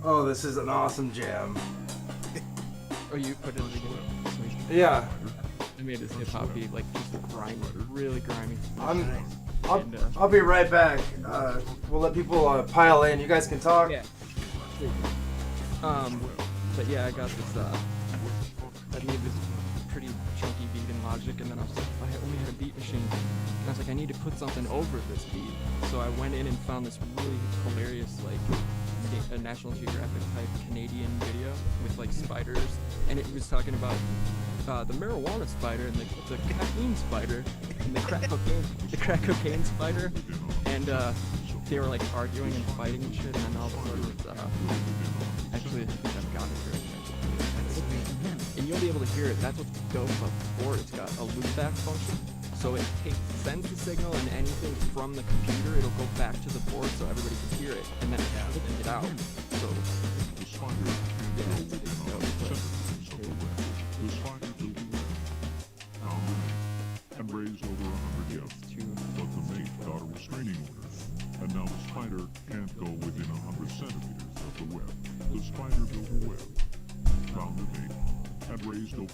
Oh, this is an awesome jam. Oh, you put it in the beginning? Sweet. Yeah. I made this hip hop beat, like just grimy, really grimy. I'll be right back. We'll let people pile in. You guys can talk. Yeah. But yeah, I got this. I made this pretty chunky beat in Logic, and then I was like, if I only had a beat machine, and I was like, I need to put something over this beat. So I went in and found this really hilarious, like, a National Geographic type Canadian video with like spiders, and it was talking about the marijuana spider and the caffeine spider and the crack cocaine spider, and they were like arguing and fighting and shit, and then all of a sudden actually I think I've got it right. And you'll be able to hear it. That's what's dope about the board. It's got a loopback function, so it sends the signal, and anything from the computer, it'll go back to the board so everybody can hear it, and then send it out. So yeah, it's dope. And raised over 100 guests, but the mate got a restraining order, and now the spider can't go within 100 centimeters of the web. The spider built a web, found the mate, and raised over.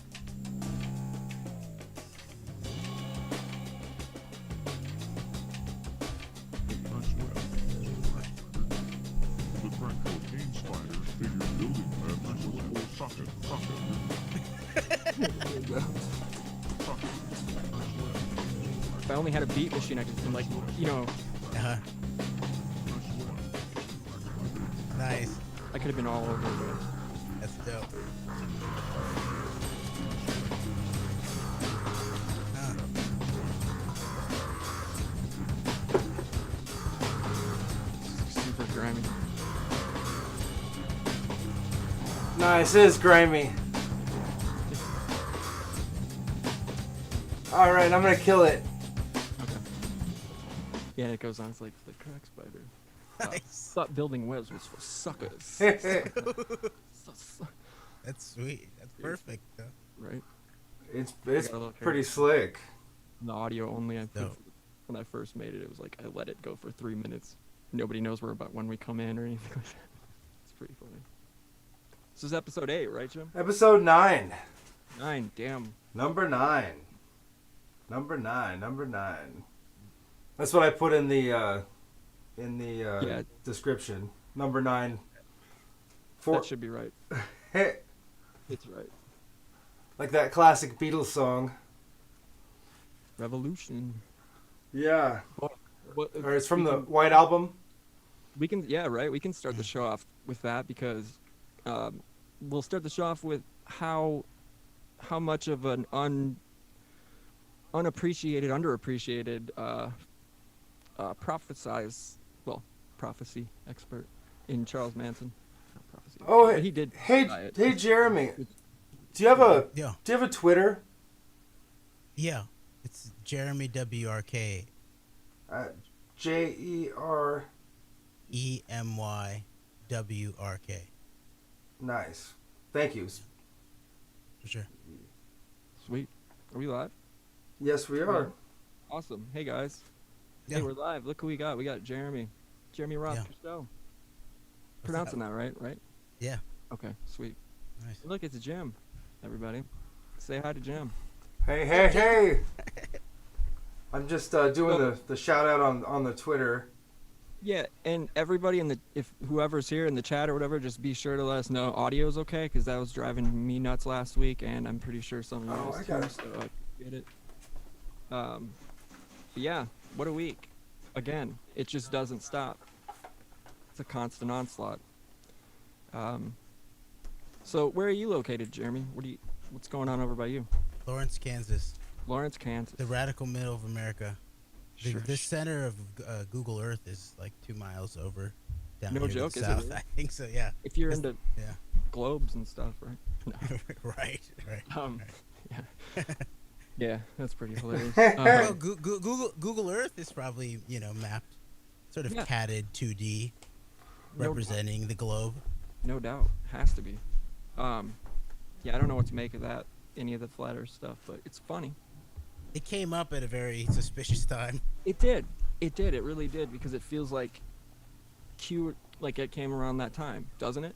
The crack cocaine spider figured building webs was a socket. If I only had a beat machine, I could just, like, you know. Nice. I could have been all over it. That's dope. Super grimy. Nice, it is grimy. Alright, I'm gonna kill it. Okay. Yeah, it goes on. It's like the crack spider. Nice. Thought building webs was for suckers. That's sweet. That's perfect, though. Right? It's got a little pretty slick. The audio only, I think, Dope. when I first made it, it was like I let it go for 3 minutes. Nobody knows when we come in or anything like that. It's pretty funny. This is episode 8, right, Jim? Episode 9. 9, damn. Number 9. That's what I put in the description. Number 9. That should be right. Hey, It's right. like that classic Beatles song. Revolution. Yeah. What, Or it's from the White Album. We can, yeah, right. We can start the show off with that because we'll start the show off with how much of an underappreciated prophecy expert in Charles Manson. Not prophecy. Oh, But hey, he did. hey, Jeremy. Do you have a Twitter? Yeah. It's Jeremy WRK. JER. EMYWRK. Nice. Thank you. For sure. Sweet. Are we live? Yes, we are. Awesome. Hey guys. Yeah. Hey, we're live. Look who we got. We got Jeremy Rothe-Kushel. Pronouncing that right? Right? Yeah. Okay. Sweet. Nice. Look, it's Jim. Everybody, say hi to Jim. Hey. I'm just doing the shout out on the Twitter. Yeah, and everybody if whoever's here in the chat or whatever, just be sure to let us know audio's okay, because that was driving me nuts last week, and I'm pretty sure some of you guys got too, it. so I get it. But yeah, what a week. Again, it just doesn't stop. It's a constant onslaught. So where are you located, Jeremy? What's going on over by you? Lawrence, Kansas. Lawrence, Kansas. The radical middle of America. The center of Google Earth is like 2 miles over down No here to joke, the is it south. really? I think so, yeah. If you're into Yeah. globes and stuff, right? No. right. Yeah. Yeah, that's pretty hilarious. Well, Google Earth is probably, mapped, sort of Yeah. catted 2D, No- representing the globe. No doubt, has to be. Yeah, I don't know what to make of that, any of the flat Earth stuff, but it's funny. It came up at a very suspicious time. It did. It really did, because it feels like like it came around that time, doesn't it?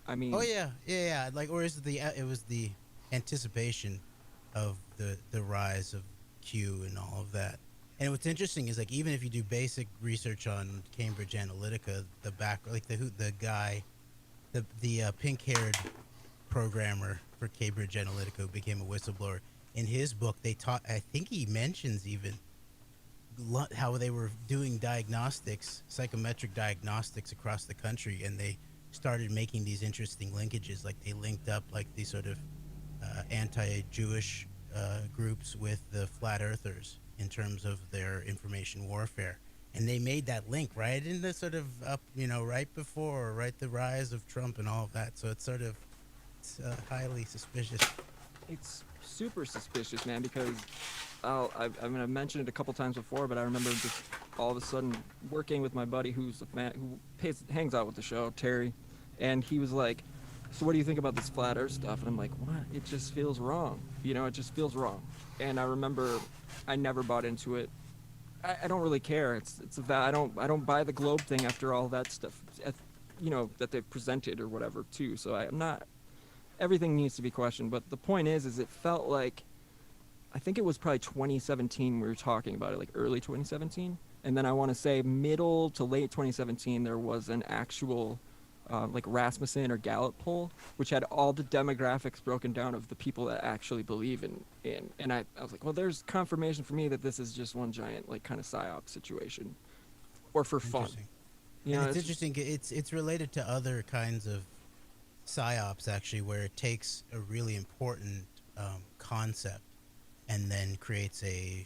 I mean, Oh yeah. Like, or is it it was the anticipation of the rise of Q and all of that. And what's interesting is, like, even if you do basic research on Cambridge Analytica, like the guy, the pink-haired programmer for Cambridge Analytica who became a whistleblower, in his book they taught. I think he mentions even how they were doing diagnostics, psychometric diagnostics across the country, and they started making these interesting linkages. Like, they linked up like these sort of anti-Jewish groups with the flat earthers in terms of their information warfare, and they made that link right in the sort of right before, right, the rise of Trump and all of that. So it's highly suspicious. it's super suspicious, man, because I mean, I've mentioned it a couple times before, but I remember just all of a sudden working with my buddy who's a fan, who hangs out with the show, Terry, and he was like, so what do you think about this flat earth stuff? And I'm like, what? It just feels wrong. It just feels wrong. And I remember I never bought into it. I don't really care. I don't buy the globe thing after all that stuff, that they've presented or whatever too. So I'm not, everything needs to be questioned. But the point is it felt like, I think it was probably 2017 we were talking about it, like early 2017. And then I want to say middle to late 2017, there was an actual like Rasmussen or Gallup poll, which had all the demographics broken down of the people that actually believe in. And I was like, well, there's confirmation for me that this is just one giant, like, kind of psyop situation, or for fun. Interesting. It's interesting. It's related to other kinds of psyops, actually, where it takes a really important concept and then creates a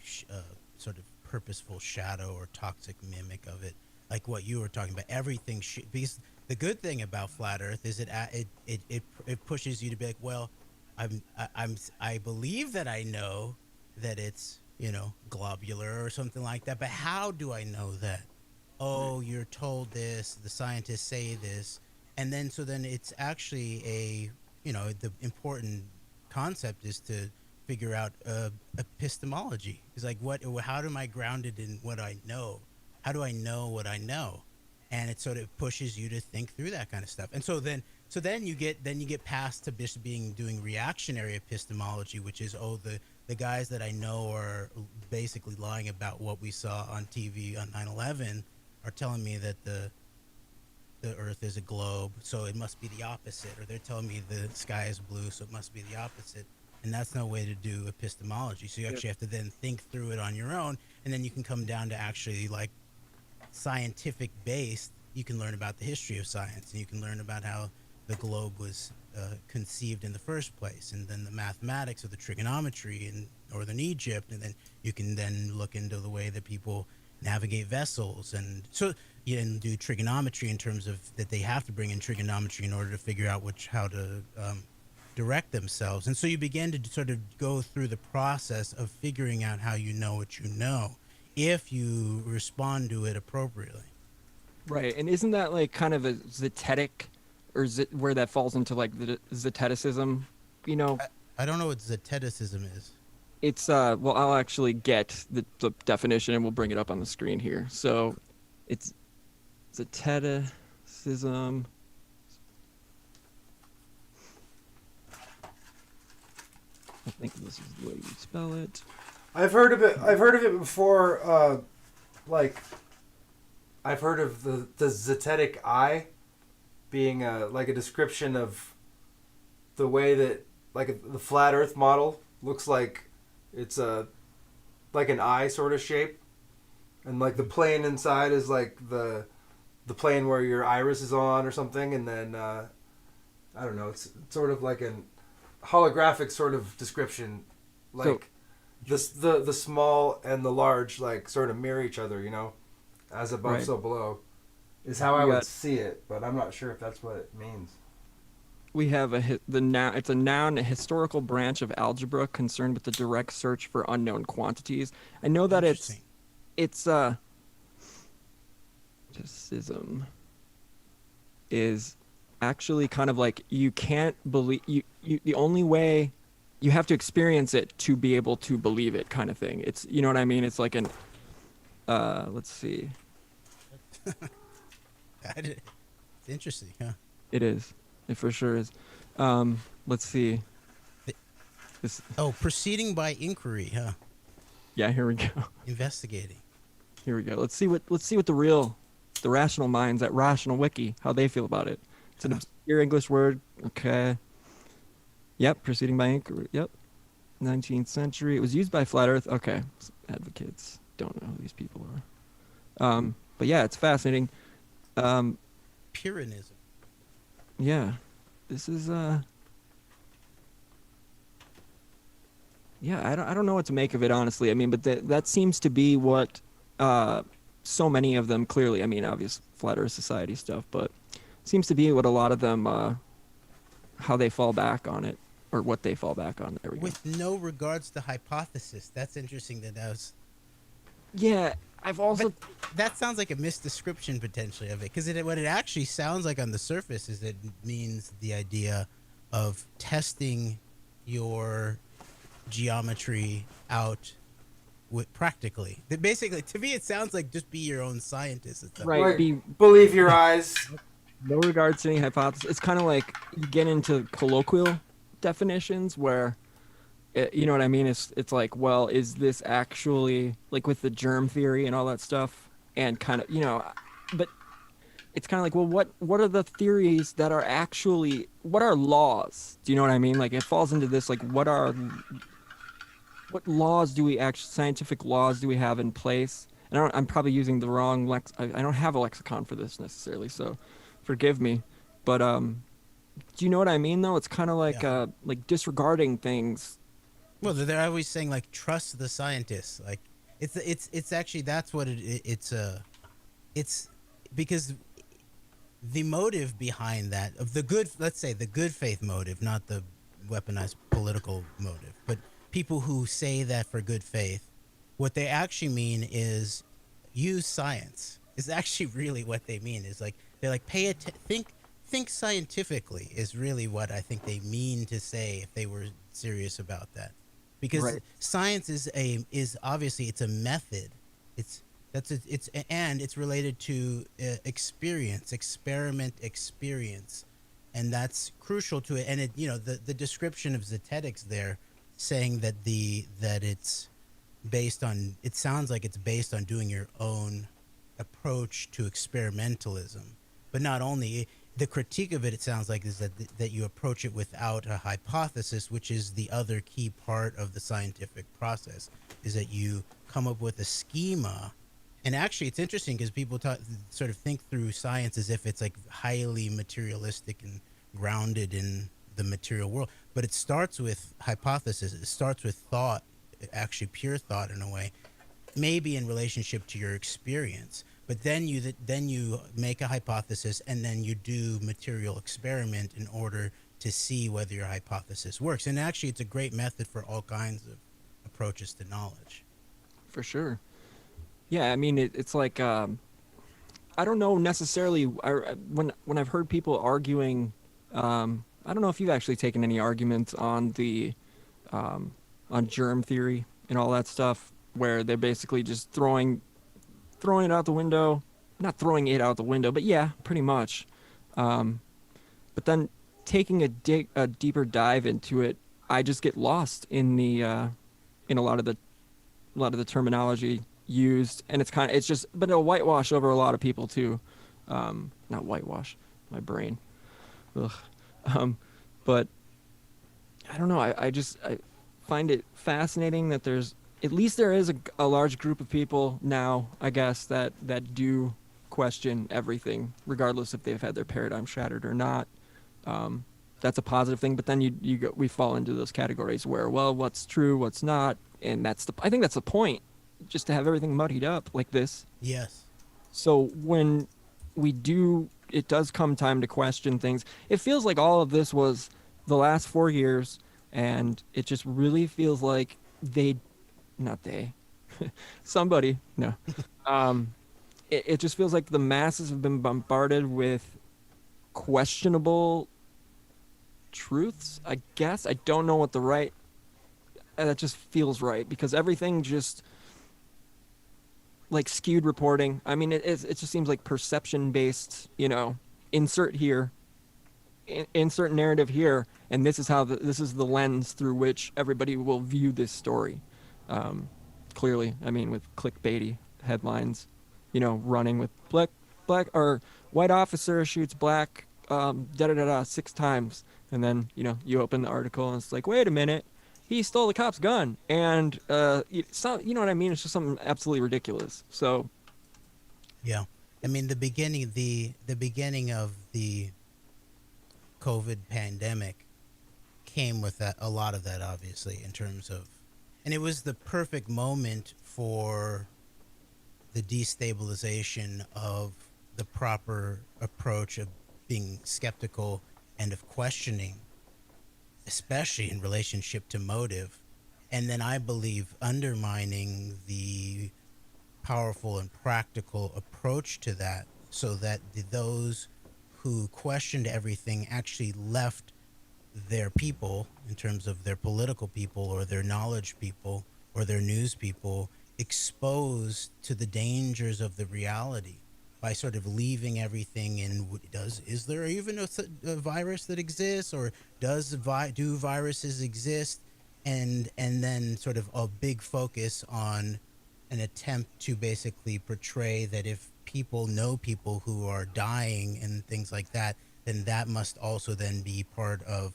sort of purposeful shadow or toxic mimic of it, like what you were talking about. Everything because the good thing about flat Earth is it pushes you to be like, well, I believe that I know that it's globular or something like that, but how do I know that? Oh, you're told this, the scientists say this, and then it's actually the important concept is to figure out epistemology. It's like, how am I grounded in what I know? How do I know what I know? And it sort of pushes you to think through that kind of stuff. And so then you get past to just doing reactionary epistemology, which is, the guys that I know are basically lying about what we saw on TV on 9/11 are telling me that the Earth is a globe, so it must be the opposite, or they're telling me the sky is blue, so it must be the opposite. And that's no way to do epistemology. So you actually have to then think through it on your own, and then you can come down to actually, like, scientific based. You can learn about the history of science, and you can learn about how the globe was conceived in the first place, and then the mathematics of the trigonometry in northern Egypt, and then you can then look into the way that people navigate vessels, and so you can do trigonometry in terms of that they have to bring in trigonometry in order to figure out how to direct themselves. And so you begin to sort of go through the process of figuring out how you know what you know, if you respond to it appropriately. Right, and isn't that like kind of a zetetic, or where that falls into like the zeticism? I don't know what zeticism is. It's well, I'll actually get the definition and we'll bring it up on the screen here. So it's zeticism. I think this is the way you spell it. I've heard of it before. I've heard of the zetetic eye being like a description of the way that, like, the flat Earth model looks like it's like an eye sort of shape, and like the plane inside is like the plane where your iris is on or something, and then I don't know, it's sort of like an holographic sort of description, like the small and the large like sort of mirror each other, as above, right, so below, is how I would see it, but I'm not sure if that's what it means. We have it's a noun, a historical branch of algebra concerned with the direct search for unknown quantities. I know that it's zeticism is actually kind of like, you can't believe you the only way, you have to experience it to be able to believe it, kind of thing. It's, you know what I mean? It's like an let's see. interesting, huh? It is. It for sure is. Let's see. This. Oh, proceeding by inquiry, huh? Yeah, here we go. Investigating. Here we go. Let's see what the rational minds at Rational Wiki, how they feel about it. It's an obscure English word. Okay. Yep, proceeding by inquiry. Yep. 19th century. It was used by Flat Earth. Okay. Advocates. Don't know who these people are. But yeah, it's fascinating. Pyrrhonism. Yeah. This is yeah, I don't know what to make of it, honestly. I mean, but that seems to be what so many of them clearly, I mean, obvious Flat Earth Society stuff, but seems to be what a lot of them how they fall back on it, or what they fall back on. There we go. With no regards to hypothesis. That's interesting that was... Yeah, I've also... But that sounds like a misdescription, potentially, of it. Because what it actually sounds like on the surface is it means the idea of testing your geometry out practically. That basically, to me, it sounds like just be your own scientist. Right. Like, believe your eyes. No regards to any hypothesis. It's kind of like you get into colloquial definitions where, you know what I mean? It's like, well, is this actually, like with the germ theory and all that stuff, and kind of, you know, but it's kind of like, well, what are the theories that are actually, what are laws? Do you know what I mean? Like it falls into this, like what what laws do we actually, scientific laws do we have in place? And I'm probably using the wrong I don't have a lexicon for this necessarily, so forgive me. But do you know what I mean though? It's kind of like disregarding things. Well, they're always saying like trust the scientists. Like it's actually, that's what it's because the motive behind that, of the good, let's say the good faith motive, not the weaponized political motive, but people who say that for good faith, what they actually mean is use science. Is actually really what they mean. Is like they're like think scientifically is really what I think they mean to say if they were serious about that, because right. Science is obviously it's a method. It's related to experiment, and that's crucial to it. And it, you know, the description of Zetetics there, saying that it's based on, it sounds like it's based on doing your own approach to experimentalism. But not only, the critique of it, it sounds like, is that you approach it without a hypothesis, which is the other key part of the scientific process, is that you come up with a schema. And actually, it's interesting because people sort of think through science as if it's like highly materialistic and grounded in the material world. But it starts with hypothesis. It starts with thought, actually pure thought in a way, maybe in relationship to your experience. But then you make a hypothesis, and then you do material experiment in order to see whether your hypothesis works. And actually, it's a great method for all kinds of approaches to knowledge. For sure. Yeah, I mean, it's like, I don't know necessarily, when I've heard people arguing, I don't know if you've actually taken any arguments on on germ theory and all that stuff, where they're basically just throwing it out the window, not throwing it out the window, but yeah, pretty much. But then taking a deeper dive into it, I just get lost in in a lot of the terminology used, and it's just been a whitewash over a lot of people too. Not whitewash, my brain. Ugh. But I don't know. I find it fascinating that there is a large group of people now, I guess, that do question everything, regardless if they've had their paradigm shattered or not. That's a positive thing. But then we fall into those categories where, well, what's true, what's not, and I think that's the point, just to have everything muddied up like this. Yes. So when it does come time to question things, it feels like all of this was the last 4 years, and it just really feels like somebody, no. It just feels like the masses have been bombarded with questionable truths, I guess. I don't know what that just feels right, because everything just like skewed reporting. I mean, it just seems like perception based, you know, insert here, insert narrative here, and this is how this is the lens through which everybody will view this story. Clearly, I mean, with clickbaity headlines, running with black or white officer shoots black, da da da da 6 times, and then you open the article and it's like, wait a minute, he stole the cop's gun, and you know what I mean? It's just something absolutely ridiculous. So, yeah, I mean the beginning of the COVID pandemic came with that, a lot of that, obviously, in terms of, and it was the perfect moment for the destabilization of the proper approach of being skeptical and of questioning, especially in relationship to motive, and then I believe undermining the powerful and practical approach to that, so that those who questioned everything actually left their people, in terms of their political people or their knowledge people or their news people, exposed to the dangers of the reality by sort of leaving everything in. Is there even a virus that exists, or do viruses exist, and then sort of a big focus on an attempt to basically portray that if people know people who are dying and things like that, then that must also then be part of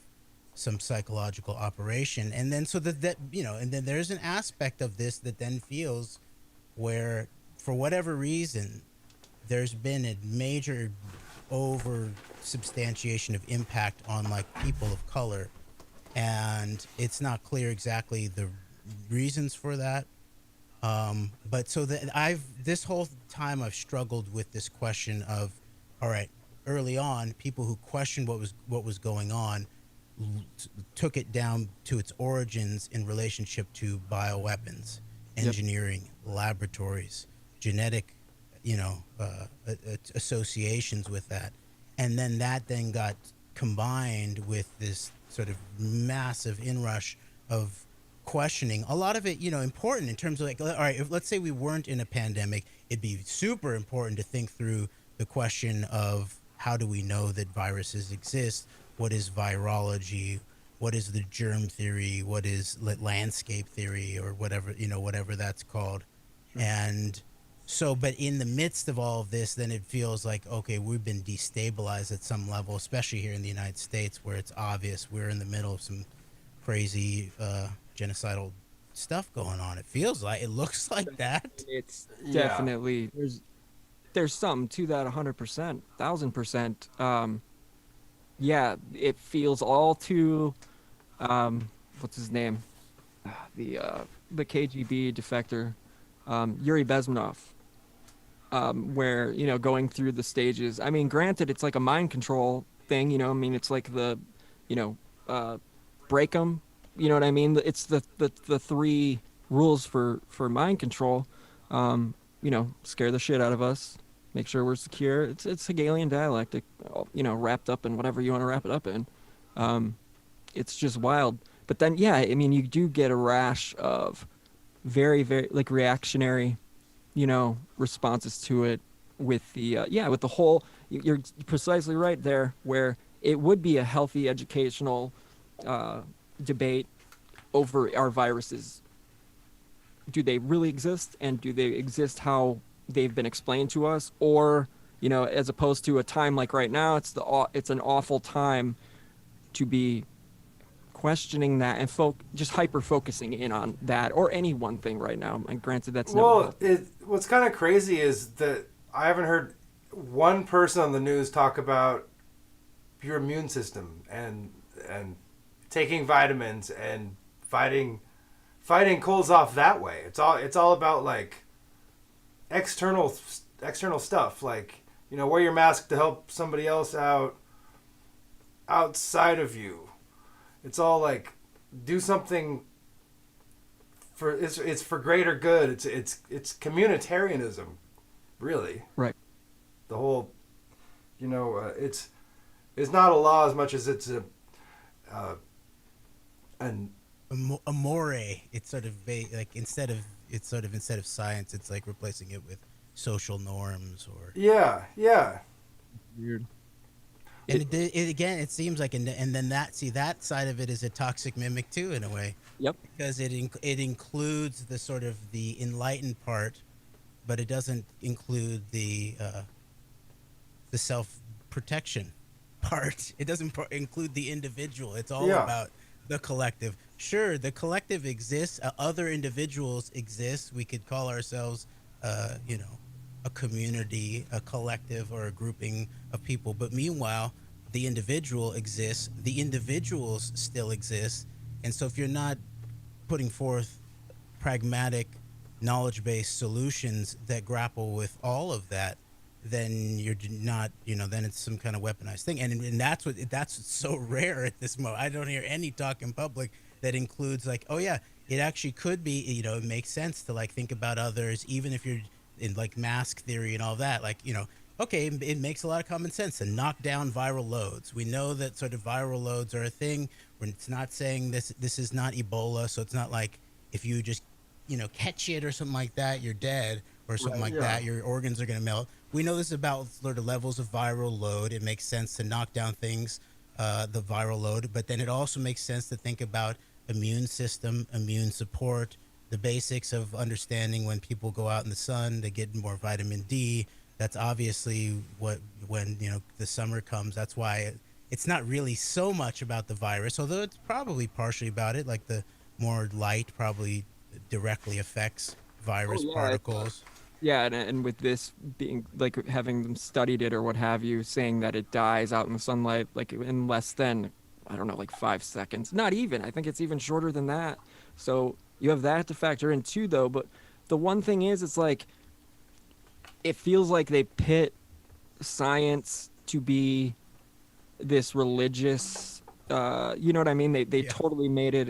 some psychological operation. And then so that and then there's an aspect of this that then feels where, for whatever reason, there's been a major over substantiation of impact on like people of color, and it's not clear exactly the reasons for that. But so that this whole time I've struggled with this question of, all right, early on, people who questioned what was going on took it down to its origins in relationship to bioweapons, engineering, laboratories, genetic, associations with that. And then that then got combined with this sort of massive inrush of questioning. A lot of it, important in terms of like, all right, let's say we weren't in a pandemic, it'd be super important to think through the question of how do we know that viruses exist? What is virology? What is the germ theory? What is landscape theory, or whatever that's called? Sure. And so, but in the midst of all of this, then it feels like, okay, we've been destabilized at some level, especially here in the United States, where it's obvious we're in the middle of some crazy genocidal stuff going on. It looks like that. It's definitely, there's something to that 100%, 1000%. Yeah, it feels all too, what's his name? The KGB defector, Yuri Bezmenov, where, going through the stages. I mean, granted, it's like a mind control thing, it's like the, break 'em, you know what I mean? It's the 3 rules for mind control, scare the shit out of us, make sure we're secure. It's Hegelian dialectic, wrapped up in whatever you want to wrap it up in. It's just wild. But then, yeah, I mean, you do get a rash of very, very, like, reactionary, responses to it with the, with the whole, you're precisely right there, where it would be a healthy educational debate over our viruses. Do they really exist, and do they exist how they've been explained to us? Or, as opposed to a time like right now, it's an awful time to be questioning that and just hyper focusing in on that, or any one thing right now. And granted, that's what's kind of crazy is that I haven't heard one person on the news talk about your immune system and taking vitamins and fighting colds off that way. It's all about like external stuff, like, wear your mask to help somebody else out outside of you. It's all like, do something for it's for greater good. It's communitarianism, really. Right. The whole, it's not a law as much as it's an amore. It's sort of like instead of science, it's like replacing it with social norms or yeah. Weird. And again, it seems like, and then that side of it is a toxic mimic too, in a way, Yep. because it includes the sort of the enlightened part, but it doesn't include the self protection part. It doesn't include the individual. It's all about the collective. Sure, the collective exists. Other individuals exist. We could call ourselves, a community, a collective, or a grouping of people. But meanwhile, the individual exists. The individuals still exist. And so if you're not putting forth pragmatic, knowledge-based solutions that grapple with all of that, then you're not, then it's some kind of weaponized thing. And that's what's so rare at this moment. I don't hear any talk in public that includes like, oh yeah, it actually could be, it makes sense to like think about others, even if you're in like mask theory and all that, like, okay, it makes a lot of common sense to knock down viral loads. We know that sort of viral loads are a thing. It's not saying this is not Ebola, so it's not like if you just, catch it or something like that, you're dead or something like that, your organs are going to melt. We know this is about sort of levels of viral load. It makes sense to knock down things, the viral load, but then it also makes sense to think about immune system, immune support, the basics of understanding when people go out in the sun, they get more vitamin D. That's obviously when the summer comes. That's why it's not really so much about the virus, although it's probably partially about it. Like the more light probably directly affects virus particles. Yeah, and with this being like having them studied it or what have you, saying that it dies out in the sunlight like in less than, I don't know, like 5 seconds. Not even. I think it's even shorter than that. So you have that to factor in too, though. But the one thing is, it's like it feels like they pit science to be this religious, you know what I mean? They totally made it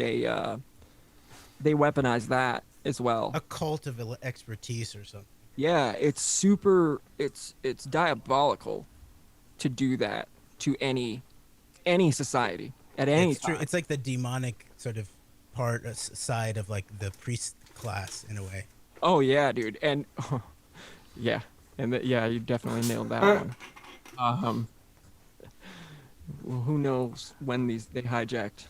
they weaponized that as well. A cult of expertise or something. Yeah, it's diabolical to do that to any society at any time. True. It's like the demonic sort of side of like the priest class in a way. Oh yeah, dude, and yeah, and you definitely nailed that one. Well, who knows when they hijacked?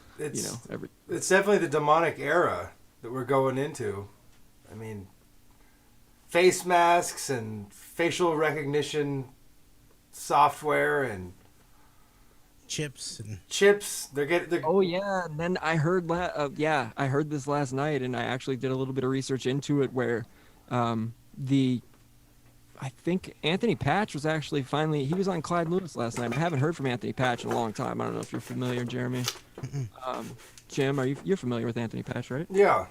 Every. It's definitely the demonic era that we're going into. I mean, face masks and facial recognition software and chips. They're Oh yeah, and then I heard I heard this last night, and I actually did a little bit of research into it where I think Anthony Patch was actually he was on Clyde Lewis last night. I haven't heard from Anthony Patch in a long time. I don't know if you're familiar, Jeremy. Jim, you're familiar with Anthony Patch, right? Yeah.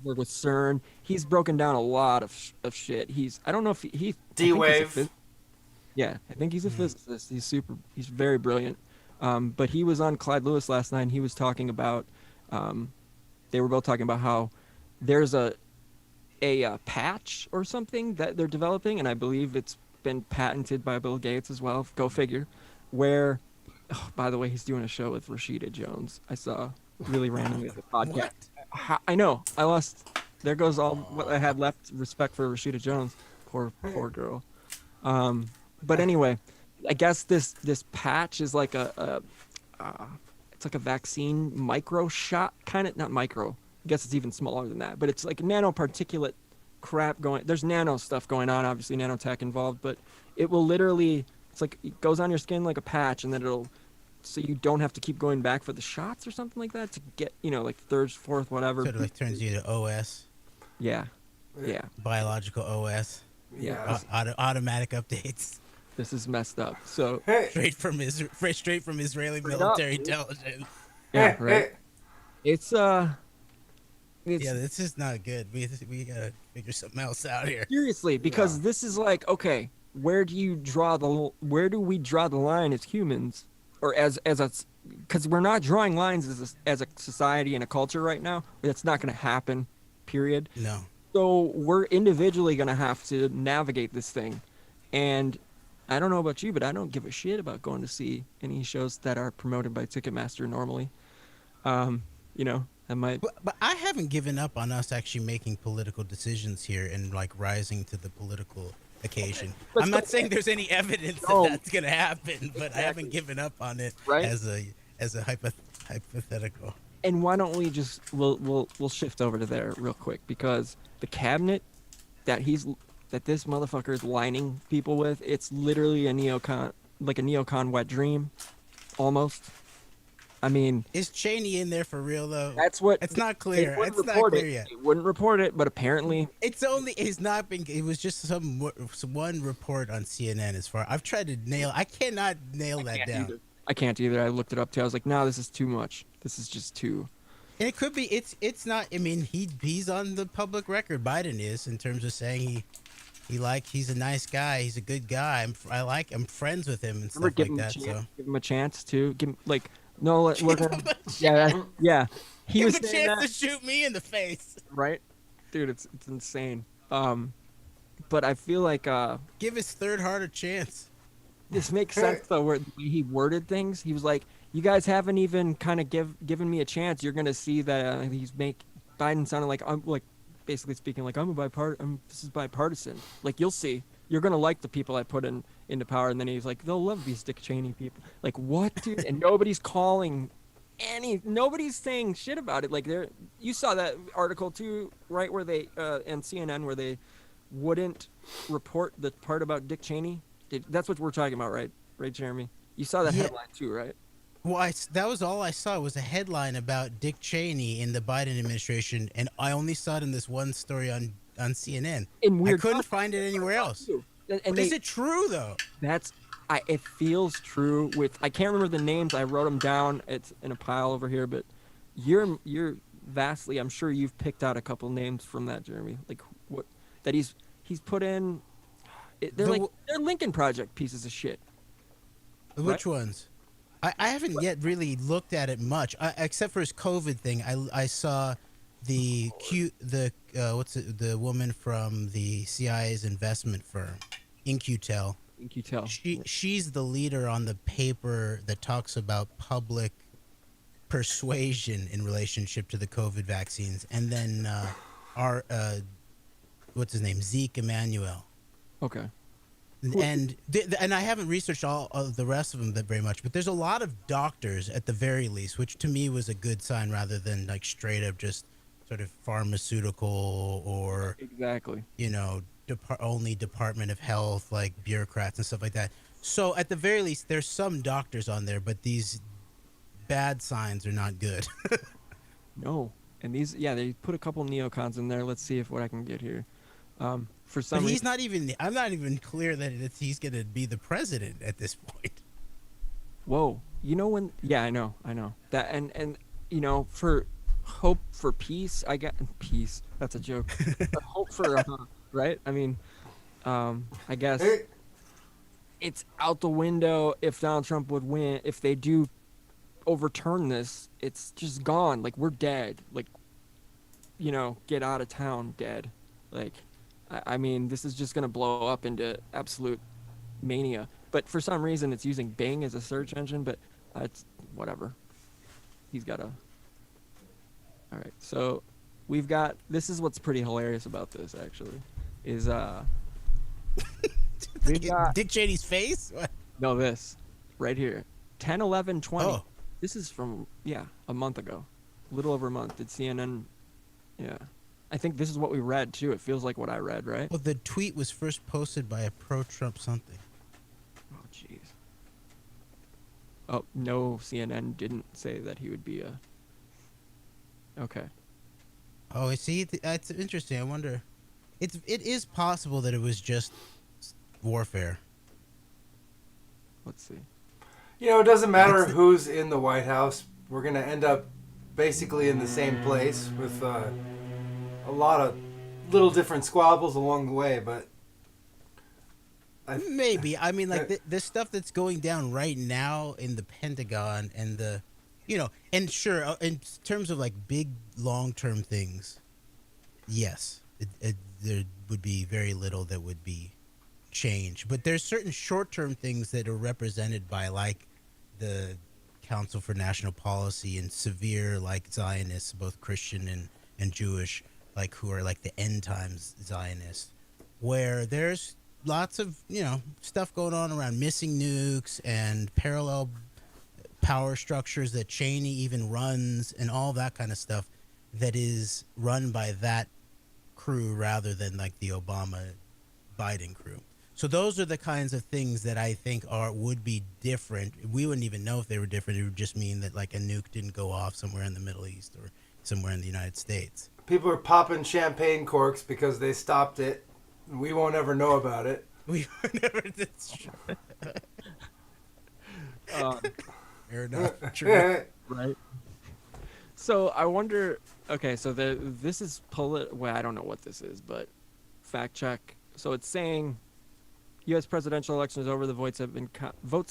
Work with CERN. He's broken down a lot of shit. I don't know if he D-Wave. Yeah, I think he's a physicist. He's very brilliant. But he was on Clyde Lewis last night, and he was talking about, they were both talking about how there's a patch or something that they're developing, and I believe it's been patented by Bill Gates as well, go figure, where, by the way, he's doing a show with Rashida Jones. I saw really randomly the podcast. I know, I lost, there goes all what I had left, respect for Rashida Jones. Poor girl. But anyway, I guess this patch is like it's like a vaccine micro shot, kind of, not micro. I guess it's even smaller than that, but it's like nanoparticulate crap there's nano stuff going on, obviously nanotech involved, but it will literally, it's like, it goes on your skin like a patch, and then so you don't have to keep going back for the shots or something like that to get, like third, fourth, whatever. Sort of like turns you to OS. Yeah. Biological OS. Yeah. Automatic updates. This is messed up. So straight from Israeli military intelligence. Yeah, right. It's this is not good. We gotta figure something else out here. Seriously, because this is like, okay, where do we draw the line as humans, or as a, because we're not drawing lines as a society and a culture right now. That's not going to happen. Period. No. So we're individually going to have to navigate this thing, and I don't know about you, but I don't give a shit about going to see any shows that are promoted by Ticketmaster normally. I might. But I haven't given up on us actually making political decisions here and like rising to the political occasion. Let's I'm go. not saying there's any evidence that No. that's gonna happen, but I haven't Exactly. given up on it Right. as a hypothetical. And why don't we just we'll shift over to there real quick, because the cabinet that this motherfucker is lining people with, it's literally a neocon, like a neocon wet dream, almost. I mean, Is Cheney in there for real though? that's what It's not they clear. wouldn't It's not report clear it. yet. They wouldn't report it, but apparently, It's only he's not been. It was just one report on CNN. As far I've tried to nail, I cannot nail that can't down. either. I can't either. I looked it up too. I was like, no, this is too much. This is just too. And it could be. It's not. I mean, he's on the public record. Biden is in terms of saying he's a nice guy. He's a good guy. I'm friends with him and Remember, stuff give like him a that. chance. So Give him a chance too. Give him like no. We're Give gonna. him a Yeah, yeah. He give was him a saying chance that, to shoot me in the face. right, dude. It's insane. But I feel like Give his third heart a chance. this makes sense though. Where the way he worded things, he was like, "You guys haven't even kind of given me a chance. You're gonna see that Biden sounded like I'm like basically speaking like this is bipartisan. Like you'll see. You're gonna like the people I put into power." And then he's like, "They'll love these Dick Cheney people." Like what, dude? And nobody's nobody's saying shit about it. Like you saw that article too, right? Where they and CNN where they wouldn't report the part about Dick Cheney. That's what we're talking about, right? Right, Jeremy? You saw that Yeah. headline too, right? Well, that was all I saw was a headline about Dick Cheney in the Biden administration, and I only saw it in this one story on CNN. And I weird couldn't content. find it anywhere else. And But is it true though? it feels true with, I can't remember the names. I wrote them down. It's in a pile over here, but you're vastly, I'm sure you've picked out a couple names from that, Jeremy. Like what, that he's put in, they're Lincoln Project pieces of shit. Which ones? I haven't yet really looked at it much, except for his COVID thing. I saw the woman from the CIA's investment firm, In-Q-Tel. In-Q-Tel. She's the leader on the paper that talks about public persuasion in relationship to the COVID vaccines, and then what's his name, Zeke Emanuel. Okay. And I haven't researched all of the rest of them that very much, but there's a lot of doctors at the very least, which to me was a good sign rather than like straight up just sort of pharmaceutical or exactly, only Department of Health like bureaucrats and stuff like that. So at the very least, there's some doctors on there, but these bad signs are not good. No, and they put a couple neocons in there. Let's see what I can get here. For some But reason, I'm not even clear that he's going to be the president at this point. Whoa, yeah, I know that, and for hope for peace, I got peace. That's a joke. But hope for right. I mean, I guess it's out the window if Donald Trump would win. If they do overturn this, it's just gone. Like we're dead. Like get out of town, dead. Like. I mean, this is just going to blow up into absolute mania. But for some reason, it's using Bing as a search engine, but it's whatever. He's got a... All right, so we've got... This is what's pretty hilarious about this, actually, is... we've got... Dick Cheney's face? What? No, this. Right here. 10, 11, 20. Oh. This is from, a month ago. A little over a month. Did CNN... Yeah. I think this is what we read, too. It feels like what I read, right? Well, the tweet was first posted by a pro-Trump something. Oh, jeez. Oh, no, CNN didn't say that he would be a... Okay. Oh, I see. That's interesting. I wonder... It is possible that it was just warfare. Let's see. It doesn't matter who's in the White House. We're going to end up basically in the same place with... a lot of little different squabbles along the way, but maybe. I mean, like the stuff that's going down right now in the Pentagon and and sure, in terms of like big long-term things, yes, there would be very little that would be changed. But there's certain short-term things that are represented by like the Council for National Policy and severe like Zionists, both Christian and Jewish, like who are like the end times Zionists, where there's lots of stuff going on around missing nukes and parallel power structures that Cheney even runs and all that kind of stuff that is run by that crew rather than like the Obama Biden crew. So those are the kinds of things that I think would be different. We wouldn't even know if they were different. It would just mean that like a nuke didn't go off somewhere in the Middle East or somewhere in the United States. People are popping champagne corks because they stopped it. We won't ever know about it. We would never. That's true. Fair enough. True. Right. So I wonder. Okay, so this is well, I don't know what this is, but fact check. So it's saying U.S. presidential election is over. The votes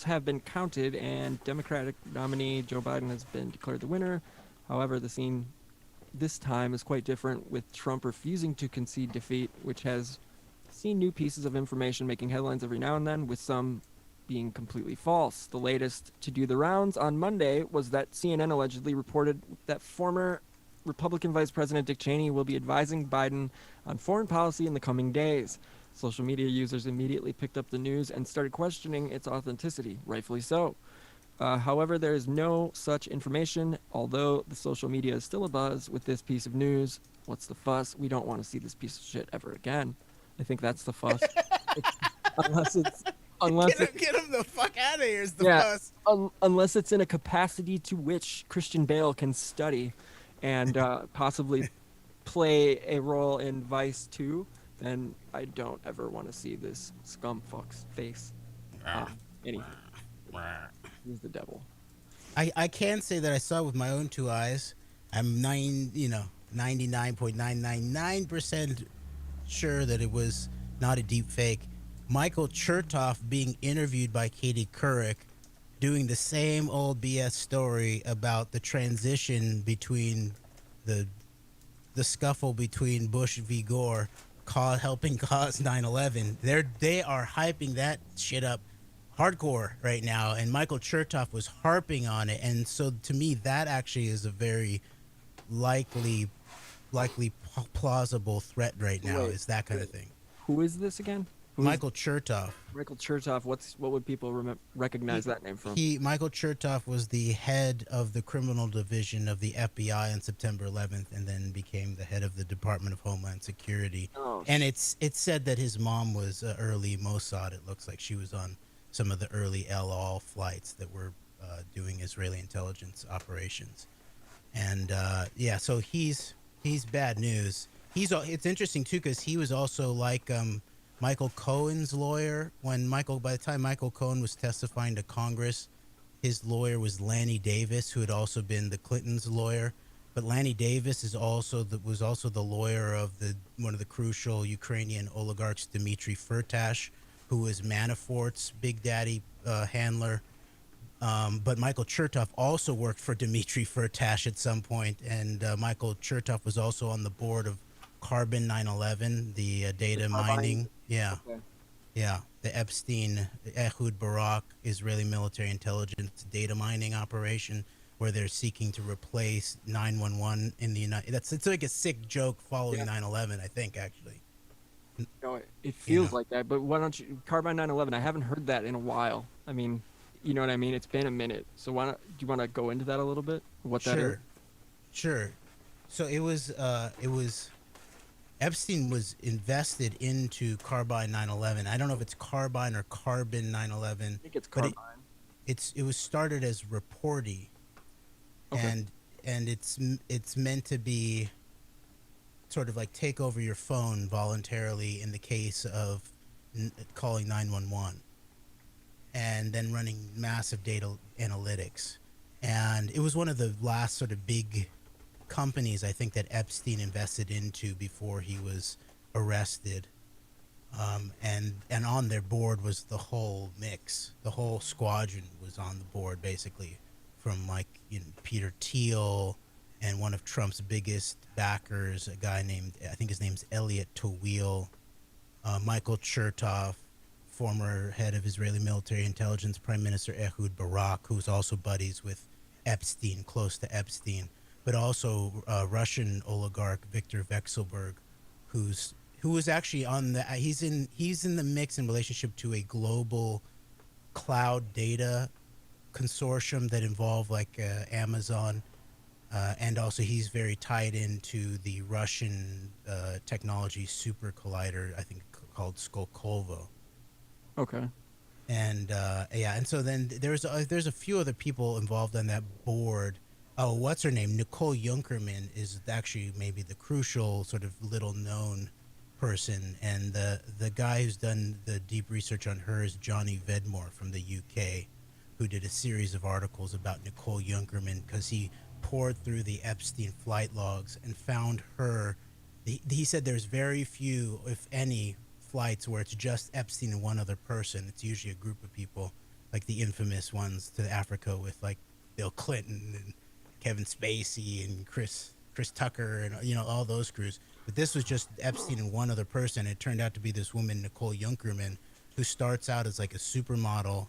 have been counted, and Democratic nominee Joe Biden has been declared the winner. However, the scene this time is quite different, with Trump refusing to concede defeat, which has seen new pieces of information making headlines every now and then, with some being completely false. The latest to do the rounds on Monday was that CNN allegedly reported that former Republican Vice President Dick Cheney will be advising Biden on foreign policy in the coming days. Social media users immediately picked up the news and started questioning its authenticity, rightfully so. However, there is no such information, although the social media is still abuzz with this piece of news. What's the fuss? We don't want to see this piece of shit ever again. I think that's the fuss. Get him the fuck out of here is the fuss. Unless it's in a capacity to which Christian Bale can study and possibly play a role in Vice 2, then I don't ever want to see this scum fuck's face. Anyway, he's the devil. I can say that I saw it with my own two eyes. I'm 99.999% sure that it was not a deep fake. Michael Chertoff being interviewed by Katie Couric, doing the same old BS story about the transition between the scuffle between Bush v. Gore, helping cause 9/11. They are hyping that shit up hardcore right now, and Michael Chertoff was harping on it, and so to me that actually is a very likely plausible threat right now. Is that kind of thing. Who is this again? Michael Chertoff. Michael Chertoff. What would people recognize that name from? Michael Chertoff was the head of the criminal division of the FBI on September 11th, and then became the head of the Department of Homeland Security. And it's said that his mom was early Mossad. It looks like she was on some of the early El Al flights that were doing Israeli intelligence operations. And so he's bad news. It's interesting too because he was also like Michael Cohen's lawyer. By the time Michael Cohen was testifying to Congress, his lawyer was Lanny Davis, who had also been the Clintons' lawyer. But Lanny Davis was also the lawyer of one of the crucial Ukrainian oligarchs, Dmitry Firtash, who was Manafort's Big Daddy handler. But Michael Chertoff also worked for Dmitry Firtash at some point, and Michael Chertoff was also on the board of Carbon 9/11, the data mining. Yeah. Okay. Yeah. The Epstein, Ehud Barak, Israeli military intelligence data mining operation, where they're seeking to replace 911 in the United. It's like a sick joke following 9/11, I think, actually. No, it feels like that. But why don't you Carbine 9/11? I haven't heard that in a while. I mean, you know what I mean? It's been a minute. So do you want to go into that a little bit? What that is? Sure. So it was Epstein was invested into Carbine 9/11. I don't know if it's Carbine or Carbon 9/11. I think it's Carbine. It was started as Reporty, and it's meant to be sort of like take over your phone voluntarily in the case of calling 911, and then running massive data analytics. And it was one of the last sort of big companies I think that Epstein invested into before he was arrested. And on their board was the whole mix. The whole squadron was on the board, basically, from Peter Thiel and one of Trump's biggest backers, a guy named, I think his name's Elliot Tawil, Michael Chertoff, former head of Israeli military intelligence, Prime Minister Ehud Barak, who's also buddies with Epstein, close to Epstein, but also Russian oligarch Viktor Vekselberg, whose who was actually on the he's in the mix in relationship to a global cloud data consortium that involved like Amazon, and also he's very tied into the Russian technology super collider, I think called Skolkovo. Okay. And yeah, and so then there's a few other people involved on that board. Oh, what's her name? Nicole Junkerman is actually maybe the crucial sort of little known person, and the guy who's done the deep research on her is Johnny Vedmore from the UK, who did a series of articles about Nicole Junkerman because he poured through the Epstein flight logs and found her. He said there's very few, if any, flights where it's just Epstein and one other person. It's usually a group of people, like the infamous ones to Africa with like Bill Clinton and Kevin Spacey and Chris Tucker and all those crews. But this was just Epstein and one other person. It turned out to be this woman Nicole Junkerman, who starts out as like a supermodel.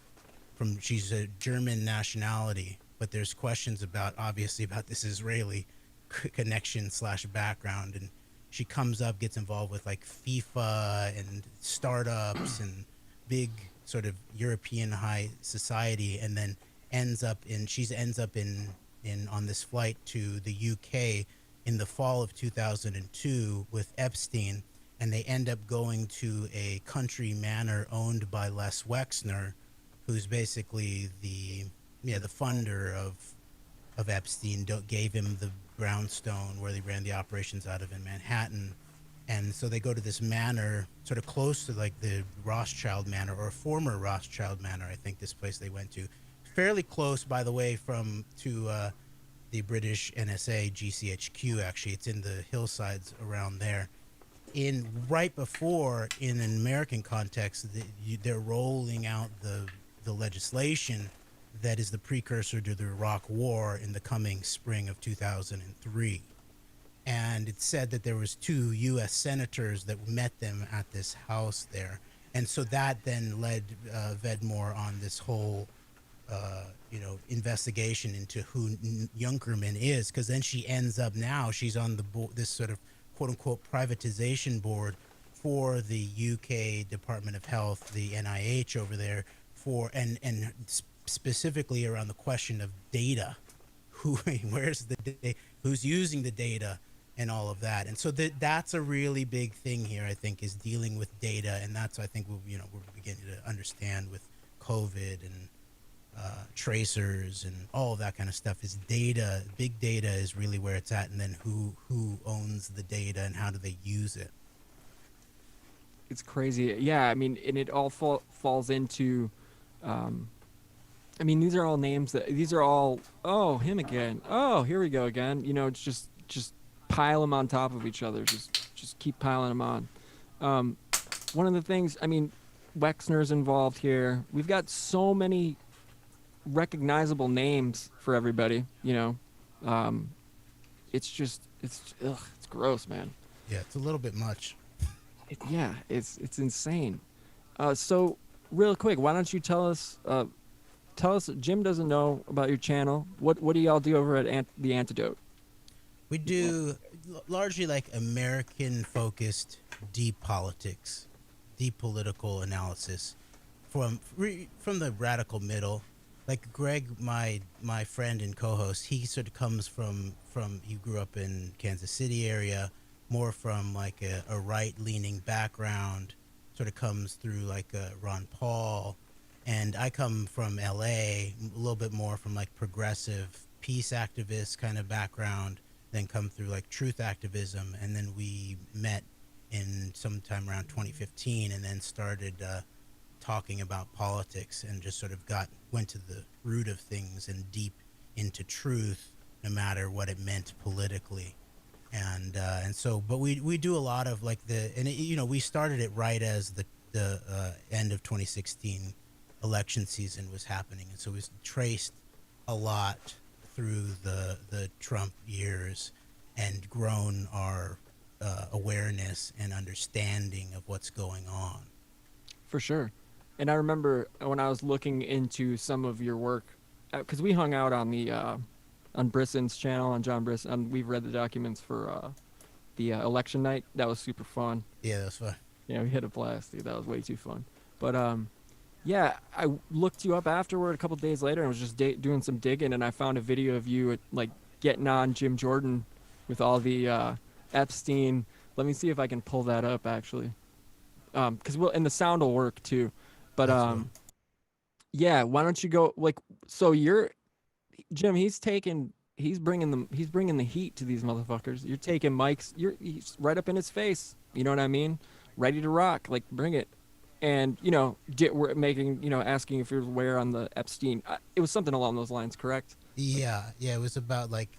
She's a German nationality, but there's questions obviously about this Israeli connection / background, and she comes up, gets involved with like FIFA and startups and big sort of European high society, and then ends up in on this flight to the UK in the fall of 2002 with Epstein, and they end up going to a country manor owned by Les Wexner, who's basically the funder of Epstein. Gave him the brownstone where they ran the operations out of in Manhattan. And so they go to this manor sort of close to like the Rothschild Manor, or former Rothschild Manor, I think this place they went to. Fairly close, by the way, to the British NSA GCHQ, actually. It's in the hillsides around there. Right before, in an American context, they're rolling out the legislation that is the precursor to the Iraq War in the coming spring of 2003. And it said that there was 2 U.S. senators that met them at this house there. And so that then led Vedmore on this whole, investigation into who Junkerman is, because then she ends up she's on this sort of quote-unquote privatization board for the UK Department of Health, the NIH over there, and specifically around the question of data, where's the data, who's using the data, and all of that. And so that's a really big thing here, I think, is dealing with data, and that's, I think, we're beginning to understand with COVID and tracers and all of that kind of stuff. Is data, big data is really where it's at, and then who owns the data and how do they use it. It's crazy. Yeah, I mean, and it all falls into I mean, these are all names these are all, oh, him again. Oh, here we go again. It's just pile them on top of each other. Just keep piling them on. One of the things, I mean, Wexner's involved here. We've got so many recognizable names for everybody, it's gross, man. Yeah, it's a little bit much. It's insane. So real quick, why don't you tell us, Jim doesn't know about your channel. What do y'all do over at the Antedote? We do largely like American-focused deep politics, deep political analysis from the radical middle. Like Greg, my friend and co-host, he sort of comes from he grew up in Kansas City area, more from like a right-leaning background, sort of comes through like Ron Paul. And I come from LA, a little bit more from like progressive peace activist kind of background, then come through like truth activism. And then we met in sometime around 2015 and then started talking about politics and just sort of went to the root of things and deep into truth, no matter what it meant politically. And so, but we do a lot of like we started it right as the end of 2016 election season was happening. And so it was traced a lot through the Trump years and grown our awareness and understanding of what's going on. For sure. And I remember when I was looking into some of your work, because we hung out on the on Brisson's channel, on John Brisson, and we've read the documents for the election night. That was super fun. Yeah, that's fun. Yeah, we had a blast, dude. That was way too fun. But yeah, I looked you up afterward a couple days later and was just doing some digging, and I found a video of you like getting on Jim Jordan with all the Epstein. Let me see if I can pull that up actually, because and the sound will work too. But yeah, why don't you go like so? You're Jim. He's bringing the heat to these motherfuckers. You're taking Mike's. He's right up in his face. You know what I mean? Ready to rock. Like bring it. And we're making asking if you're aware on the Epstein. It was something along those lines, correct? Yeah. It was about like,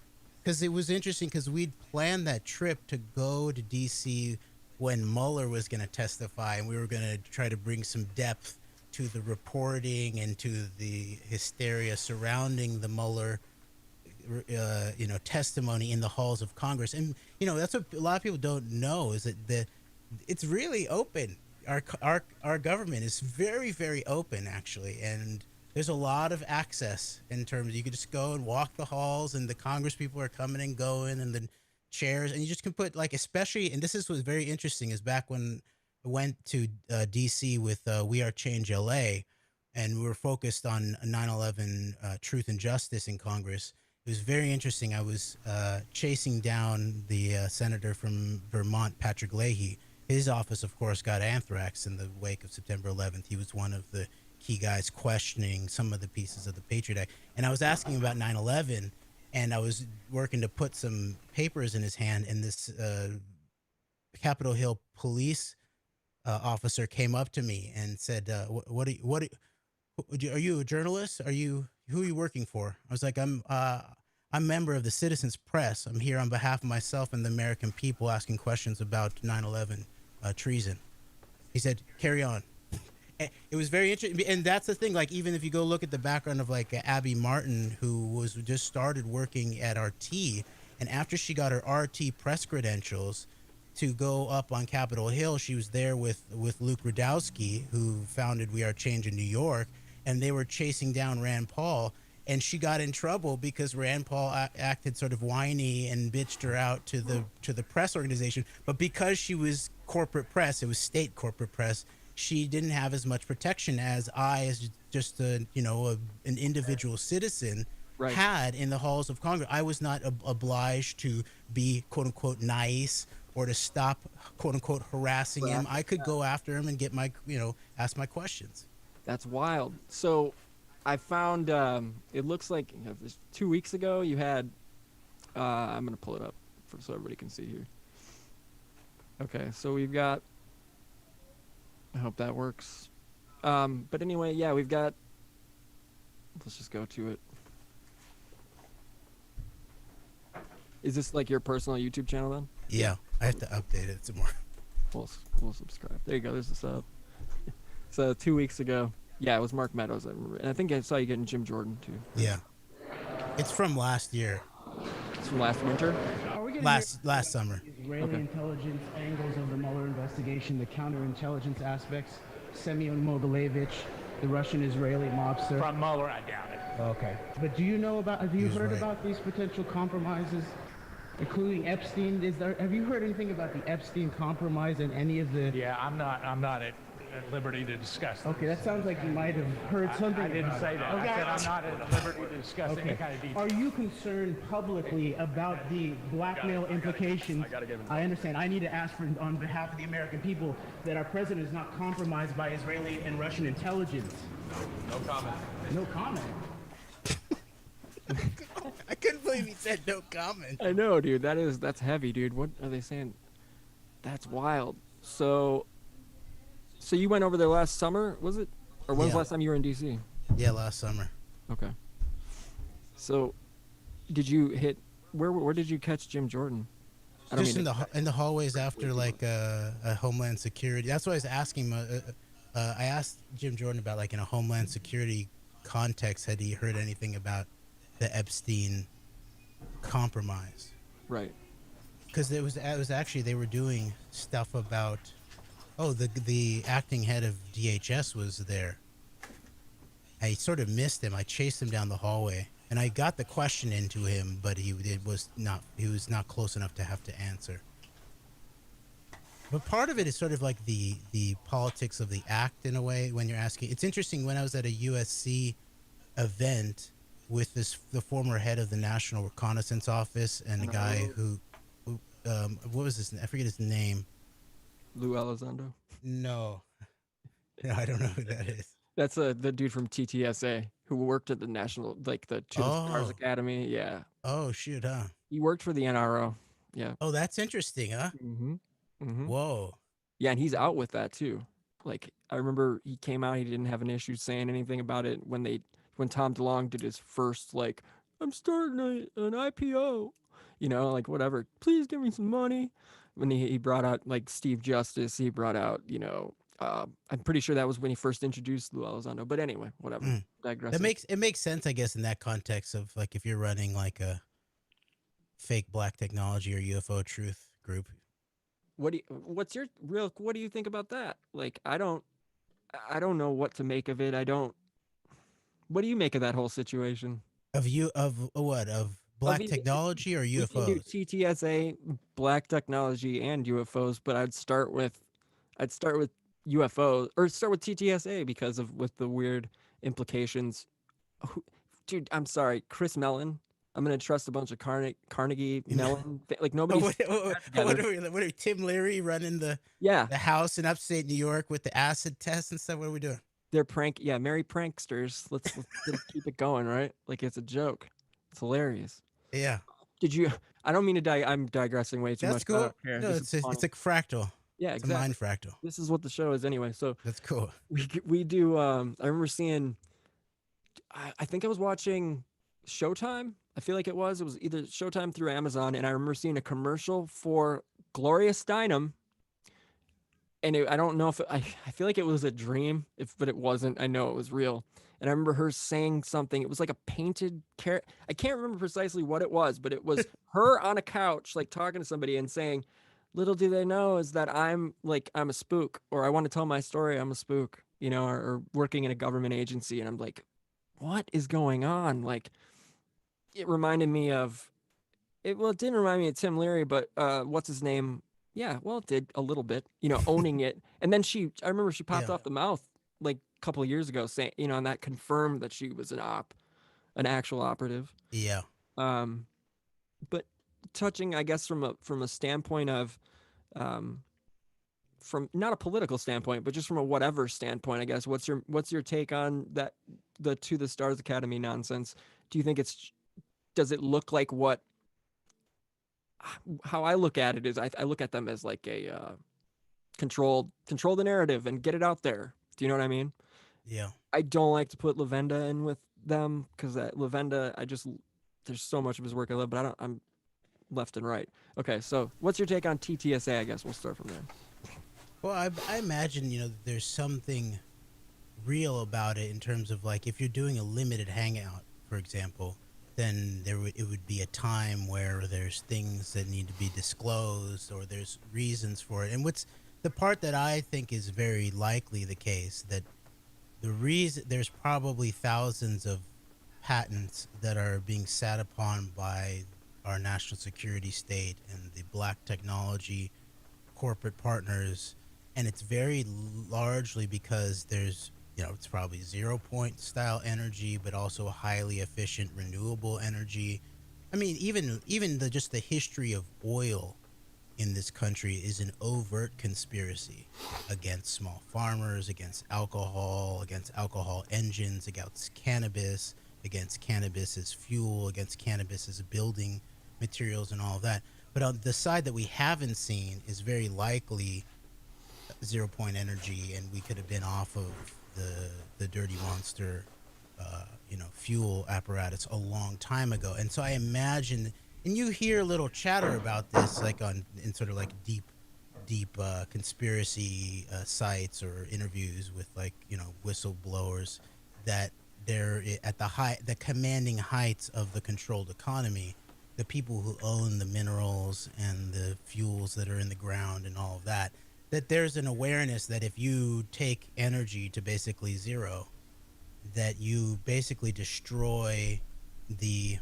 because it was interesting because we'd planned that trip to go to D.C. when Mueller was going to testify, and we were going to try to bring some depth to the reporting and to the hysteria surrounding the Mueller, testimony in the halls of Congress. And that's what a lot of people don't know is that it's really open. Our government is very, very open, actually, and there's a lot of access in terms you could just go and walk the halls, and the Congress people are coming and going, and the chairs, and you just can put like, especially, and this is what's very interesting is back when I went to D.C. with We Are Change LA, and we were focused on 9/11 truth and justice in Congress. It was very interesting. I was chasing down the senator from Vermont, Patrick Leahy. His office, of course, got anthrax in the wake of September 11th. He was one of the key guys questioning some of the pieces of the Patriot Act. And I was asking about 9/11, and I was working to put some papers in his hand, and this Capitol Hill police officer came up to me and said, are you a journalist? Who are you working for? I was like, I'm a member of the Citizens Press. I'm here on behalf of myself and the American people asking questions about 9/11 treason. He said, carry on. It was very interesting. And that's the thing, like, even if you go look at the background of like Abby Martin, who was just started working at RT, and after she got her RT press credentials to go up on Capitol Hill, she was there with Luke Rudkowski, who founded We Are Change in New York, and they were chasing down Rand Paul. And she got in trouble because Rand Paul acted sort of whiny and bitched her out to the press organization. But because she was corporate press, it was state corporate press, she didn't have as much protection as just an individual citizen had in the halls of Congress. I was not obliged to be quote unquote nice or to stop quote unquote harassing him. I could go after him and get my ask my questions. That's wild. So I found it looks like 2 weeks ago you had I'm gonna pull it up so everybody can see here. Okay, so we've got, I hope that works. But anyway, yeah, we've got, let's just go to it. Is this like your personal YouTube channel then? Yeah, I have to update it some more. We'll subscribe. There you go, there's the sub. So 2 weeks ago. Yeah, it was Mark Meadows, I remember. And I think I saw you getting Jim Jordan, too. Yeah. It's from last year. It's from last winter? Last summer. Israeli intelligence angles of the Mueller investigation, the counterintelligence aspects, Semyon Mogilevich, the Russian-Israeli mobster. From Mueller, I doubt it. Okay. But have you heard about these potential compromises, including Epstein? Have you heard anything about the Epstein compromise and any of the... Yeah, I'm not at liberty to discuss this. Okay, that sounds like you might have heard something. I didn't say that. Okay. I said I'm not at liberty to discuss any kind of detail. Are you concerned publicly about the blackmail implications? I understand. I need to ask on behalf of the American people that our president is not compromised by Israeli and Russian intelligence. No comment. No comment. I couldn't believe he said no comment. I know, dude. That's heavy, dude. What are they saying? That's wild. So you went over there last summer, was it? Or when was the last time you were in D.C.? Yeah, last summer. Okay. So, did you hit? Where did you catch Jim Jordan? Just in the hallways after like a Homeland Security. That's what I was asking. I asked Jim Jordan about like in a Homeland Security context, had he heard anything about the Epstein compromise? Right. Because it was actually they were doing stuff about. Oh, the acting head of DHS was there. I sort of missed him. I chased him down the hallway, and I got the question into him, but he was not close enough to have to answer. But part of it is sort of like the politics of the act in a way. When you're asking, it's interesting. When I was at a USC event with the former head of the National Reconnaissance Office and the guy who what was his? I forget his name. Lou Elizondo. No, no, I don't know who that is. That's the dude from TTSA who worked at the National, like the To the Stars Oh, Academy. Yeah, oh, shoot, huh? he worked for the NRO. Yeah. Oh, that's interesting, huh? Mm-hmm. Mm-hmm. Whoa. Yeah, and he's out with that too. Like I remember he came out, he didn't have an issue saying anything about it when Tom DeLonge did his first like, I'm starting an IPO, like whatever. Please give me some money. When he brought out like Steve Justice, he brought out, I'm pretty sure that was when he first introduced Lou Elizondo. But anyway, whatever. Mm. Digressing. It makes sense, I guess, in that context of like if you're running like a fake black technology or UFO truth group. What do you think about that? Like I don't know what to make of it. What do you make of that whole situation? Of what? Of black technology or We can do UFOs? TTSA, black technology, and UFOs, but I'd start with UFOs or start with TTSA because of with the weird implications. Dude, I'm sorry, Chris Mellon. I'm gonna trust a bunch of Carnegie Mellon, like nobody. What are we, Tim Leary running the house in upstate New York with the acid test and stuff? What are we doing? They're merry pranksters. Let's keep it going, right? Like it's a joke. It's hilarious. Yeah. I don't mean to I'm digressing way too much. That's cool. No, it's a fractal. Yeah, it's exactly. A mind fractal. This is what the show is anyway. So that's cool. We do. I remember seeing. I think I was watching Showtime. I feel like it was either Showtime through Amazon, and I remember seeing a commercial for Gloria Steinem. And I don't know if I feel like it was a dream, but it wasn't. I know it was real. And I remember her saying something. It was like a painted character. I can't remember precisely what it was, but it was her on a couch, like talking to somebody and saying, "Little do they know is that I'm a spook, or I want to tell my story. I'm a spook, or working in a government agency." And I'm like, "What is going on?" Like, it reminded me of it. Well, it didn't remind me of Tim Leary, but what's his name? Yeah, well, it did a little bit, owning it. And then I remember she popped off the mouth like a couple of years ago saying, and that confirmed that she was an actual operative. Yeah. But touching, I guess, from a standpoint of, from not a political standpoint, but just from a whatever standpoint, I guess, what's your take on that, the To the Stars Academy nonsense? Do you think does it look like how I look at it is I look at them as like a control the narrative and get it out there. Do you know what I mean? Yeah. I don't like to put Lavenda in with them because Lavenda, there's so much of his work I love, but I'm left and right. Okay, so what's your take on TTSA? I guess we'll start from there. Well, I imagine there's something real about it in terms of like if you're doing a limited hangout, for example. Then it would be a time where there's things that need to be disclosed or there's reasons for it. And what's the part that I think is very likely the case, that there's probably thousands of patents that are being sat upon by our national security state and the black technology corporate partners, and it's very largely because there's it's probably 0-point style energy, but also highly efficient renewable energy. I mean, even just the history of oil in this country is an overt conspiracy against small farmers, against alcohol engines, against cannabis as fuel, against cannabis as building materials and all of that. But on the side that we haven't seen is very likely 0-point energy, and we could have been off of the dirty monster, fuel apparatus a long time ago. And so I imagine, and you hear a little chatter about this, like in sort of like deep conspiracy sites or interviews with whistleblowers, that they're at the commanding heights of the controlled economy, the people who own the minerals and the fuels that are in the ground and all of that, that there's an awareness that if you take energy to basically zero, that you basically destroy the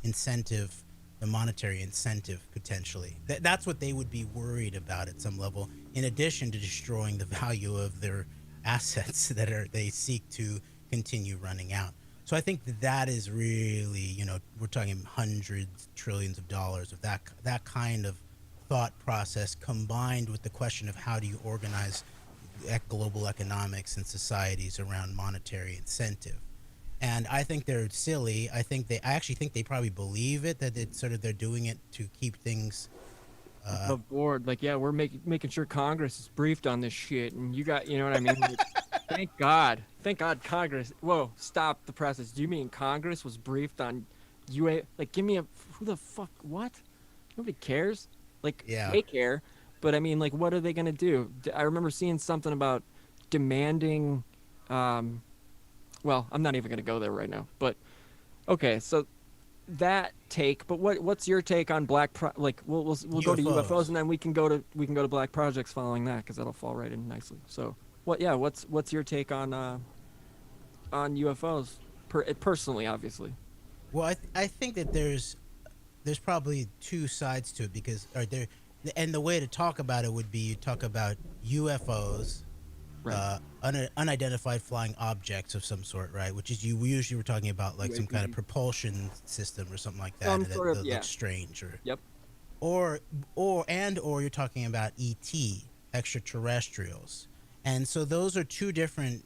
incentive the monetary incentive potentially. That's what they would be worried about at some level, in addition to destroying the value of their assets that they seek to continue running out. So I think that is really, you know, we're talking hundreds, trillions of dollars of that kind of thought process, combined with the question of how do you organize global economics and societies around monetary incentive. And I think they're silly. I actually think they probably believe it, that it's sort of, they're doing it to keep things above board. Like, yeah, we're making sure Congress is briefed on this shit, and you got, you know what I mean? Like, thank God Congress. Whoa, stop the presses. Do you mean Congress was briefed on UA? Like, give me who the fuck, what? Nobody cares. Like, Yeah. they care, but I mean, like, what are they gonna do? I remember seeing something about demanding, well, I'm not even gonna go there right now, but okay, so that take, but what's your take on like we'll go to UFOs, and then we can go to black projects following that, because that'll fall right in nicely. So what's your take on UFOs personally, obviously? Well, I think that there's probably two sides to it, because and the way to talk about it would be, you talk about UFOs, right. Unidentified flying objects of some sort, right? Which is, we usually were talking about like some kind of propulsion system or something like that, that looks strange, or yep. Or you're talking about ET, extraterrestrials, and so those are two different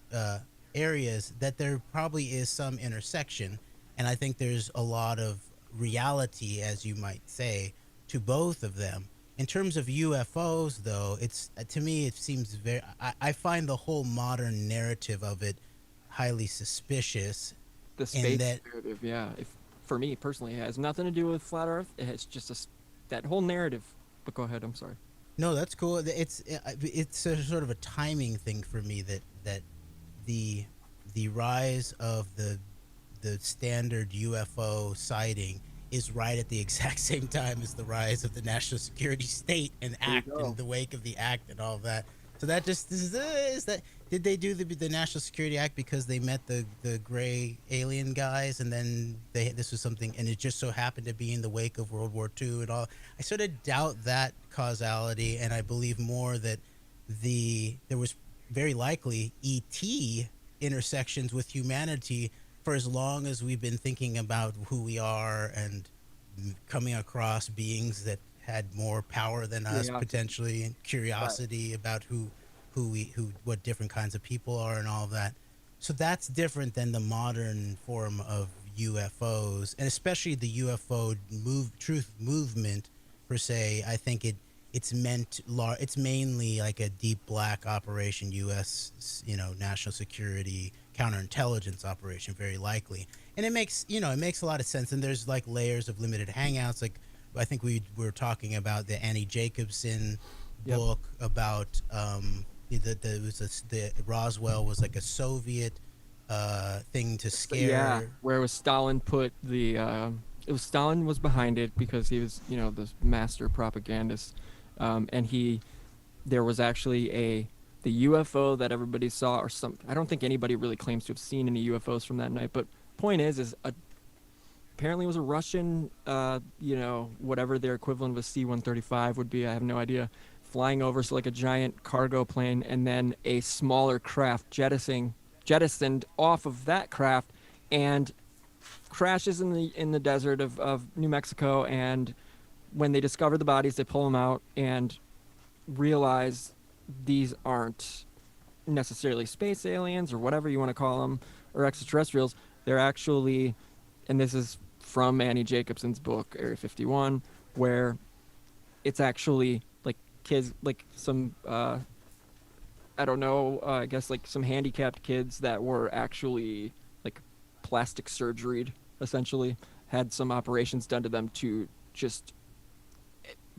areas that there probably is some intersection, and I think there's a lot of reality, as you might say, to both of them. In terms of UFOs, though, it's, to me, it seems very, I find the whole modern narrative of it highly suspicious. The space narrative, yeah. For me personally, it has nothing to do with flat Earth. It has just that whole narrative. But go ahead, I'm sorry. No, that's cool. It's a sort of a timing thing for me, that the rise of the standard UFO sighting is right at the exact same time as the rise of the national security state and act, in the wake of the act and all that. So that just is that, did they do the National Security Act because they met the gray alien guys, and then this was something, and it just so happened to be in the wake of World War II and all? I sort of doubt that causality, and I believe more that there was very likely ET intersections with humanity for as long as we've been thinking about who we are and coming across beings that had more power than us, potentially, and curiosity about what different kinds of people are and all of that. So that's different than the modern form of UFOs, and especially the UFO truth movement per se. I think it's mainly like a deep black operation, U.S. national security counterintelligence operation, very likely, and it makes a lot of sense. And there's like layers of limited hangouts. Like, I think we were talking about the Annie Jacobson book about the Roswell was like a Soviet thing to scare. Yeah, where it was Stalin put Stalin was behind it, because he was the master propagandist, and there was actually the UFO that everybody saw, or I don't think anybody really claims to have seen any UFOs from that night, but point is apparently it was a Russian, whatever their equivalent of a C-135 would be, I have no idea, flying over, so like a giant cargo plane, and then a smaller craft jettisoned off of that craft and crashes in the desert of New Mexico. And when they discover the bodies, they pull them out and realize these aren't necessarily space aliens or whatever you want to call them, or extraterrestrials. They're actually, and this is from Annie Jacobson's book Area 51, where it's actually like kids, like some I don't know, I guess like some handicapped kids that were actually like plastic surgeried, essentially had some operations done to them to just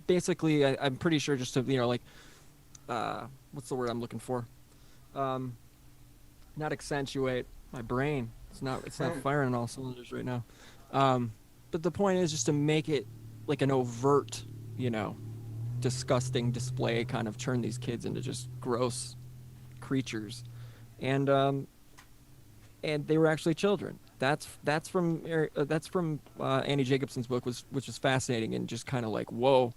basically, I'm pretty sure, just to what's the word I'm looking for? Not accentuate. My brain. It's not firing on all cylinders right now. But the point is just to make it like an overt, disgusting display, kind of turn these kids into just gross creatures. And they were actually children. That's from Annie Jacobson's book, which was fascinating and just kind of like whoa,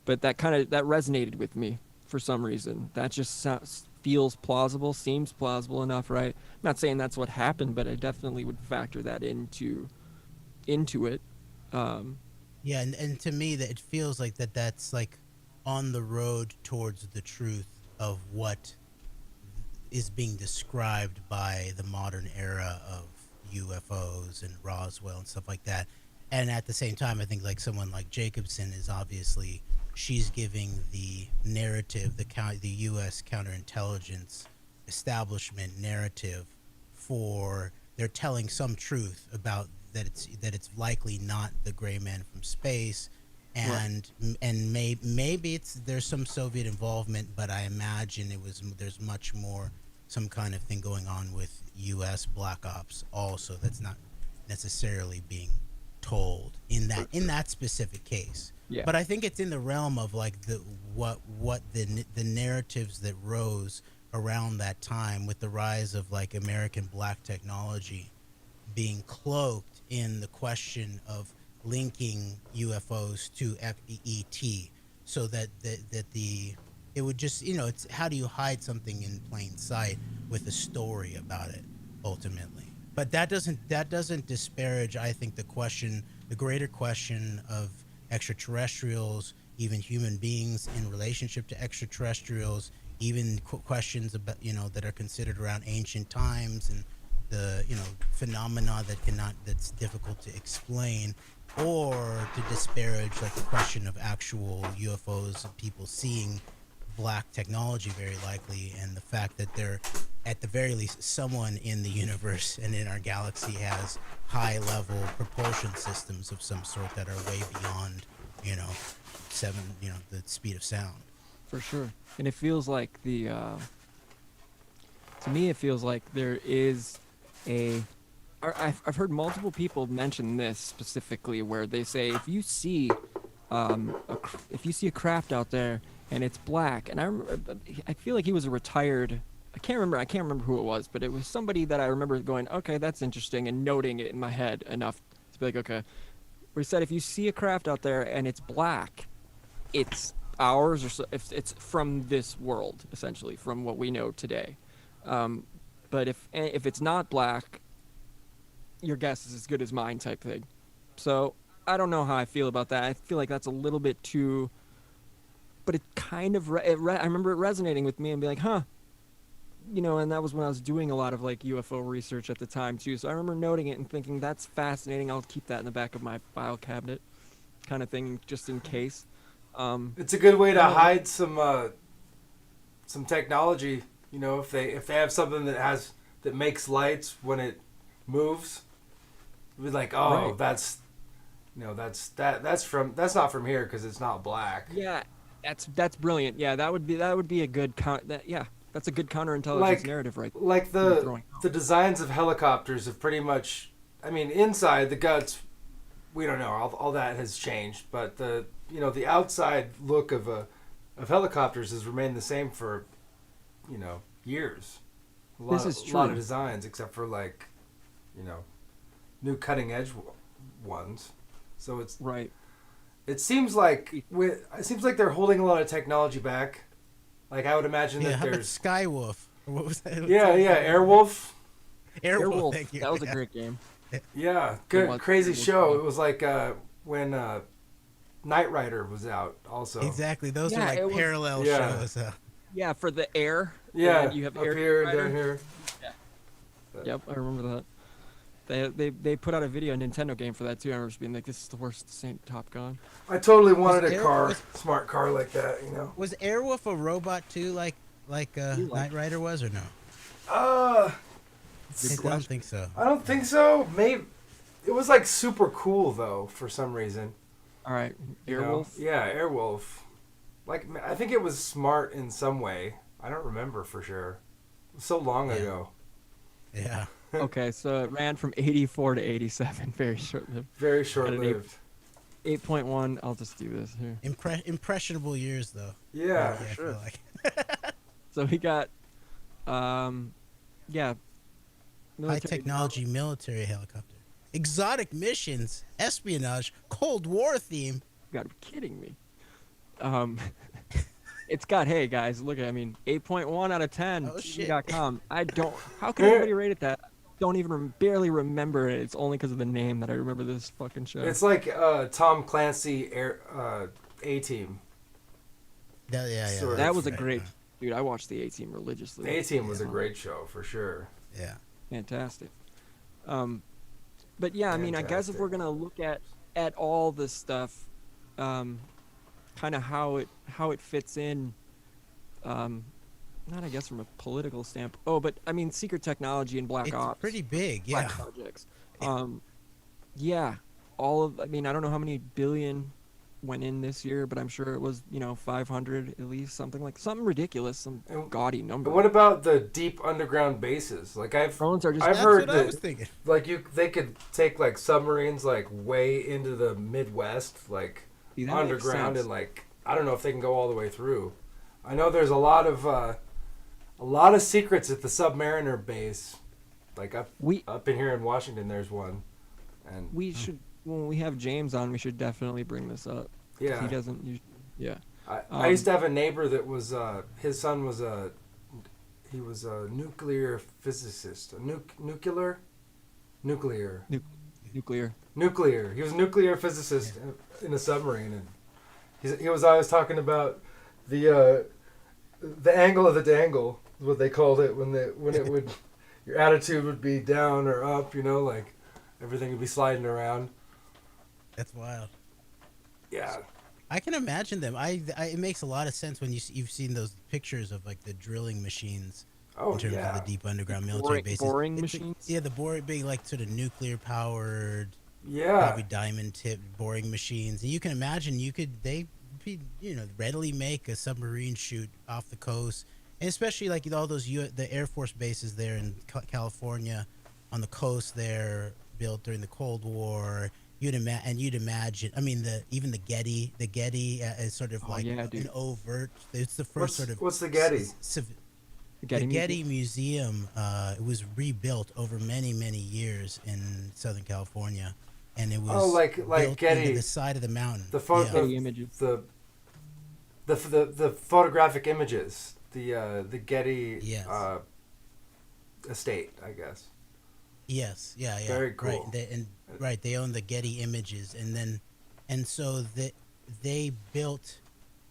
but that resonated with me for some reason. That just feels plausible, seems plausible enough, right? I'm not saying that's what happened, but I definitely would factor that into it. Yeah, and to me that it feels like that's like on the road towards the truth of what is being described by the modern era of UFOs and Roswell and stuff like that. And at the same time, I think like someone like Jacobson is obviously she's giving the narrative, the U.S. counterintelligence establishment narrative for they're telling some truth about that it's likely not the gray man from space, and maybe it's there's some Soviet involvement, but I imagine there's much more some kind of thing going on with U.S. black ops also that's not necessarily being told in that specific case. Yeah. But I think it's in the realm of like what the narratives that rose around that time with the rise of like American black technology being cloaked in the question of linking UFOs to ET, so that it would just it's how do you hide something in plain sight with a story about it ultimately. But that doesn't disparage, I think, the greater question of extraterrestrials, even human beings in relationship to extraterrestrials, even questions about that are considered around ancient times and the phenomena that's difficult to explain, or to disparage like the question of actual UFOs and people seeing black technology very likely, and the fact that they're at the very least someone in the universe and in our galaxy has high level propulsion systems of some sort that are way beyond the speed of sound. For sure. And it feels like to me it feels like there is I've heard multiple people mention this specifically, where they say if you see a craft out there and it's black, and I feel like he was a retired, I can't remember who it was, but it was somebody that I remember going, okay, that's interesting, and noting it in my head enough to be like, okay. Where he said if you see a craft out there and it's black, it's ours, or if it's from this world, essentially from what we know today. But if it's not black, your guess is as good as mine, type thing. So I don't know how I feel about that. I feel like that's a little bit too, but it kind of I remember it resonating with me and being like, huh, and that was when I was doing a lot of like UFO research at the time too. So I remember noting it and thinking that's fascinating. I'll keep that in the back of my file cabinet, kind of thing, just in case. It's a good way to hide some technology. If they have something that makes lights when it moves, it'd be like, oh, right. That's not from here because it's not black. Yeah, that's brilliant. Yeah, that would be a good that's a good counterintelligence narrative, right? Like the designs of helicopters have pretty much, inside the guts, we don't know. All that has changed, but the outside look of helicopters has remained the same for years. A lot of designs, except for new cutting edge ones. So it's right. It seems like they're holding a lot of technology back. Like I would imagine that there's Skywolf. What was that? Airwolf. Airwolf. Thank you. That was a great game. Yeah, good, crazy show. It was like when Knight Rider was out. Also, exactly. Those are like parallel shows. Yeah, for the air. Yeah, you have up air here, rider. down here. Yeah. Yep, I remember that. They put out a video, a Nintendo game for that too. I remember just being like, "This is the worst St. Top Gun." I totally wanted smart car like that. Was Airwolf a robot too, like Knight Rider was, or no? I don't think so. I don't think so. Maybe it was like super cool though for some reason. All right, Airwolf. Yeah, Airwolf. Like I think it was smart in some way. I don't remember for sure. It was so long ago. Yeah. Okay, so it ran from 84 to 87. Very short-lived. Very short-lived. 8.1. I'll just do this here. Impressionable years, though. Yeah, for sure. So we got, high technology military helicopter, exotic missions, espionage, Cold War theme. You gotta be kidding me. It's got, hey guys, look at, 8.1 out of 10. Oh, shit. TV.com. How can anybody rate it that? Don't even barely remember it. It's only because of the name that I remember this fucking show. It's like Tom Clancy A-Team. Yeah. That was a great, dude. I watched the A-Team religiously. The A-Team was a great show for sure. Yeah. Fantastic. But yeah, I guess if we're gonna look at all this stuff, kind of how it fits in, not I guess from a political standpoint. Oh, but secret technology and black ops. It's pretty big, Black projects. Yeah, all of. I don't know how many billion went in this year, but I'm sure it was 500 at least, something ridiculous, some gaudy number. What about the deep underground bases? Like I've Drones are just. I've heard what I was thinking. Like they could take like submarines like way into the Midwest, like See, that underground, makes and like I don't know if they can go all the way through. I know there's a lot of secrets at the Submariner base, like up in here in Washington. There's one, and we should, when we have James on, we should definitely bring this up. yeah, He doesn't usually, yeah. I used to have a neighbor that was his son was a nuclear physicist, nuclear. He was a nuclear physicist in a submarine, and he was always talking about the angle of the dangle, is what they called it, when it would your attitude would be down or up, like everything would be sliding around. That's wild. Yeah. I can imagine them. It makes a lot of sense when you've seen those pictures of like the drilling machines. Oh, in terms of the deep underground military bases. Boring machines? Yeah, the being like sort of nuclear powered. Yeah. Probably diamond tipped boring machines. And you can imagine they readily make a submarine shoot off the coast. And especially like all those the Air Force bases there in California on the coast there, built during the Cold War. You'd imagine. Even the Getty is sort of an overt. It's the first What's the Getty? The Getty Museum. It was rebuilt over many years in Southern California, and it was like built Getty, into the side of the mountain. Getty images. The photographic images. The Getty estate, I guess. Yes, yeah. Very cool. Right, they own the Getty images, and so they built,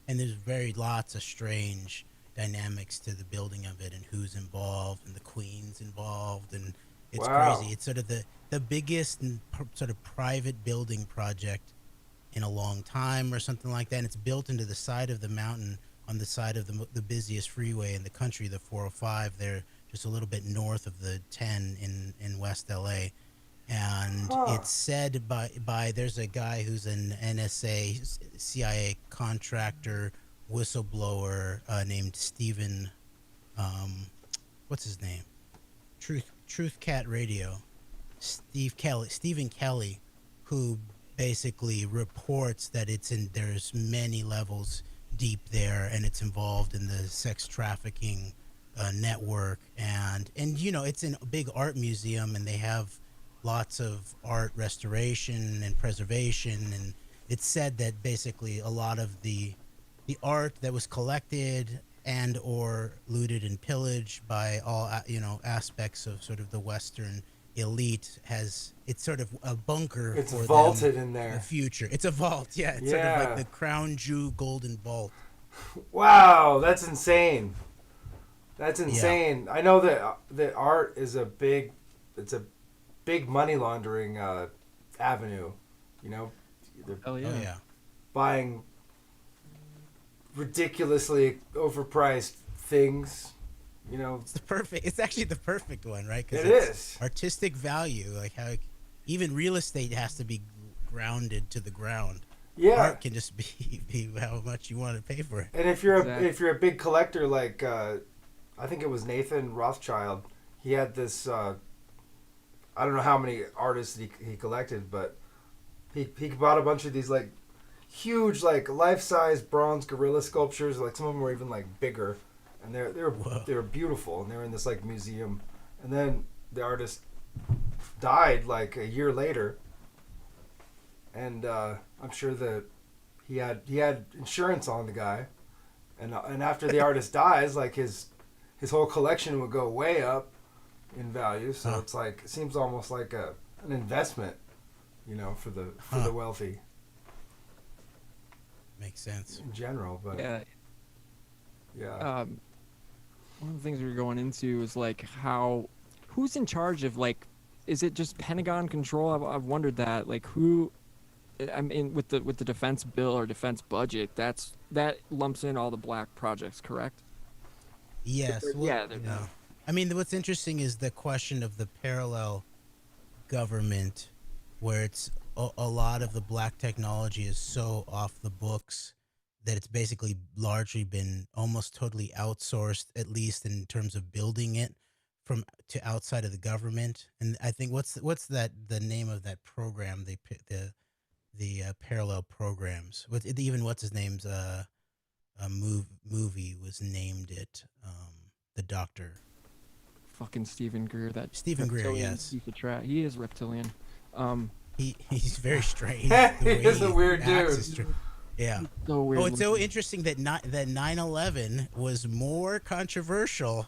and there's lots of strange dynamics to the building of it, and who's involved, and the Queen's involved, and it's crazy. It's sort of the biggest sort of private building project in a long time, or something like that. And it's built into the side of the mountain, on the side of the busiest freeway in the country, the 405. There, just a little bit north of the 10 in West LA. And it's said by there's a guy who's an NSA CIA contractor whistleblower named Stephen, what's his name? Truth Cat Radio, Stephen Kelly, who basically reports that there's many levels deep there, and it's involved in the sex trafficking network, and it's in a big art museum, and they have lots of art restoration and preservation, and it's said that basically a lot of the art that was collected and or looted and pillaged by all aspects of sort of the Western elite it's sort of a bunker. It's for vaulted them in there. the future. It's a vault, yeah. It's sort of like the Crown Jew golden vault. Wow, that's insane. That's insane. Yeah. I know that art is a big money laundering avenue. Hell yeah. Oh, yeah. Buying ridiculously overpriced things. It's actually the perfect one, right? It is artistic value, like how even real estate has to be grounded to the ground. Yeah, art can just be how much you want to pay for it. And if you're a big collector, like I think it was Nathan Rothschild, he had this. I don't know how many artists he collected, but he bought a bunch of these like huge like life-size bronze gorilla sculptures. Like some of them were even like bigger, and they were beautiful, and they were in this like museum. And then the artist died like a year later, and I'm sure that he had insurance on the guy, and after the artist dies, like his whole collection would go way up in value. So it's like, it seems almost like an investment, you know, for the wealthy. Makes sense in general, but Yeah. One of the things we were going into is like who's in charge of, like, is it just Pentagon control? I've wondered that, like, who, I mean, with the defense bill or defense budget, that lumps in all the black projects, correct? Yes. Well, Yeah. I mean, what's interesting is the question of the parallel government, where it's a lot of the black technology is so off the books that it's basically largely been almost totally outsourced, at least in terms of building it to outside of the government. And I think what's the name of that program? The parallel programs. What's his name's movie was named it. The Doctor. Fucking Stephen Greer, that Stephen Greer, reptilian yes. piece of trash. He is reptilian. He's very strange. He is a weird dude. Yeah. So weird. Oh, it's so interesting that 9/11 was more controversial.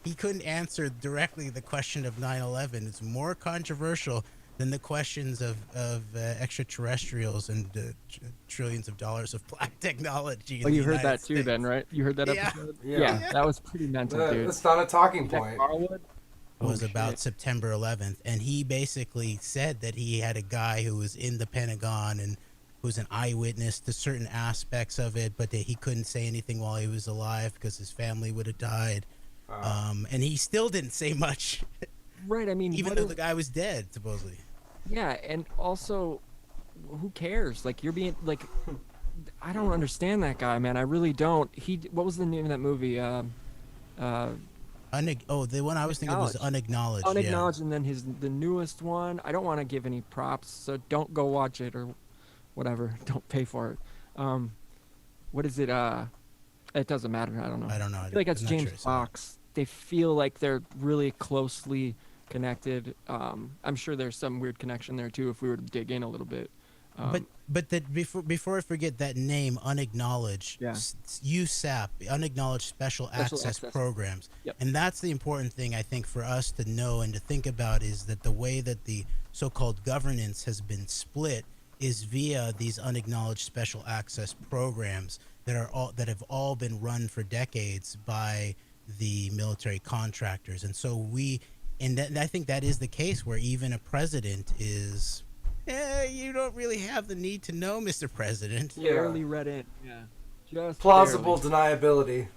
He couldn't answer directly the question of 9/11. It's more controversial than the questions of extraterrestrials and trillions of dollars of black technology. Oh, you heard that too, then, right? You heard that Yeah. episode? Yeah. That was pretty mental, dude. That's not a talking That point. Carlwood? Was Oh, about shit. September 11th, and he basically said that he had a guy who was in the Pentagon and who's an eyewitness to certain aspects of it, but that he couldn't say anything while he was alive because his family would have died. And he still didn't say much, Right, I mean, even what though is- the guy was dead, supposedly. Yeah, and also, who cares? Like, you're being, like, I don't understand that guy, man. I really don't. What was the name of that movie? The one I was thinking was Unacknowledged. Unacknowledged, and then the newest one. I don't want to give any props, so don't go watch it or whatever. Don't pay for it. What is it? It doesn't matter. I don't know. I don't know. I feel like that's I'm not James sure I saw it. Fox. They feel like they're really closely connected. I'm sure there's some weird connection there too if we were to dig in a little bit. But that before I forget that name, Unacknowledged, Yeah. USAP, Unacknowledged Special Access Programs. Yep. And that's the important thing, I think, for us to know and to think about, is that the way that the so-called governance has been split is via these unacknowledged special access programs that have all been run for decades by the military contractors. And so I think that is the case where even a president is, you don't really have the need to know, Mr. President. Barely read in. Yeah. Just Plausible barely. deniability.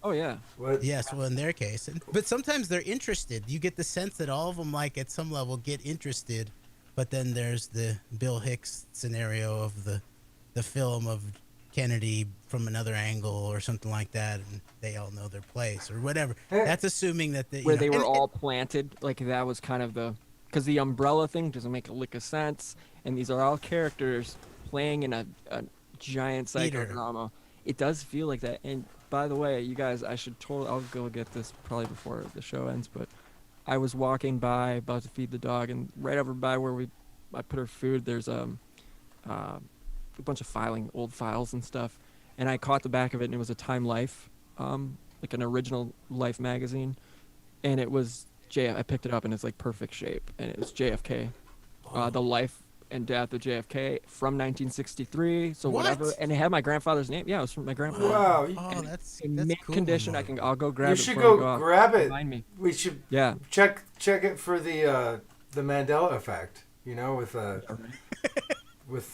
Oh yeah. What? Yes, well, in their case. But sometimes they're interested. You get the sense that all of them, like, at some level, get interested. But then there's the Bill Hicks scenario of the film of Kennedy from another angle or something like that, and they all know their place or whatever. That's assuming that Where they were all planted, like that was kind of because the umbrella thing doesn't make a lick of sense, and these are all characters playing in a giant psychodrama. It does feel like that. And by the way, you guys, I'll go get this probably before the show ends, but I was walking by about to feed the dog, and right over by where I put her food, there's a bunch of old files and stuff, and I caught the back of it, and it was a Time Life, like an original Life magazine, and it was I picked it up, and it's like perfect shape, and it was JFK, the life and death of JFK from 1963. So What? whatever, and it had my grandfather's name. Yeah, it was from my grandfather. Wow. Oh, that's In that's mint cool. condition. Mark. I'll go grab You it. should before we go off. grab it. Remind me. We should Yeah. check it for the Mandela effect. You know, with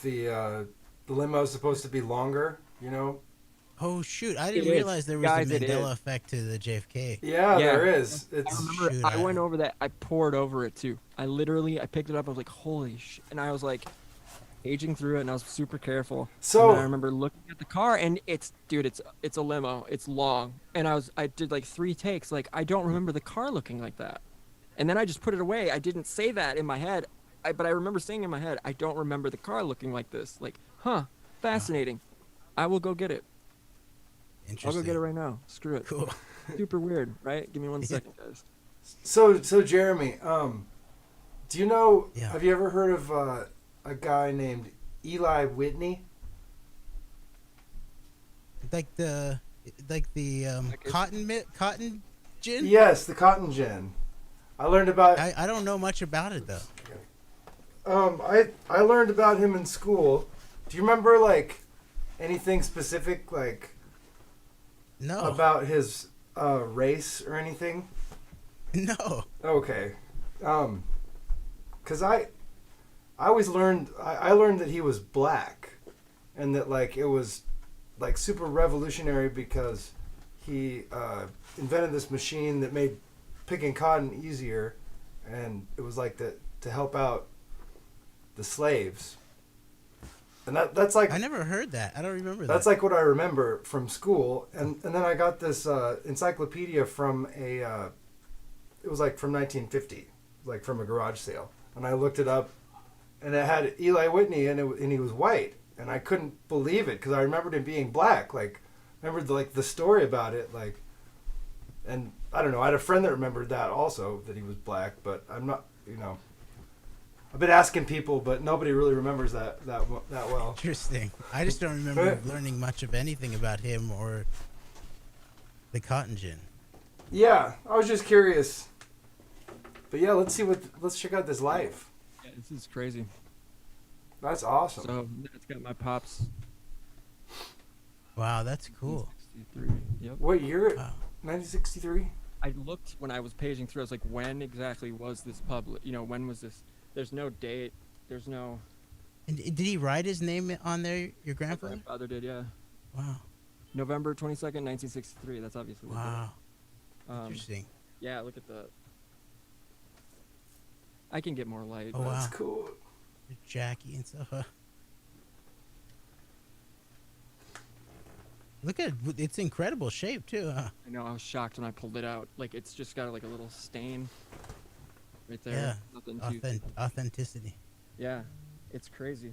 the limo is supposed to be longer. You know. Oh shoot! I It didn't is. realize there was Guys, a it Mandela is. effect to the JFK. Yeah, Yeah. there is. I It's remember Shoot, I I- went over that. I poured over it too. I picked it up. I was like, holy shit. And I was like, paging through it, and I was super careful. So- and then I remember looking at the car, and it's a limo. It's long. And I did like 3 takes. Like, I don't remember the car looking like that. And then I just put it away. I didn't say that in my head. But I remember saying in my head, I don't remember the car looking like this. Like, fascinating. I will go get it. I'll Interesting. go get it right now. Screw it. Cool. Super weird, right? Give me 1 second, guys. So Jeremy, do you know? Yeah. Have you ever heard of a guy named Eli Whitney? Like the cotton gin. Yes, the cotton gin. I learned about. I don't know much about it though. I learned about him in school. Do you remember like anything specific like No. about his race or anything? No. Okay. 'Cause I always learned I learned that he was black, and that like it was like super revolutionary because he invented this machine that made picking cotton easier, and it was like that to help out the slaves. And that's like I never heard that. I don't remember that. that's like what I remember from school, and then I got this encyclopedia from a it was like from 1950, like from a garage sale, and I looked it up, and it had Eli Whitney, and he was white, and I couldn't believe it because I remembered him being black. Like, remembered the story about it, like, and I don't know. I had a friend that remembered that also, that he was black, but I'm not, I've been asking people, but nobody really remembers that well. Interesting. I just don't remember learning much of anything about him or the cotton gin. Yeah, I was just curious. But yeah, let's check out this life. Yeah, this is crazy. That's awesome. So it's got my pops. Wow, that's cool. 63. Yep. What year? Wow. 1963? I looked when I was paging through. I was like, when exactly was this public? When was this? There's no date. There's no. And did he write his name on there, your My grandfather? grandfather did, yeah. Wow. November 22nd, 1963. That's obviously. Wow. Um, Interesting. Yeah, look at the. I can get more light. Oh, wow. That's cool. Jackie and stuff. Huh? Look at it's incredible shape too. Huh? I know. I was shocked when I pulled it out. Like it's just got like a little stain. Right there. Yeah. Nothing too. Authenticity. Yeah, it's crazy.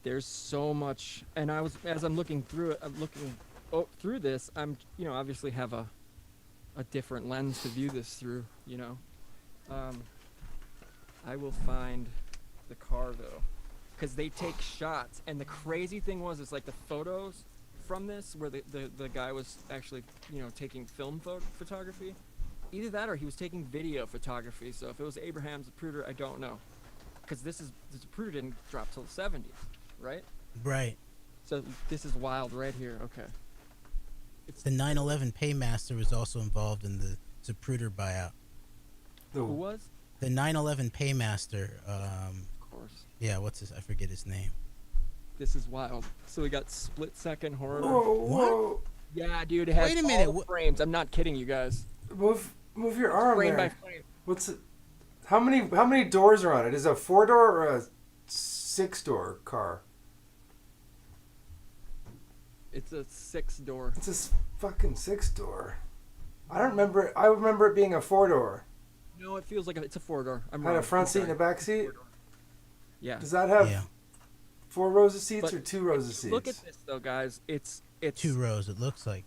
There's so much, and as I'm looking through it, through this. I'm obviously have a different lens to view this through. I will find the car though, because they take shots, and the crazy thing is like the photos from this where the guy was actually taking film photography. Either that or he was taking video photography. So if it was Abraham Zapruder, I don't know. Because the Zapruder didn't drop till the 70s, right? Right. So this is wild right here. Okay. The 9/11 paymaster was also involved in the Zapruder buyout. Who was? The 9/11 paymaster. Of course. Yeah, what's his? I forget his name. This is wild. So we got split-second horror. Whoa. Yeah, dude. It has Wait a minute, all frames. I'm not kidding you guys. Move your arm Frame there. by frame. What's it? How many doors are on it? Is it a 4-door or a 6-door car? It's a 6-door. It's a fucking 6-door. I don't remember it. I remember it being a 4-door. No, it feels like it's a 4-door. I'm Had wrong. a front I'm seat and a sorry. back seat. Yeah. Does that have Yeah, 4 rows of seats But or 2 rows of seats? Look at this though, guys. It's 2 rows. It looks like.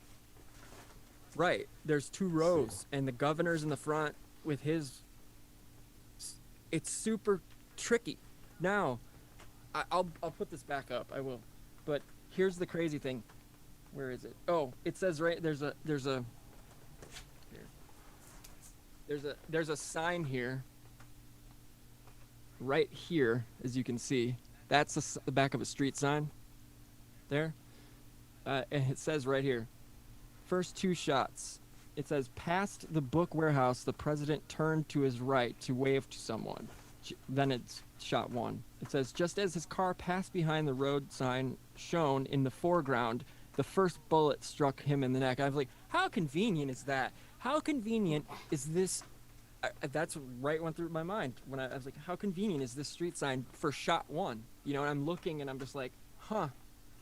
right. There's 2 rows, and the governor's in the front with his. It's super tricky. Now, I'll put this back up. I will, but here's the crazy thing. Where is it? Oh, it says right there's a sign here. Right here, as you can see, that's the back of a street sign. There, and it says right here, first 2 shots. It says, past the book warehouse, the president turned to his right to wave to someone. Then it's shot 1. It says, just as his car passed behind the road sign shown in the foreground, the first bullet struck him in the neck. I was like, how convenient is that? How convenient is this? That's right went through my mind when I was like, how convenient is this street sign for shot 1? And I'm looking and I'm just like, huh.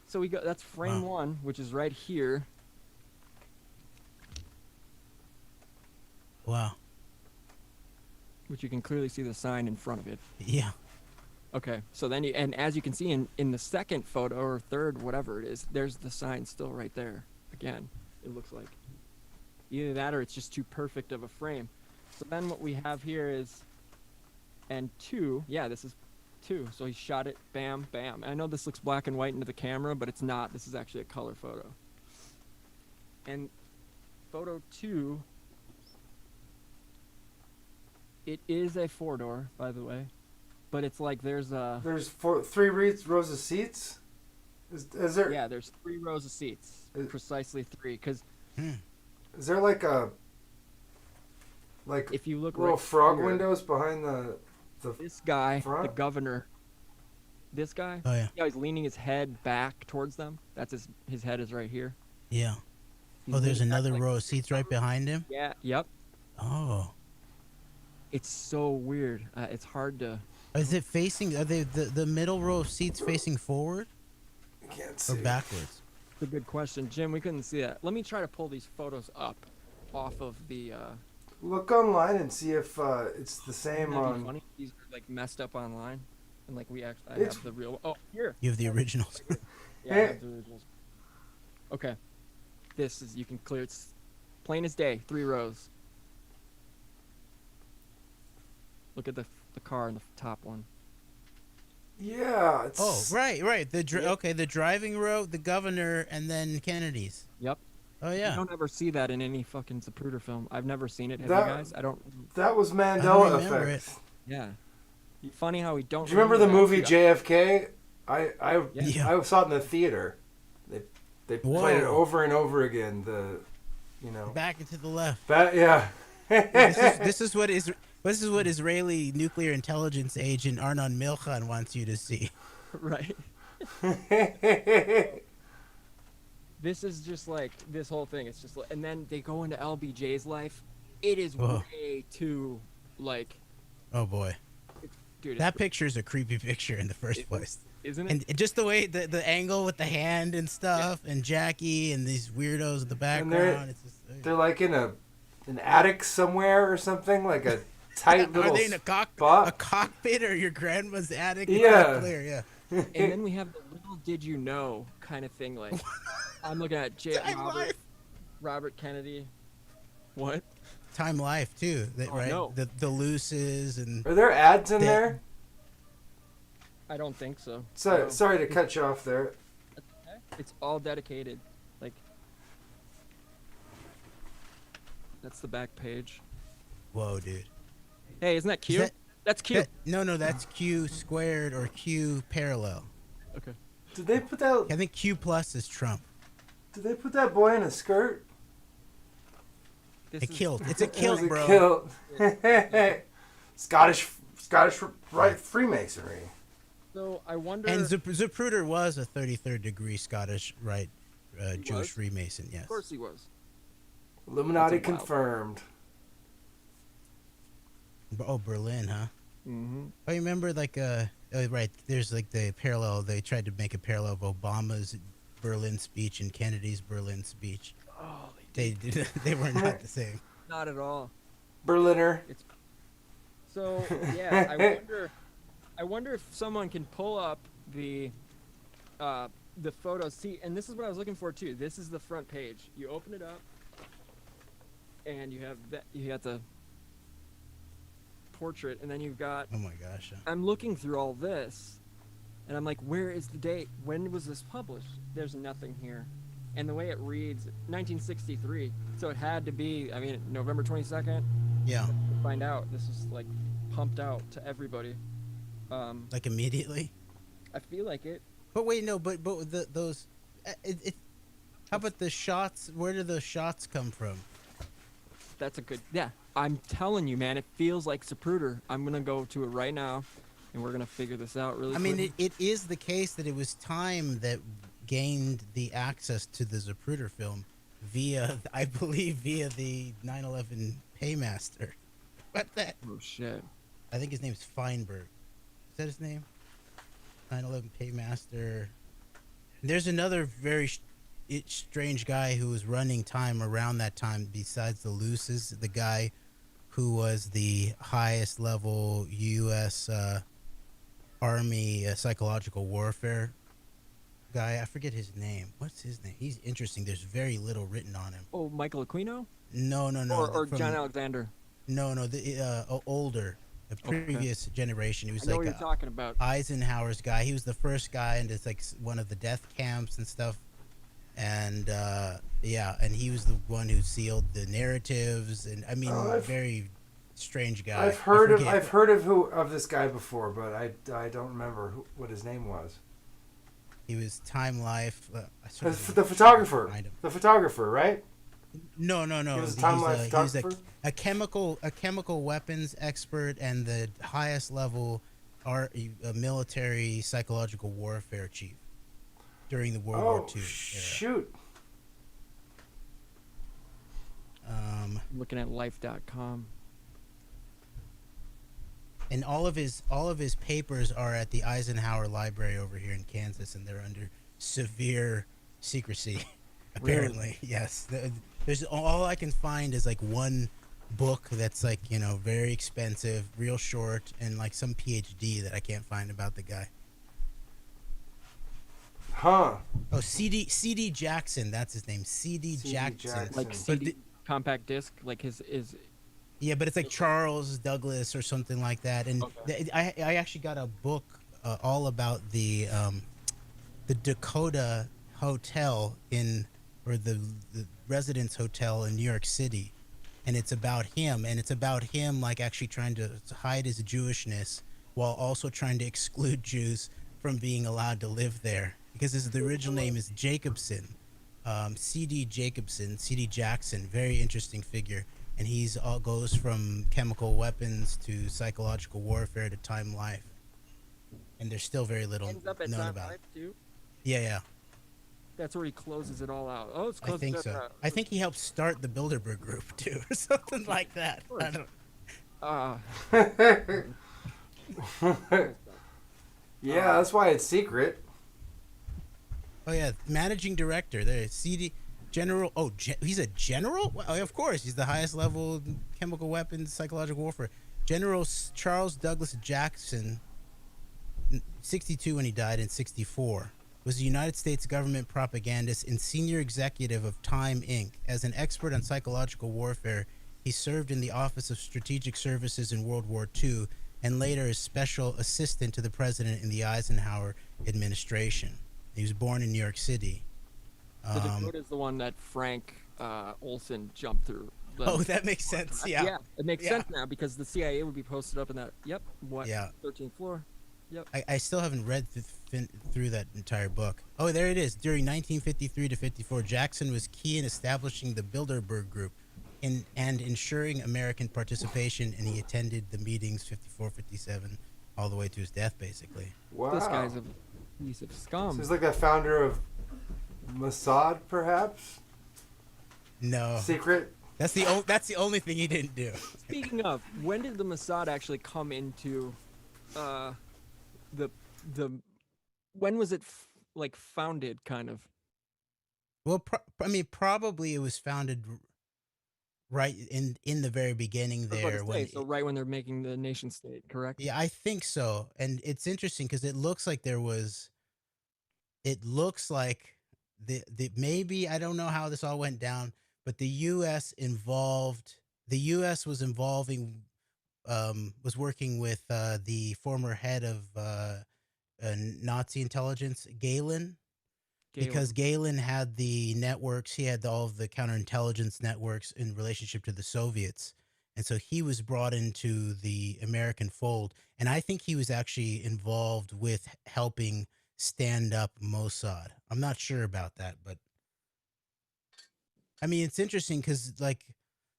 So we go, that's frame 1, which is right here. Wow. Which you can clearly see the sign in front of it. Yeah. Okay, so then and as you can see in the second photo or third, whatever it is, there's the sign still right there. Again, it looks like either that or it's just too perfect of a frame. So then what we have here is, and 2, yeah, this is 2. So he shot it, bam, bam. I know this looks black and white into the camera, but it's not. This is actually a color photo. And photo 2, it is a 4-door, by the way, but it's like there's 3 rows of seats. Is there? Yeah, there's 3 rows of seats, precisely 3. Because is there like if you look little right frog here, windows behind the this guy, front? the governor, this guy, Oh, yeah. he's leaning his head back towards them. That's his head is right here. Yeah. He's Oh, there's leaning back another like- row of seats right behind him? Yeah, yep. Oh. It's so weird. It's hard to. Is it facing, are they the middle row of seats facing forward I can't or see. backwards? It's a good question, Jim. We couldn't see that. Let me try to pull these photos up off of the. Look online and see if it's the same Wouldn't that be on. funny? These are like messed up online, and like I It's- have the real. Oh, here. You have the originals. Yeah, I have the originals. Okay. This is, you can clear, it's plain as day, 3 rows. Look at the car in the top one. Yeah. It's, Oh, right. The Yep. okay, the driving row, the governor, and then Kennedy's. Yep. Oh You yeah. don't ever see that in any fucking Zapruder film. I've never seen it. Have That- you guys? I don't. That was I Mandela don't remember effect. Yeah. Funny how we don't. Do you remember the movie that. JFK? I Yeah. I saw it in the theater. They played it Whoa. over and over again. Back and to the left. Yeah. This is what Israeli nuclear intelligence agent Arnon Milchan wants you to see. Right. This is just like this whole thing. It's just like, and then they go into LBJ's life. It is Oh. way too like, Oh boy, dude. that picture is a creepy picture in the first place. Isn't it? And just the way the angle with the hand and stuff, and Jackie and these weirdos in the background. It's just, They're like in an attic somewhere or something, like a tight little are they in a spot. cockpit or your grandma's attic? It's Yeah. not clear, yeah. And then we have the little did you know kind of thing. Like, I'm looking at Time Life. Robert Kennedy. What? Time Life too, Oh, right? no. The Luces and Are there ads in They- there? I don't think so. So, No. sorry to cut you off there. It's all dedicated. Like, that's the back page. whoa, dude. Hey, isn't that cute? that- That's cute. No, that's Q squared or Q parallel. Okay. Did they put that? I think Q plus is Trump. Did they put that boy in a skirt? This A is- kilt. It's a It was kilt, a bro. kilt. Scottish right Freemasonry. So I wonder. And Zapruder was a 33rd degree Scottish Rite Jewish was? Freemason, yes. Of course he was. Illuminati That's a wild- confirmed. Oh, Berlin, huh? Mm-hmm. Oh, you remember right, there's like the parallel, they tried to make a parallel of Obama's Berlin speech and Kennedy's Berlin speech. Oh, They were not the same. not at all. Berliner. So yeah, I wonder if someone can pull up the photos. See, and this is what I was looking for too. This is the front page. You open it up, and you have that. You got the portrait, and then you've got. Oh my gosh. I'm looking through all this, and I'm like, where is the date? When was this published? There's nothing here. And the way it reads, 1963. So it had to be, I mean, November 22nd. Yeah, To find out. This is like pumped out to everybody. like immediately. I feel like it. But wait, no, but those, how about the shots? Where do those shots come from? That's a good. Yeah, I'm telling you, man. It feels like Zapruder. I'm gonna go to it right now, and we're gonna figure this out really. I mean, quick. it is the case that it was Time that gained the access to the Zapruder film via, I believe, via the 9/11 paymaster. What that? Oh shit. I think his name's Feinberg. Is that his name? 9/11 paymaster. There's another very strange guy who was running Time around that time besides the Luces, the guy who was the highest level U.S. Army psychological warfare guy. I forget his name. What's his name? He's interesting. There's very little written on him. Oh, Michael Aquino No. or from- John Alexander. No, the older, the Okay. previous generation. He I was know like what you're talking about. Eisenhower's guy. He was the first guy into like one of the death camps and stuff. And yeah, and he was the one who sealed the narratives. And I mean, Oh, very strange guy. I've I heard of forget. this guy before, but I don't remember what his name was. He was Time Life. I sort of The want to photographer. find him. The photographer, right? No. He was a Time Life He's photographer. a chemical weapons expert and the highest level a military psychological warfare chief during the World War Oh II era. shoot! I'm looking at life.com. And all of his papers are at the Eisenhower Library over here in Kansas, and they're under severe secrecy. Apparently, yes. There's all I can find is like one book that's like very expensive, real short, and like some PhD that I can't find about the guy. Huh? Oh, CD Jackson, that's his name. CD Jackson. Like But CD compact disc, like his Yeah, but it's like Charles Douglas or something like that. And I actually got a book all about the Dakota Hotel or the Residence Hotel in New York City, and it's about him. And it's about him like actually trying to hide his Jewishness while also trying to exclude Jews from being allowed to live there, because the original name is Jacobson, C.D. Jacobson, C.D. Jackson. Very interesting figure. And he's all goes from chemical weapons to psychological warfare to Time Life, and there's still very little ends up at known Time about. Life too. Yeah. That's where he closes it all out. Oh, it's I closed think at so. I think he helped start the Bilderberg Group too, or something like that. I don't. Yeah, that's why it's secret. Oh yeah, managing director. There, CD General. Oh, he's a general. Oh, of course, he's the highest level chemical weapons, psychological warfare. General Charles Douglas Jackson, 62 when he died in 64, was a United States government propagandist and senior executive of Time Inc. As an expert on psychological warfare, he served in the Office of Strategic Services in World War II and later as special assistant to the president in the Eisenhower administration. He was born in New York City. The Dakota is the one that Frank Olson jumped through. Oh, that makes sense. Yeah. Yeah, it makes sense now because the CIA would be posted up in that. Yep. What? Yeah. 13th floor. Yep. I still haven't read through that entire book. Oh, there it is. During 1953 to 54, Jackson was key in establishing the Bilderberg Group and ensuring American participation, and he attended the meetings 54, 57, all the way to his death, basically. Wow. This guy's a piece of scum. So he's like the founder of Mossad, perhaps. Oh. No. Secret. That's the only thing he didn't do. Speaking of, when did the Mossad actually come into the when was it like founded, kind of? Well, probably it was founded right in the very beginning there. So right when they're making the nation state, correct? Yeah, I think so. And it's interesting because it looks like the maybe, I don't know how this all went down, but the U.S. was working with the former head of Nazi intelligence, Galen. Because Galen had the networks, he had all of the counterintelligence networks in relationship to the Soviets. And so he was brought into the American fold. And I think he was actually involved with helping stand up Mossad. I'm not sure about that, but I mean, it's interesting because like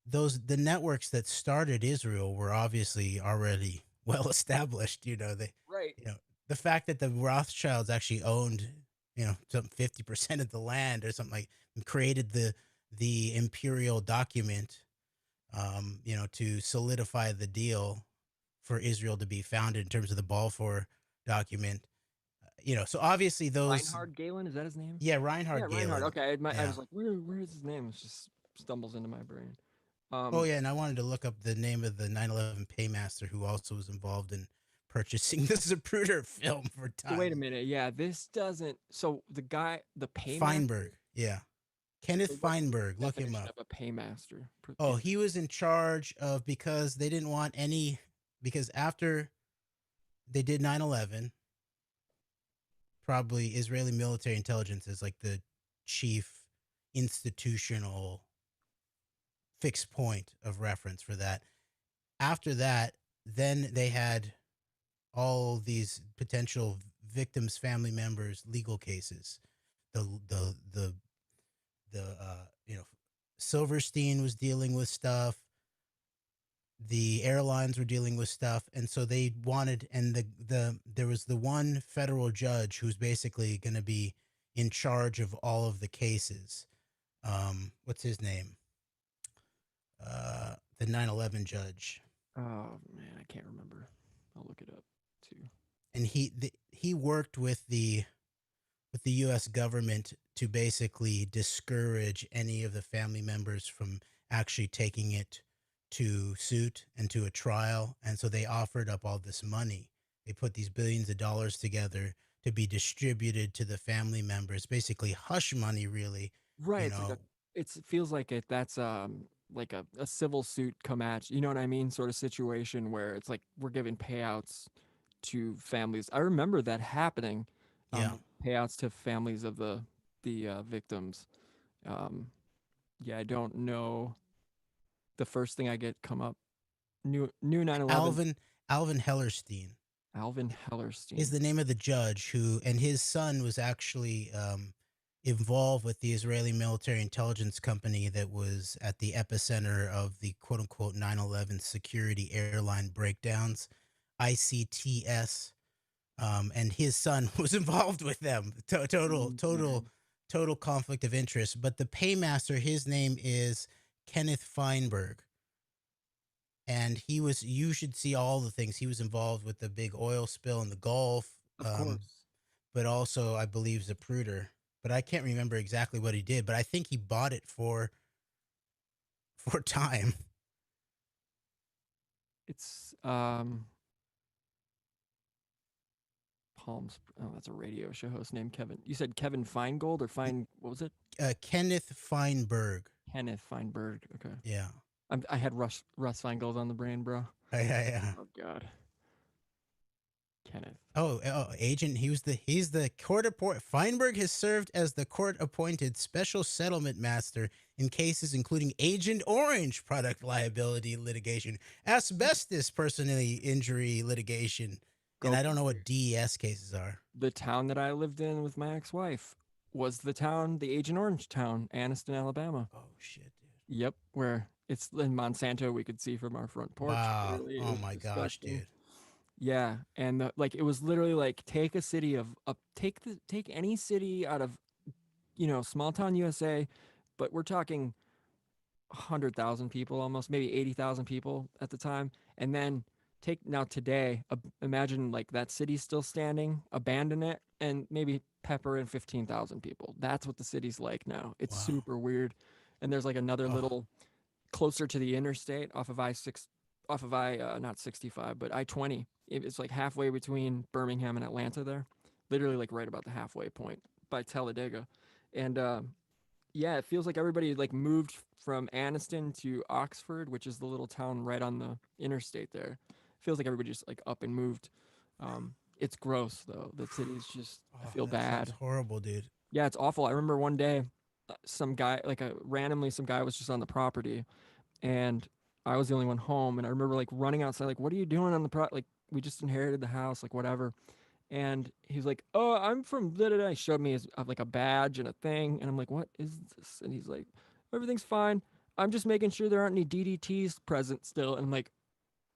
the networks that started Israel were obviously already well established. Right. The fact that the Rothschilds actually owned some 50% of the land or something, like, and created the imperial document, to solidify the deal for Israel to be founded in terms of the Balfour document. So obviously those Reinhard Galen, is that his name? Yeah, Reinhard Galen. Reinhard. Okay, I Yeah. was like, where is his name? It just stumbles into my brain. Oh yeah, and I wanted to look up the name of the 9/11 paymaster who also was involved in purchasing the Zapruder film for Time. Wait a minute. Yeah, this doesn't. So the guy, the paymaster. Feinberg. Yeah. Kenneth So what's the Feinberg. Look him definition up. of a paymaster? Oh, he was in charge of, because they didn't want any, because after they did 9/11, probably Israeli military intelligence is like the chief institutional fixed point of reference for that. After that, then they had all these potential victims' family members legal cases. The Silverstein was dealing with stuff. The airlines were dealing with stuff, and so they wanted, and there was the one federal judge who's basically going to be in charge of all of the cases. What's his name? The 9/11 judge. Oh man, I can't remember. I'll look it up too. And he worked with the U.S. government to basically discourage any of the family members from actually taking it to suit and to a trial. And so they offered up all this money. They put these billions of dollars together to be distributed to the family members, basically hush money, really. Right. You It's like know, it feels like that's like a civil suit come at you, you know what I mean? Sort of situation where it's like we're giving payouts to families. I remember that happening. yeah. Payouts to families of the victims. Um, yeah, I don't know. The first thing I get come up new 9/11. Alvin Hellerstein Alvin is Hellerstein. the name of the judge who, and his son was actually involved with the Israeli military intelligence company that was at the epicenter of the quote unquote 9/11 security airline breakdowns, ICTS. And his son was involved with them. Man. Total conflict of interest. But the paymaster, his name is Kenneth Feinberg. And you should see all the things. He was involved with the big oil spill in the Gulf. Of course. But also, I believe, Zapruder. But I can't remember exactly what he did. But I think he bought it for time. It's Palms. Oh, that's a radio show host named Kevin. You said Kevin Feingold or Fine? What was it? Kenneth Feinberg. Kenneth Feinberg. Okay. Yeah. I had Russ Feingold on the brain, bro. Yeah. Oh God. Kenneth. Agent. He's the court appointed. Feinberg has served as the court appointed special settlement master in cases including Agent Orange product liability litigation, asbestos personally injury litigation, and I don't know what DES cases are. The town that I lived in with my ex-wife was the Agent Orange town, Anniston, Alabama. Oh shit, dude. Yep, where it's in Monsanto we could see from our front porch. Wow. Literally, it Oh was my gosh, disgusting. dude. Yeah, and it was literally like take a city of take any city out of small town USA, but we're talking 100,000 people almost, maybe 80,000 people at the time, and then now today, imagine like that city's still standing, abandon it, and maybe pepper in 15,000 people. That's what the city's like now. It's Wow. super weird, and there's like another little closer to the interstate off of not 65, but I-20. It's like halfway between Birmingham and Atlanta there, literally like right about the halfway point by Talladega. And yeah, it feels like everybody like moved from Anniston to Oxford, which is the little town right on the interstate there. Feels like everybody just like up and moved. It's gross though. The city's just, I feel that bad. sounds horrible, dude. Yeah, it's awful. I remember one day some guy some guy was just on the property and I was the only one home, and I remember like running outside, like, what are you doing on the like we just inherited the house, like whatever. And he's like, oh, I'm from da da da. He showed me like a badge and a thing, and I'm like, what is this? And he's like, everything's fine. I'm just making sure there aren't any DDTs present still. And I'm like,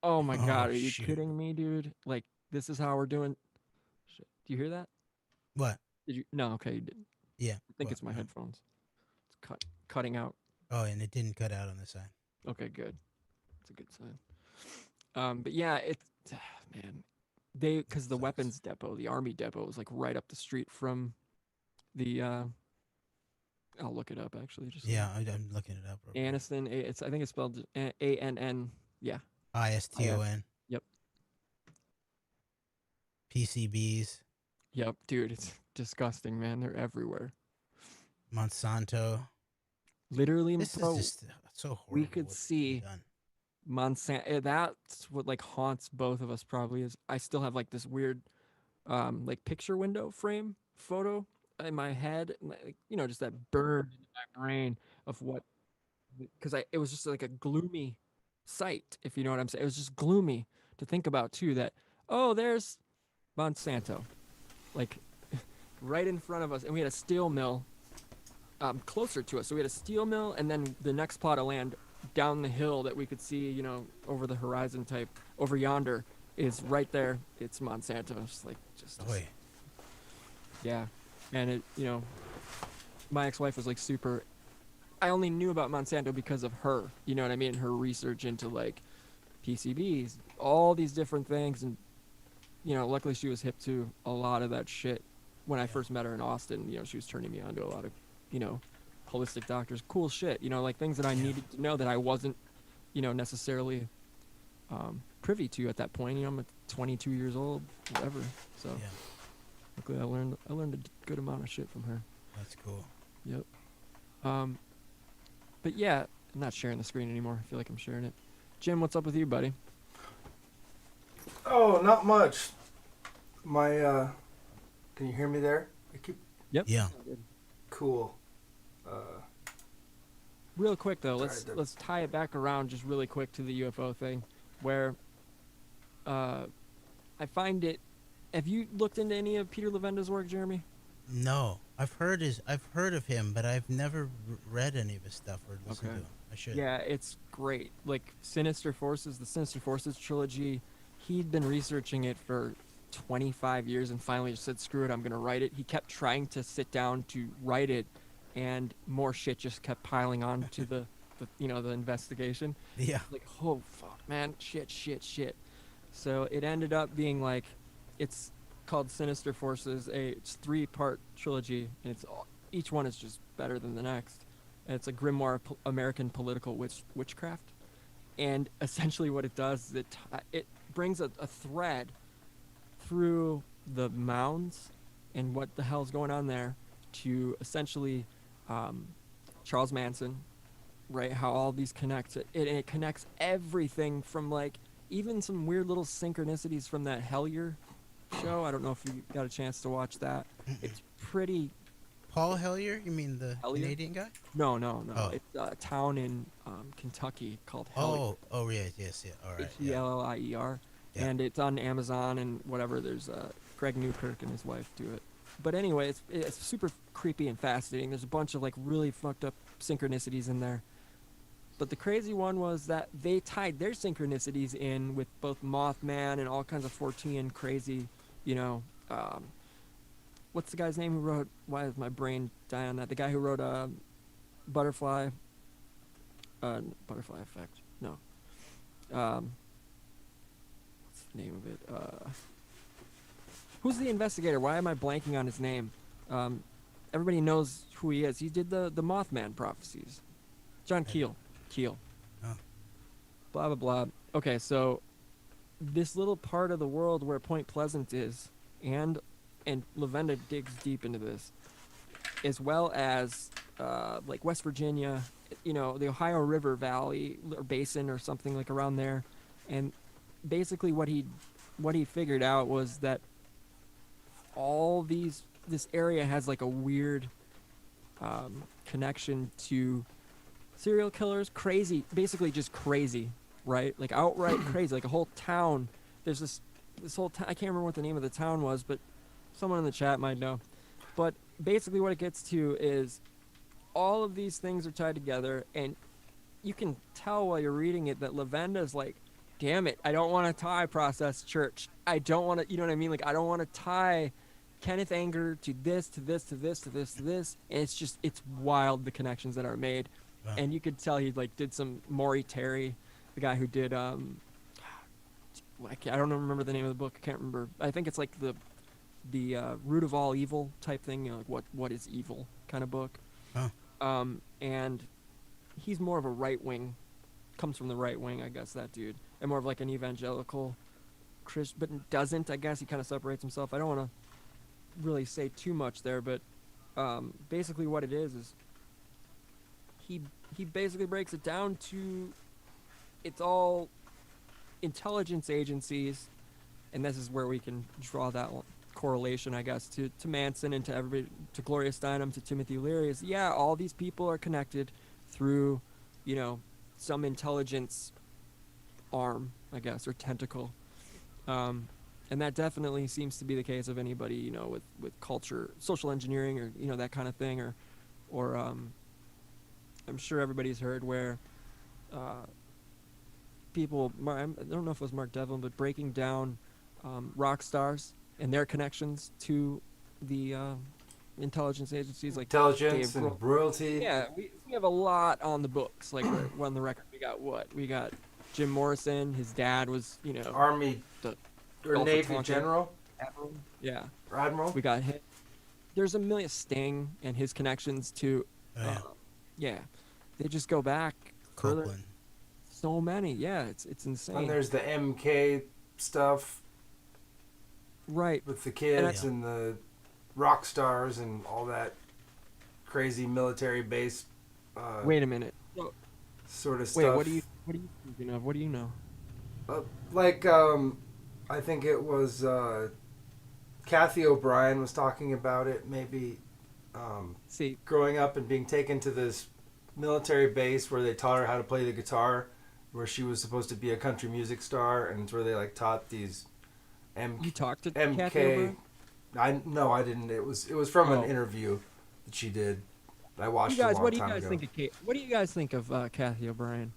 oh my God, are you kidding me, dude? Like, this is how we're doing. Shit. Do you hear that? What? Did you? No, okay, you didn't. Yeah. I think it's my headphones. It's cutting out. Oh, and it didn't cut out on the side. Okay, good. It's a good sign. But yeah, man, because the weapons depot, the army depot, was like right up the street from the. I'll look it up actually. I'm looking it up. Anniston. I think it's spelled ANN. Yeah. ISTON. Yep. PCBs. Yep, dude, it's disgusting, man. They're everywhere. Monsanto. Literally, This bro, is just so horrible. we could what's see done. Monsanto. That's what like haunts both of us probably is I still have like this weird like picture window frame photo in my head, and, like just that burned into my brain of what because I it was just like a gloomy sight, if you know what I'm saying. It was just gloomy to think about too. That there's Monsanto, like right in front of us, and we had a steel mill closer to us. So we had a steel mill, and then the next plot of land down the hill that we could see, over the horizon type over yonder is right there. It's Monsanto. It's like just Boy. yeah, and my ex-wife was like super. I only knew about Monsanto because of her. You know what I mean? Her research into like PCBs, all these different things, and luckily she was hip to a lot of that shit. When I first met her in Austin, she was turning me on to a lot of, holistic doctors, cool shit. Like things that I needed to know that I wasn't, necessarily privy to at that point. I'm 22 years old, whatever. So luckily I learned a good amount of shit from her. That's cool. Yep. But yeah, I'm not sharing the screen anymore. I feel like I'm sharing it. Jim, what's up with you, buddy? Oh, not much. My can you hear me there? Yep. Yeah. Cool. Real quick though, Sorry, let's tie it back around just really quick to the UFO thing, where I find it. Have you looked into any of Peter Levenda's work, Jeremy? No, I've heard of him, but I've never read any of his stuff or listened to him. I should. Yeah, it's great. Like the Sinister Forces trilogy. He'd been researching it for 25 years and finally just said, "Screw it, I'm gonna write it." He kept trying to sit down to write it, and more shit just kept piling on to the investigation. Yeah. Like, oh fuck, man, shit. So it ended up being like, it's called Sinister Forces. It's 3-part trilogy, and each one is just better than the next. And it's a grimoire of American political witchcraft. And essentially, what it does is it brings a thread through the mounds and what the hell's going on there to essentially Charles Manson, right? How all these connect. It connects everything from like even some weird little synchronicities from that Hellier show. I don't know if you got a chance to watch that. It's pretty. Paul Hellier? You mean the Hellier? Canadian guy? No. Oh. It's a town in Kentucky called Hellier. Oh, yes. All right. Hellier. Yeah. And it's on Amazon and whatever. There's Greg Newkirk and his wife do it. But anyway, it's super creepy and fascinating. There's a bunch of like really fucked up synchronicities in there. But the crazy one was that they tied their synchronicities in with both Mothman and all kinds of Fortean crazy, what's the guy's name who wrote, why is my brain dying on that? The guy who wrote Butterfly Effect. No. What's the name of it? Who's the investigator? Why am I blanking on his name? Everybody knows who he is. He did the Mothman prophecies. John Keel. Oh. Blah, blah, blah. Okay, so this little part of the world where Point Pleasant is, and Levenda digs deep into this, as well as like West Virginia, the Ohio River Valley or Basin or something like around there. And basically what he figured out was that this area has like a weird connection to serial killers, basically just crazy, right? Like outright crazy, like a whole town. There's this whole town, I can't remember what the name of the town was, but someone in the chat might know. But basically what it gets to is all of these things are tied together, and you can tell while you're reading it that Levenda's like, damn it, I don't want to tie Process Church. I don't want to, you know what I mean? Like, I don't want to tie Kenneth Anger to this, to this, to this, to this, to this. And it's wild, the connections that are made. Wow. And you could tell he like did some Maury Terry, the guy who did I don't remember the name of the book. I can't remember. I think it's like the root of all evil type thing, like what is evil kind of book. Huh. And he's more of a right wing, comes from the right wing, I guess, that dude, and more of like an evangelical Christian, but doesn't, I guess. He kind of separates himself. I don't want to really say too much there, but basically what it is he basically breaks it down to it's all intelligence agencies, and this is where we can draw that correlation, I guess, to Manson and to everybody, to Gloria Steinem, to Timothy Leary. Is all these people are connected through, some intelligence arm, I guess, or tentacle, and that definitely seems to be the case of anybody, with culture, social engineering, or that kind of thing, or I'm sure everybody's heard where people, I don't know if it was Mark Devlin, but breaking down rock stars and their connections to the intelligence agencies, like Intelligence Dave and Grohl. royalty. Yeah, we have a lot on the books. Like we're on the record, we got Jim Morrison. His dad was, Army the or Gulf of Navy Tonkin general. admiral. Yeah, Admiral. we got him. There's a million Sting and his connections to, yeah, they just go back further. Copeland. So many, yeah, it's insane. And there's the MK stuff right with the kids and the rock stars and all that crazy military base. Wait a minute. Sort of Wait, stuff. what are you thinking of? What do you know? I think it was Kathy O'Brien was talking about it. Maybe See, growing up and being taken to this military base where they taught her how to play the guitar, where she was supposed to be a country music star, and it's where they taught these you talked to MK. Kathy O'Brien? I didn't. It was from an interview that she did. I watched it a long time ago. What do you guys think of Kathy O'Brien?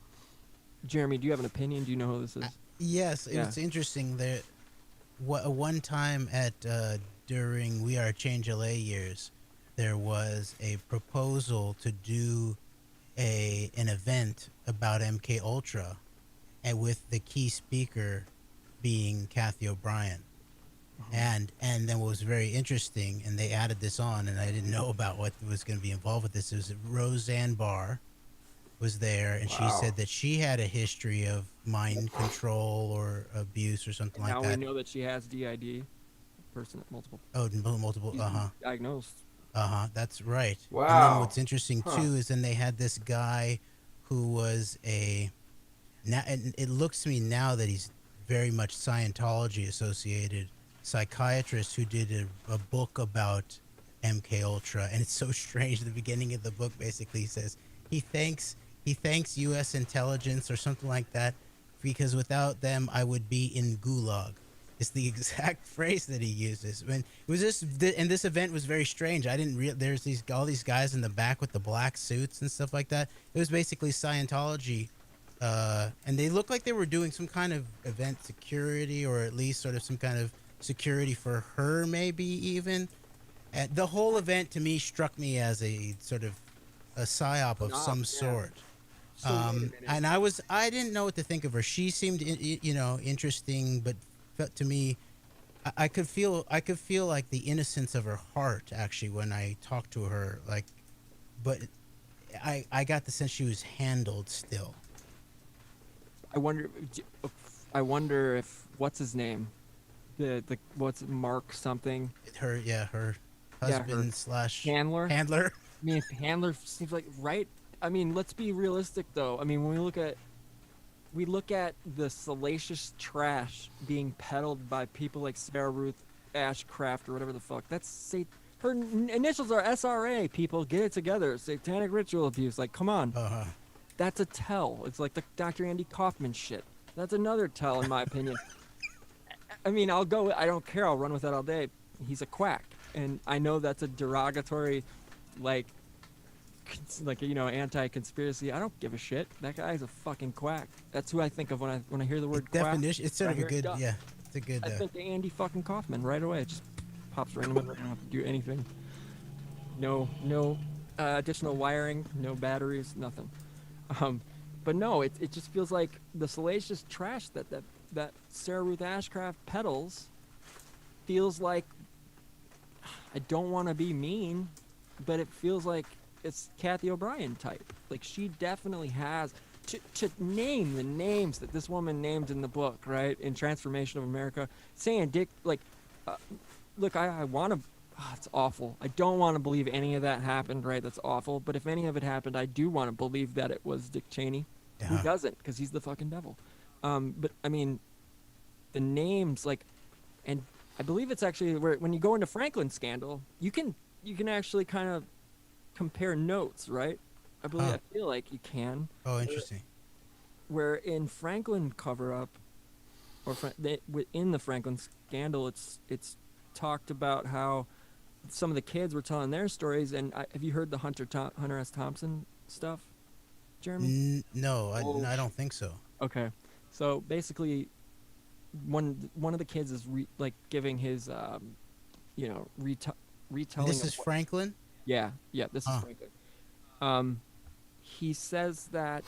Jeremy, do you have an opinion? Do you know who this is? Yes, it's interesting that one time at during We Are Change LA years, there was a proposal to do an event about MK Ultra, and with the key speaker being Kathy O'Brien. And then what was very interesting, and they added this on, and I didn't know about what was going to be involved with this. It was Roseanne Barr was there, and she said that she had a history of mind control or abuse or something like that. Now we know that she has DID, person multiple. Oh, multiple. Diagnosed. That's right. Wow. And then what's interesting too is then they had this guy who was now, and it looks to me now that he's very much Scientology associated psychiatrist who did a book about MK Ultra, and it's so strange. The beginning of the book basically says he thanks U.S. intelligence or something like that, because without them I would be in gulag. It's the exact phrase that he uses. When it was and this event was very strange. I didn't there's all these guys in the back with the black suits and stuff like that. It was basically Scientology, and they looked like they were doing some kind of event security, or at least sort of some kind of security for her, maybe even. And the whole event to me struck me as a sort of a psyop of some sort. So wait a minute. And I didn't know what to think of her. She seemed interesting, but to me, I could feel like the innocence of her heart actually when I talked to her. But I got the sense she was handled still. I wonder if what's his name, what's Mark something. Her husband slash handler. Handler. I mean, handler seems like right. I mean, let's be realistic though. I mean, when we look at the salacious trash being peddled by people like Sarah Ruth Ashcraft or whatever the fuck. Her initials are SRA. People, get it together. Satanic ritual abuse. Like, come on. That's a tell. It's like the Dr. Andy Kaufman shit. That's another tell, in my opinion. I mean, I don't care. I'll run with that all day. He's a quack, and I know that's a derogatory, anti-conspiracy. I don't give a shit. That guy's a fucking quack. That's who I think of when I hear the word quack. Definition. It's sort of a good, it's a good. I think of Andy fucking Kaufman right away. It just pops randomly. I don't have to do anything. No additional wiring, no batteries, nothing. But no, it just feels like the salacious trash that Sarah Ruth Ashcraft peddles feels like, I don't want to be mean, but it feels like it's Kathy O'Brien type. Like, she definitely has to name the names that this woman named in the book, right? In Transformation of America, saying look, I want it's awful. I don't want to believe any of that happened, right? That's awful. But if any of it happened, I do want to believe that it was Dick Cheney. Who Yeah. doesn't? Because he's the fucking devil. But I mean, the names, like, and I believe it's actually where when you go into Franklin scandal, you can actually kind of compare notes, right? I believe I feel like you can. Oh, interesting. Where in Franklin cover up, or within the Franklin scandal, it's talked about how some of the kids were telling their stories. And have you heard the Hunter S. Thompson stuff, Jeremy? No, I don't think so. Okay, so basically, one of the kids is giving his retelling. This is Franklin? Yeah, this is Franklin. He says that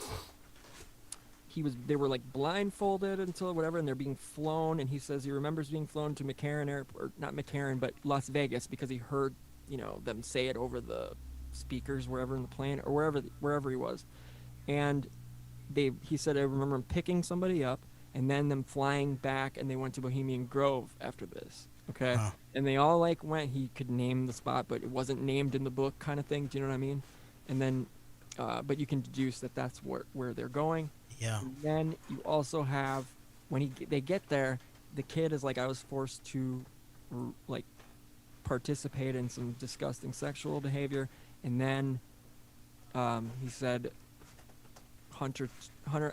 they were like blindfolded until whatever, and they're being flown, and he says he remembers being flown to McCarran Airport, or not McCarran, but Las Vegas, because he heard, them say it over the speakers wherever in the plane, or wherever he was. And he said, I remember him picking somebody up and then them flying back, and they went to Bohemian Grove after this. Okay. And they all went, he could name the spot, but it wasn't named in the book, kind of thing. Do you know what I mean? And then, but you can deduce that that's where they're going. Yeah. And then you also have, when they get there, the kid is like, I was forced to participate in some disgusting sexual behavior. And then he said, Hunter,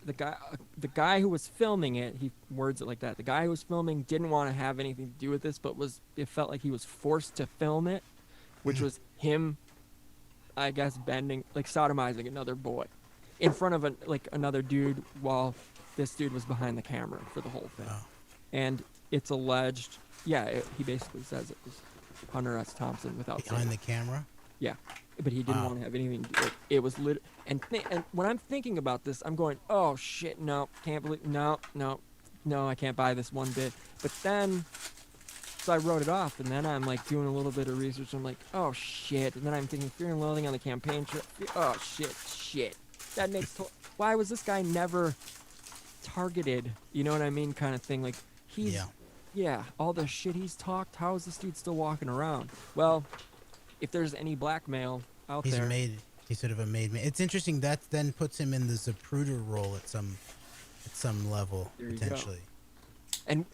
the guy who was filming it, he words it like that. The guy who was filming didn't want to have anything to do with this, but it felt like he was forced to film it, which was him, I guess, sodomizing another boy in front of another dude while this dude was behind the camera for the whole thing. And it's alleged, he basically says it was Hunter S. Thompson without behind the camera. Yeah, but he didn't want to have anything to do with it. It was lit. And when I'm thinking about this, I'm going, oh shit, no, can't believe, no, I can't buy this one bit. But then, so I wrote it off, and then I'm doing a little bit of research. I'm like, oh shit, and then I'm thinking Fear and Loathing on the campaign trail. Oh shit. That makes why was this guy never targeted? You know what I mean, kind of thing. Yeah, all the shit he's talked. How is this dude still walking around? Well, if there's any blackmail out there, he's sort of a made man. It's interesting that then puts him in the Zapruder role at some level, potentially. And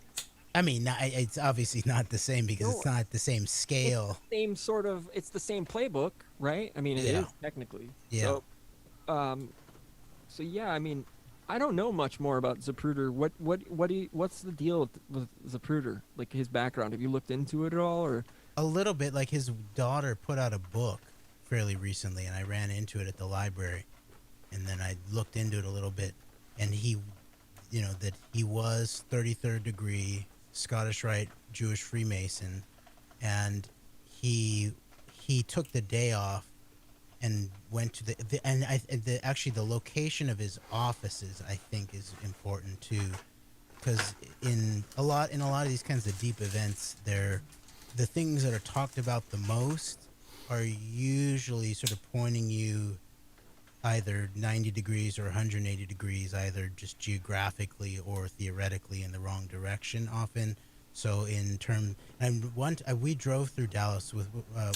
I mean, it's obviously not the same because it's not the same scale. It's the same playbook, right? I mean, it is technically. Yeah. So yeah, I mean, I don't know much more about Zapruder. What's the deal with Zapruder? Like his background? Have you looked into it at all, or? A little bit. Like his daughter put out a book fairly recently, and I ran into it at the library, and then I looked into it a little bit, and he was 33rd degree Scottish Rite Jewish Freemason, and he took the day off and went to actually the location of his offices I think is important too, because in a lot of these kinds of deep events, the things that are talked about the most are usually sort of pointing you either 90 degrees or 180 degrees, either just geographically or theoretically in the wrong direction often. So we drove through Dallas with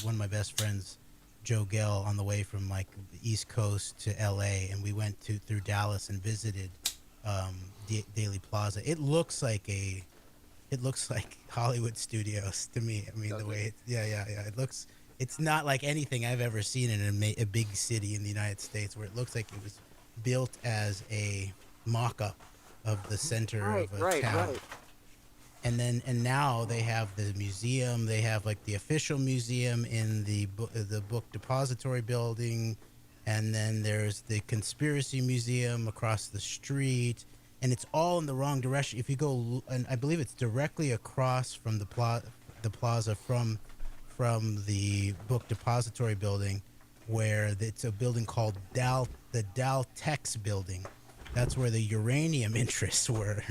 one of my best friends, Joe Gell, on the way from the East Coast to LA, and we went through Dallas and visited Daily Plaza. It looks like Hollywood studios to me. I mean, the way it looks. It's not like anything I've ever seen in a big city in the United States, where it looks like it was built as a mock-up of the center of a town. Right. And now they have the museum. They have the official museum in the book depository building, and then there's the conspiracy museum across the street. And it's all in the wrong direction. If you go, and I believe it's directly across from the plaza from the book depository building, where it's a building called the Tex building. That's where the uranium interests were.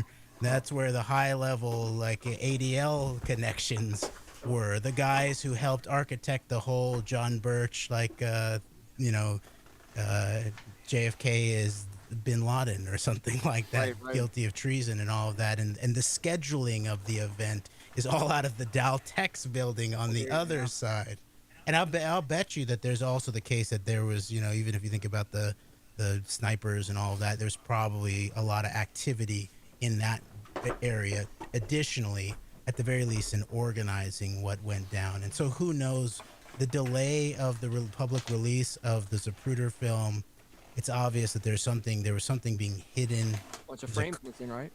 That's where the high-level ADL connections were. The guys who helped architect the whole John Birch, JFK is Bin Laden or something like that, right. Guilty of treason and all of that, and the scheduling of the event is all out of the Daltex building on the other side. And I'll bet you that there's also the case that there was, you know, even if you think about the snipers and all of that, there's probably a lot of activity in that area. Additionally, at the very least, in organizing what went down. And so who knows, the delay of the public release of the Zapruder film, it's obvious that there was something being hidden. Bunch of frames missing, right?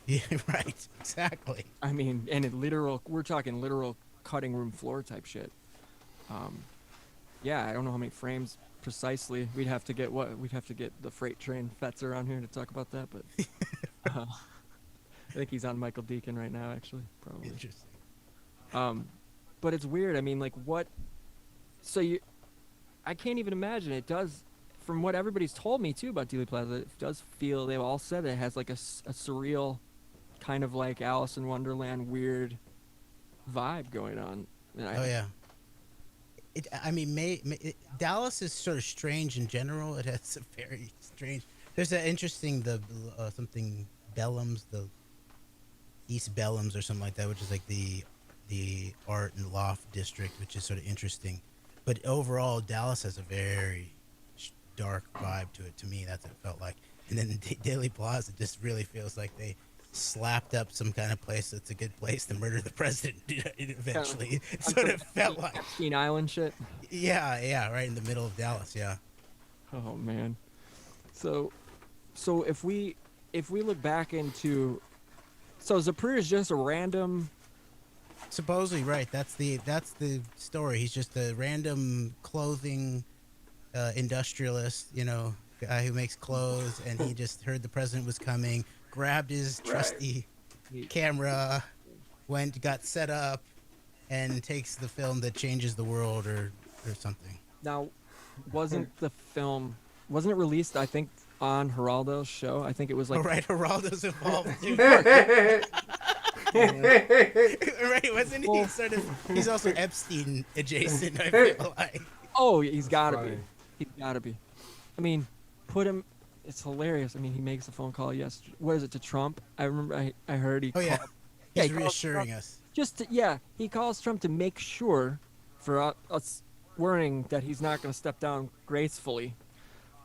Yeah, right. Exactly. I mean, and we're talking literal cutting room floor type shit. Yeah, I don't know how many frames precisely. We'd have to get the freight train Fetzer on here to talk about that, but I think he's on Michael Deacon right now, actually, probably. Interesting. But it's weird. I mean, like, what? So I can't even imagine. It does, from what everybody's told me too about Dealey Plaza, it does feel. They've all said it has like a surreal, kind of like Alice in Wonderland weird vibe going on. And yeah. Dallas is sort of strange in general. It has a very strange. There's an interesting something Bellums, the East Bellums or something like that, which is like the art and loft district, which is sort of interesting. But overall, Dallas has a very dark vibe to it. To me, that's what it felt like. And then Dealey Plaza just really feels like they slapped up some kind of place that's a good place to murder the president eventually. It sort of felt like Epstein Island shit. Yeah, right in the middle of Dallas, yeah. Oh man. So if we look back into, so Zapruder is just a random. Supposedly, right. That's the story. He's just a random clothing industrialist, you know, guy who makes clothes, and he just heard the president was coming, grabbed his trusty camera, got set up, and takes the film that changes the world or something. Now, wasn't it released, I think, on Geraldo's show? I think it was like... Oh, right, Geraldo's involved too. Right, wasn't he? He's also Epstein adjacent, I feel like. Oh, he's gotta be. He's gotta be. I mean, put him... It's hilarious. I mean, he makes a phone call yesterday. What is it, to Trump? I remember I heard he called... Yeah, he's reassuring us. He calls Trump to make sure, for us worrying that he's not going to step down gracefully,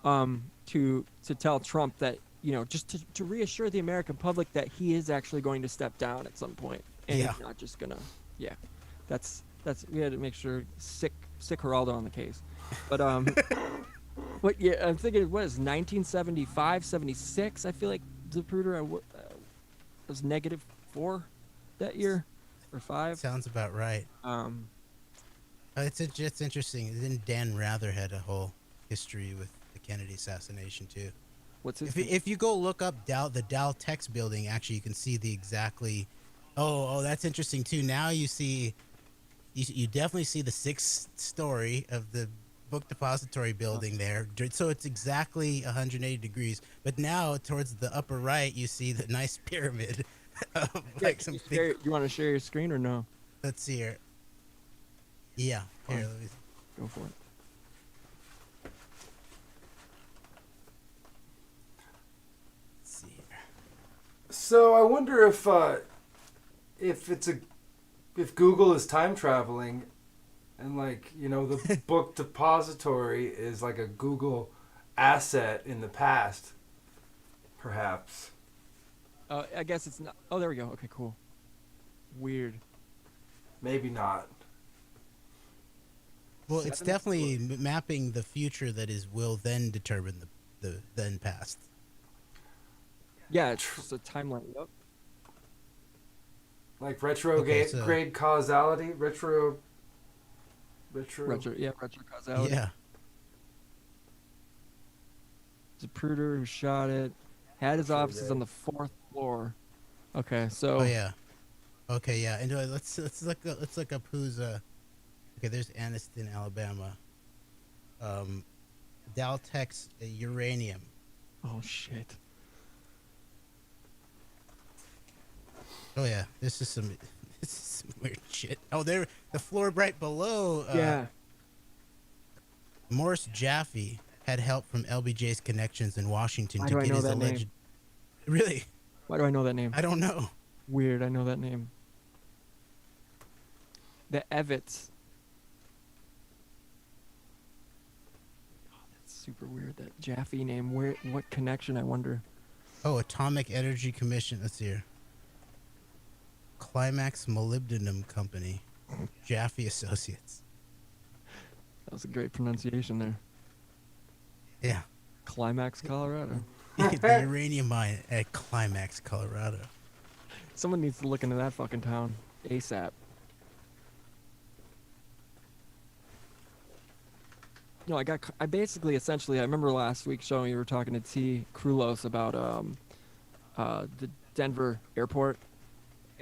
to tell Trump that, you know, just to reassure the American public that he is actually going to step down at some point, and he's not just gonna. Yeah, that's we had to make sure sick Geraldo on the case, but but yeah, I'm thinking, what is 1975, 76? I feel like Zapruder was -4 that year, or 5. Sounds about right. It's interesting. Then Dan Rather had a whole history with the Kennedy assassination too. What's his if you go look up the Daltex building, actually you can see the exactly. Oh, that's interesting too. Now you see, you definitely see the 6th story of the book depository building there. So it's exactly 180 degrees. But now towards the upper right, you see the nice pyramid. You want to share your screen or no? Let's see here. Yeah, here. Let me go for it. Let's see here. So I wonder if Google is time traveling, and like, you know, the book depository is like a Google asset in the past, perhaps. I guess it's not. Oh, there we go. Okay, cool. Weird. Maybe not. Well, it's definitely mapping the future that will then determine the then past. Yeah, it's just a timeline. Yep. Like retrograde causality? Retro causality. Yeah. Zapruder, who shot it, had his offices on the 4th floor. Okay, so. Oh yeah. Okay, yeah. And let's look up who's Okay, there's Anniston, Alabama. Daltex uranium. Oh shit. Oh yeah, this is some weird shit. Oh, there, the floor right below. Yeah. Morris Jaffe had help from LBJ's connections in Washington to get his alleged. Name? Really? Why do I know that name? I don't know. Weird. I know that name. the Evitts. Oh, that's super weird. That Jaffe name. Where? What connection? I wonder. Oh, Atomic Energy Commission. Let's see here. Climax Molybdenum Company. Jaffe Associates. That was a great pronunciation there. Yeah. Climax, Colorado. The uranium mine at Climax, Colorado. Someone needs to look into that fucking town ASAP. No, I basically, essentially, I remember last week showing you were talking to T. Krulos about the Denver airport,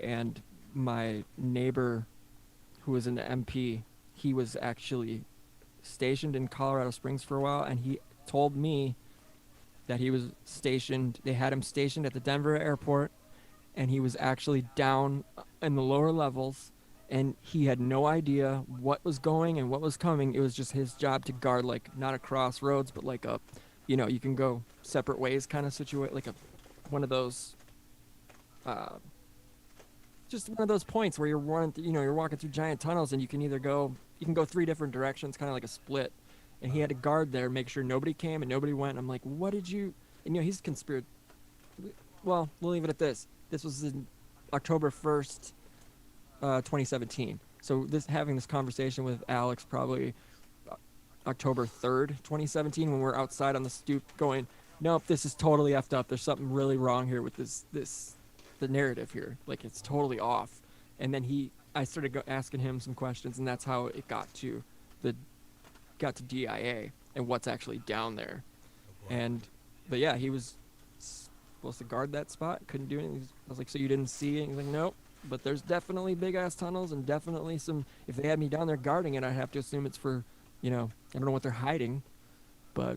and my neighbor, who was an MP, he was actually stationed in Colorado Springs for a while, and he told me that he was stationed, they had him stationed at the Denver airport, and he was actually down in the lower levels, and he had no idea what was going and what was coming. It was just his job to guard, like, not a crossroads, but like a, you know, you can go separate ways kind of situation, like one of those, just one of those points where you're running, you're walking through giant tunnels, and you can go 3 different directions, kind of like a split. And he had to guard there, make sure nobody came and nobody went. I'm like, what did you? And he's conspired. Well, we'll leave it at this. This was in October 1st, 2017. So having this conversation with Alex probably October 3rd, 2017, when we're outside on the stoop going, nope, this is totally effed up. There's something really wrong here with the narrative here. Like, it's totally off. And then I started asking him some questions, and that's how it got to DIA and what's actually down there. But yeah, he was supposed to guard that spot, couldn't do anything. I was like, so you didn't see it? He's like, nope, but there's definitely big ass tunnels, and definitely if they had me down there guarding it, I'd have to assume it's for, I don't know what they're hiding, but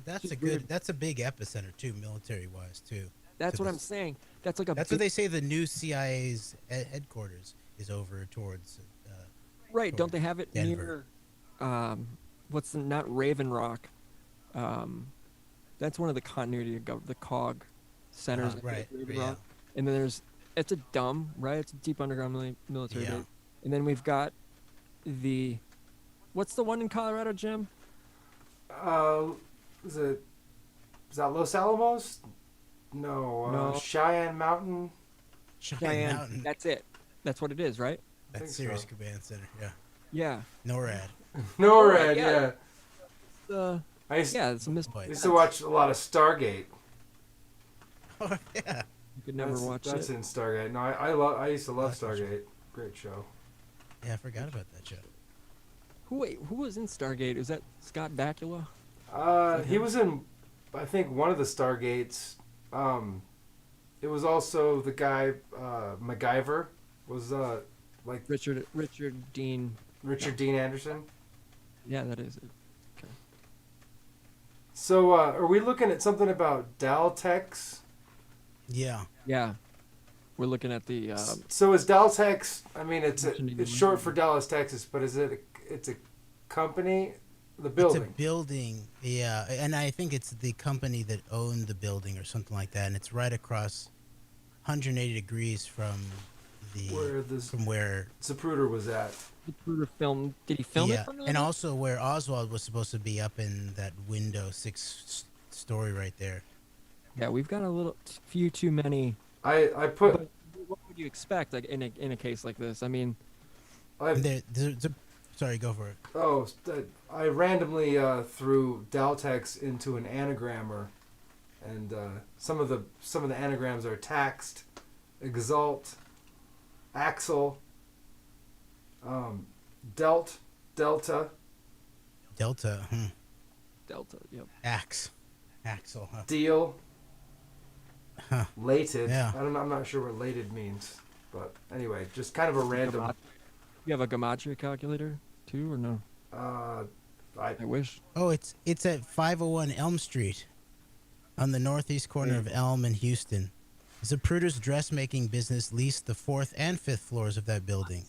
that's a big epicenter too, military wise too. That's what I'm saying. That's what they say the new CIA's headquarters is over towards right. towards Don't they have it Denver. near not Raven Rock? That's one of the continuity of the COG centers. Right. Raven Yeah. Rock. And then it's a dumb, right? It's a deep underground military base. And then we've got what's the one in Colorado, Jim? Is that Los Alamos? No. Cheyenne Mountain. Cheyenne Mountain. That's it. That's what it is, right? That's Sirius Command Center. Yeah. Yeah. NORAD. NORAD, yeah. It's a mispoint. I used to watch a lot of Stargate. Oh, yeah. You could never watch That's it. in Stargate. No, I used to love Stargate. Great show. Yeah, I forgot about that show. Who was in Stargate? Was that Scott Bakula? He was in, I think, one of the Stargates. It was also the guy, MacGyver, was like Richard Dean. Richard Dean Anderson. Yeah, that is it. Okay. So, are we looking at something about Daltex? Yeah. Yeah. We're looking at the. So is Daltex? I mean, it's short for Dallas, Texas, but it's a company? The building. It's a building, yeah, and I think it's the company that owned the building or something like that, and it's right across 180 degrees from where Zapruder was at. Zapruder film. Did he film it? Yeah, and also where Oswald was supposed to be, up in that window 6-story right there. Yeah, we've got few too many. I put. What would you expect, like in a case like this? I mean, sorry, go for it. Oh, I randomly threw Daltex into an anagrammer, and some of the anagrams are taxed, exalt, axle, delta. Delta. Delta. Yep. Axle. Huh. Deal. Huh. Lated. Yeah. I'm not sure what lated means, but anyway, just kind of a random. You have a gematria calculator too, or no? I wish. Oh, it's at 501 Elm Street, on the northeast corner of Elm and Houston. Zapruder's dressmaking business leased the 4th and 5th floors of that building.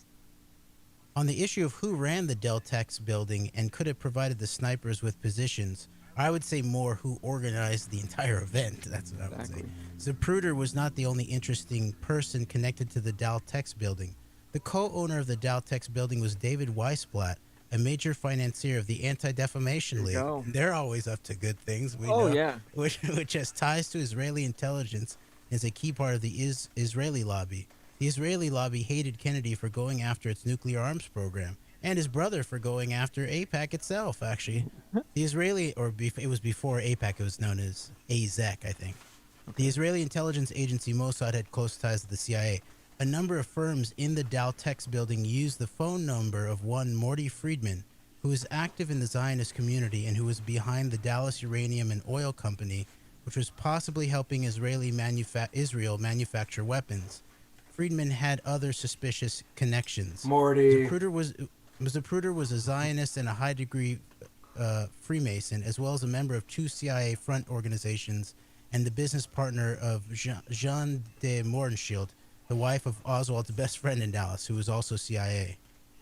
On the issue of who ran the Deltex building and could have provided the snipers with positions, I would say more who organized the entire event. That's what I would say. Zapruder was not the only interesting person connected to the Deltex building. The co-owner of the Daltex building was David Weisblatt, a major financier of the Anti-Defamation There you League. go. They're always up to good things. We Oh, know, yeah. which has ties to Israeli intelligence and is a key part of the Israeli lobby. The Israeli lobby hated Kennedy for going after its nuclear arms program, and his brother for going after AIPAC itself, actually. The Israeli, it was before AIPAC, it was known as AZEC, I think. The Israeli intelligence agency Mossad had close ties to the CIA. A number of firms in the Daltex building used the phone number of one Morty Friedman, who is active in the Zionist community and who was behind the Dallas Uranium and Oil Company, which was possibly helping Israel manufacture weapons. Friedman had other suspicious connections. Morty. Zapruder was a Zionist and a high-degree Freemason, as well as a member of two CIA front organizations and the business partner of Jean de Morenschild, the wife of Oswald's best friend in Dallas, who was also CIA.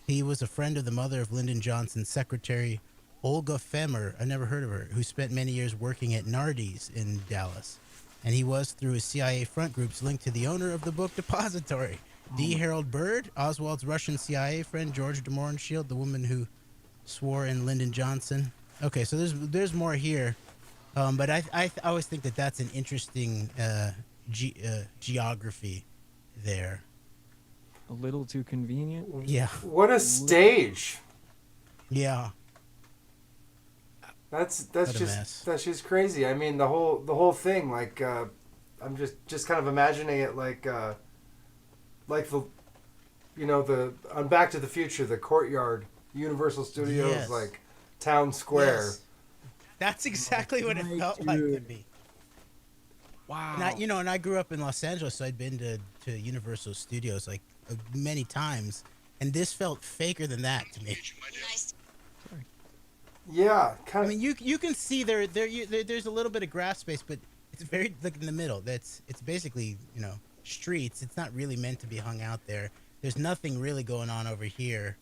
He was a friend of the mother of Lyndon Johnson's secretary, Olga Femer, I never heard of her, who spent many years working at Nardi's in Dallas. And he was, through his CIA front groups, linked to the owner of the book Depository, D. Harold Byrd, Oswald's Russian CIA friend, George de Morenschild, the woman who swore in Lyndon Johnson. Okay, so there's more here. But I always think that that's an interesting geography there. A little too convenient. Yeah. What a stage. Yeah. That's What a mess. that's just crazy. I mean, the whole thing. Like, I'm just kind of imagining it like the, on Back to the Future, the courtyard, Universal Studios, Yes. like town square. Yes. That's exactly what it felt like to me. Wow. And I grew up in Los Angeles, so I'd been to Universal Studios like many times, and this felt faker than that to me. Yeah, I kind of. mean, you can see there's a little bit of grass space, but it's very like in the middle. It's basically streets. It's not really meant to be hung out there. There's nothing really going on over here.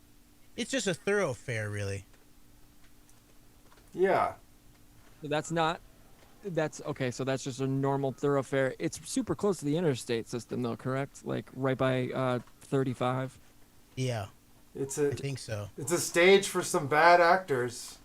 It's just a thoroughfare, really. Yeah. That's okay. So that's just a normal thoroughfare. It's super close to the interstate system, though, correct? Like right by 35. Yeah, I I think so. It's a stage for some bad actors.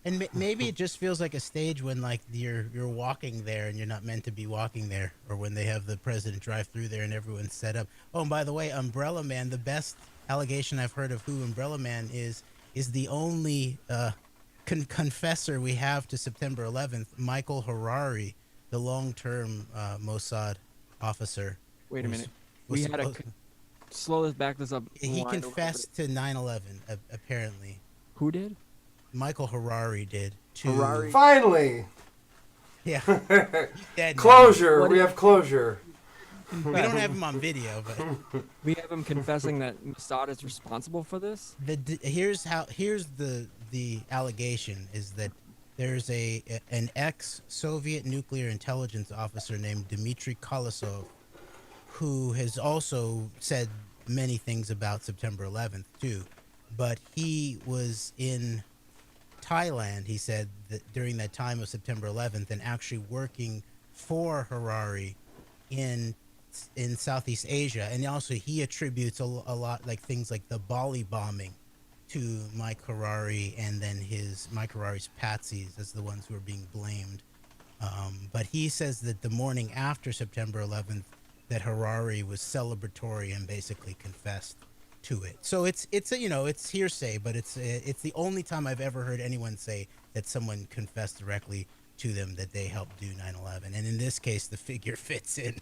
And maybe it just feels like a stage when like you're walking there and you're not meant to be walking there, or when they have the president drive through there and everyone's set up. Oh, and by the way, Umbrella Man, the best allegation I've heard of who Umbrella Man is the only confessor we have to September 11th, Michael Harari, the long-term Mossad officer. Wait a minute. was We had to supposed- back this up. He Rewind a little confessed to 9/11, apparently. bit. Who did? Michael Harari did. To, Harari. Finally, Yeah. He's dead now. closure. What We is- have closure. We don't have him on video, but We have him confessing that Mossad is responsible for this. here's the allegation is that there's an ex-Soviet nuclear intelligence officer named Dmitry Kolosov who has also said many things about September 11th too, but he was in Thailand, he said, that during that time of September 11th, and actually working for Harari in Southeast Asia. And also he attributes a lot, like things like the Bali bombing, to Mike Harari, and then Mike Harari's patsies as the ones who are being blamed. But he says that the morning after September 11th, that Harari was celebratory and basically confessed to it. So it's hearsay, but it's the only time I've ever heard anyone say that someone confessed directly to them that they helped do 9/11. And in this case, the figure fits in.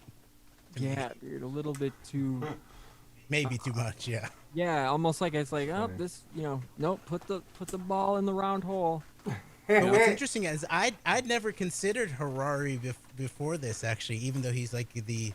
Yeah, dude, a little bit too. Maybe too much, yeah. Yeah, almost like it's like, oh, this, nope, put the ball in the round hole. But what's interesting is I'd never considered Harari before this, actually, even though he's like the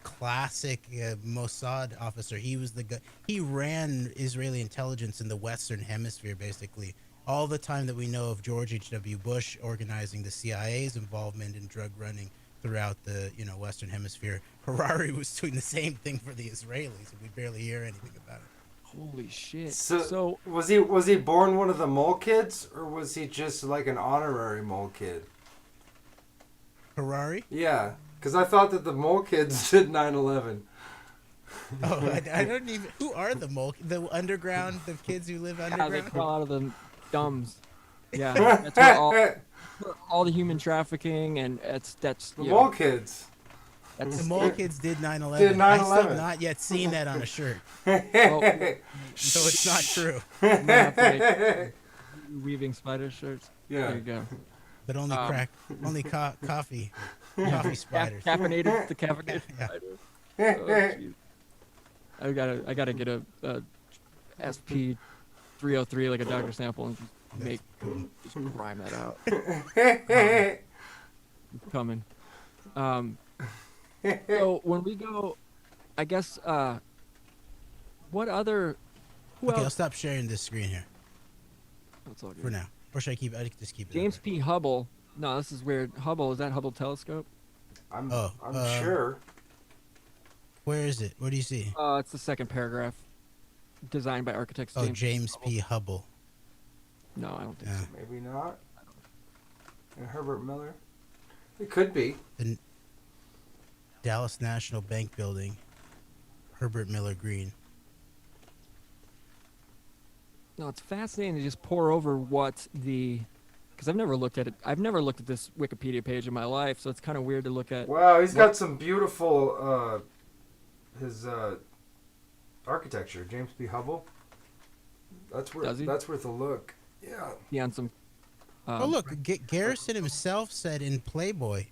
classic Mossad officer. He was the guy. He ran Israeli intelligence in the Western Hemisphere, basically. All the time that we know of George H.W. Bush organizing the CIA's involvement in drug running throughout the Western Hemisphere, Harari was doing the same thing for the Israelis, and we barely hear anything about it. Holy shit. So was he born one of the mole kids, or was he just like an honorary mole kid? Harari? Yeah, because I thought that the mole kids did 9/11. Oh, I don't even. Who are the mole? The underground, the kids who live Yeah, they underground. crawl out of the dumbs. Yeah, that's where all the human trafficking and that's The you mole know, kids. that's The mole kids did 9/11. Did I still 9/11. have not yet seen that on a shirt, well, so it's not true. we might have to make weaving spider shirts. Yeah. There you go. But only only coffee spiders. Caffeinated, the caffeinated Yeah. spider. Oh, jeez. I gotta get a SP 303 like a doctor sample and just prime that out. It's coming. So when we go, I guess what other? Who Okay, I'll else? stop sharing this screen here That's all good. for now. Or should I keep? I can just keep it. James over. P. Hubble. No, this is weird. Hubble, is that Hubble telescope? I'm Oh, sure. Where is it? What do you see? It's the second paragraph. Designed by architects. Oh, James Hubble. P. Hubble. No, I don't think Yeah. so. Maybe not. And Herbert Miller. It could be. The Dallas National Bank Building. Herbert Miller Green. No, it's fascinating to just pour over what the, because I've never looked at it. I've never looked at this Wikipedia page in my life, so it's kind of weird to look at. Wow, he's got some beautiful his architecture. James P. Hubble. That's worth. Does he? That's worth a look. Yeah. Yeah, on some. Oh, look, Garrison himself said in Playboy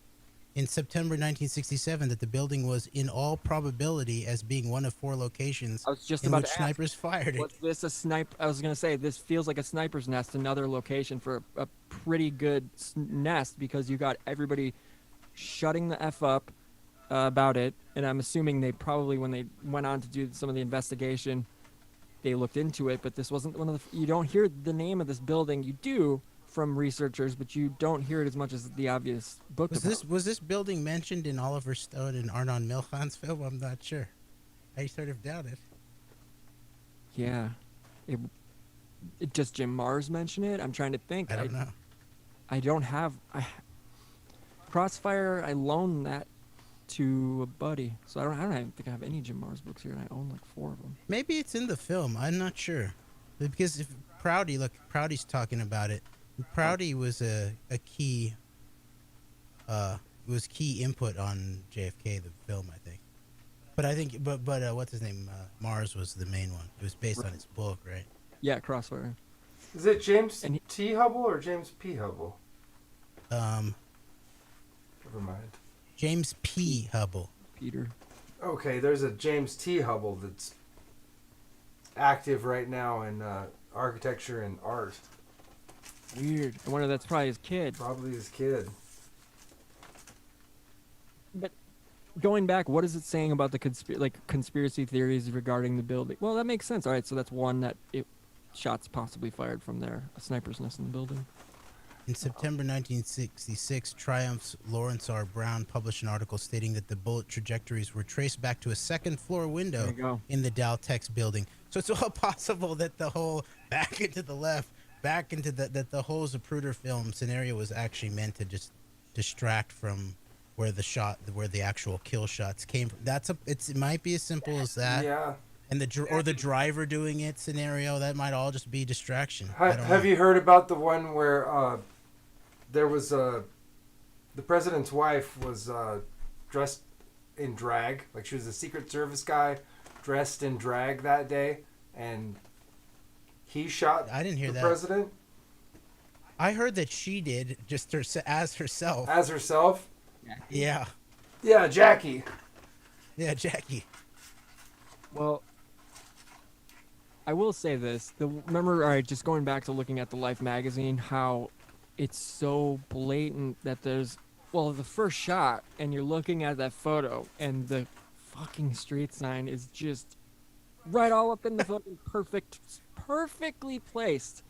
in September 1967 that the building was in all probability as being one of 4 locations I was just in about which to ask, snipers fired it. was this a snipe? I was gonna say this feels like a sniper's nest, another location for a pretty good nest because you got everybody shutting the f up about it, and I'm assuming they probably when they went on to do some of the investigation, they looked into it, but this wasn't one of the. You don't hear the name of this building. You do from researchers, but you don't hear it as much as the obvious book. Was this building mentioned in Oliver Stone and Arnon Milchan's film? I'm not sure. I sort of doubt it. Yeah, it does Jim Mars mention it? I'm trying to think. I don't know. I don't have Crossfire. I loaned that to a buddy, so I don't even think I have any Jim Mars books here, and I own like 4 of them. Maybe it's in the film. I'm not sure. Because if Proudy's talking about it. Proudy was a key key input on JFK the film, I think. But I think but what's his name? Mars was the main one. It was based on his book, right? Yeah, Crossfire. Is it James And T. Hubble or James P. Hubble? Um, Never mind. James P. Hubble. Peter. Okay, there's a James T. Hubble that's active right now in architecture and art. Weird. I wonder that's probably his kid. Probably his kid. But going back, what is it saying about the conspiracy theories regarding the building? Well, that makes sense. All right, so that's one that shots possibly fired from there, a sniper's nest in the building. In September 1966, Triumph's Lawrence R. Brown published an article stating that the bullet trajectories were traced back to a second-floor window There you go. in the Daltex building. So it's all possible that the whole back into the left, back into that the whole Zapruder film scenario was actually meant to just distract from where the actual kill shots came from. It might be as simple as that. Yeah. And the driver doing it scenario, that might all just be distraction. Have you heard about the one where there was the president's wife was dressed in drag, like she was a Secret Service guy dressed in drag that day, and he shot I didn't hear the that. president I heard that she did just as herself. as herself. Yeah. Yeah, Jackie. Yeah, Jackie. Well, I will say this. Remember, all right, just going back to looking at the Life magazine, how it's so blatant that there's, well, the first shot, and you're looking at that photo, and the fucking street sign is just right all up in the fucking perfectly placed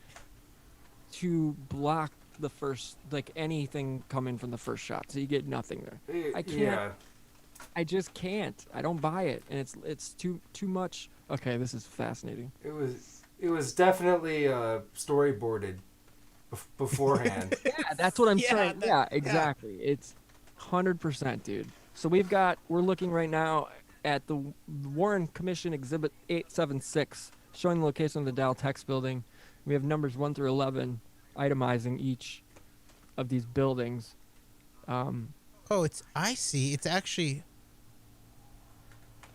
to block the first, like, anything coming from the first shot. So you get nothing there. I can't. Yeah. I just can't. I don't buy it, and it's too much. Okay, this is fascinating. It was definitely storyboarded beforehand. Yeah, that's what I'm Yeah, saying. that- Yeah, exactly. It's 100%, dude. So we're looking right now at the Warren Commission Exhibit 876, showing the location of the Dow Tex building. We have numbers 1 through 11 itemizing each of these buildings. Oh, I see. It's actually.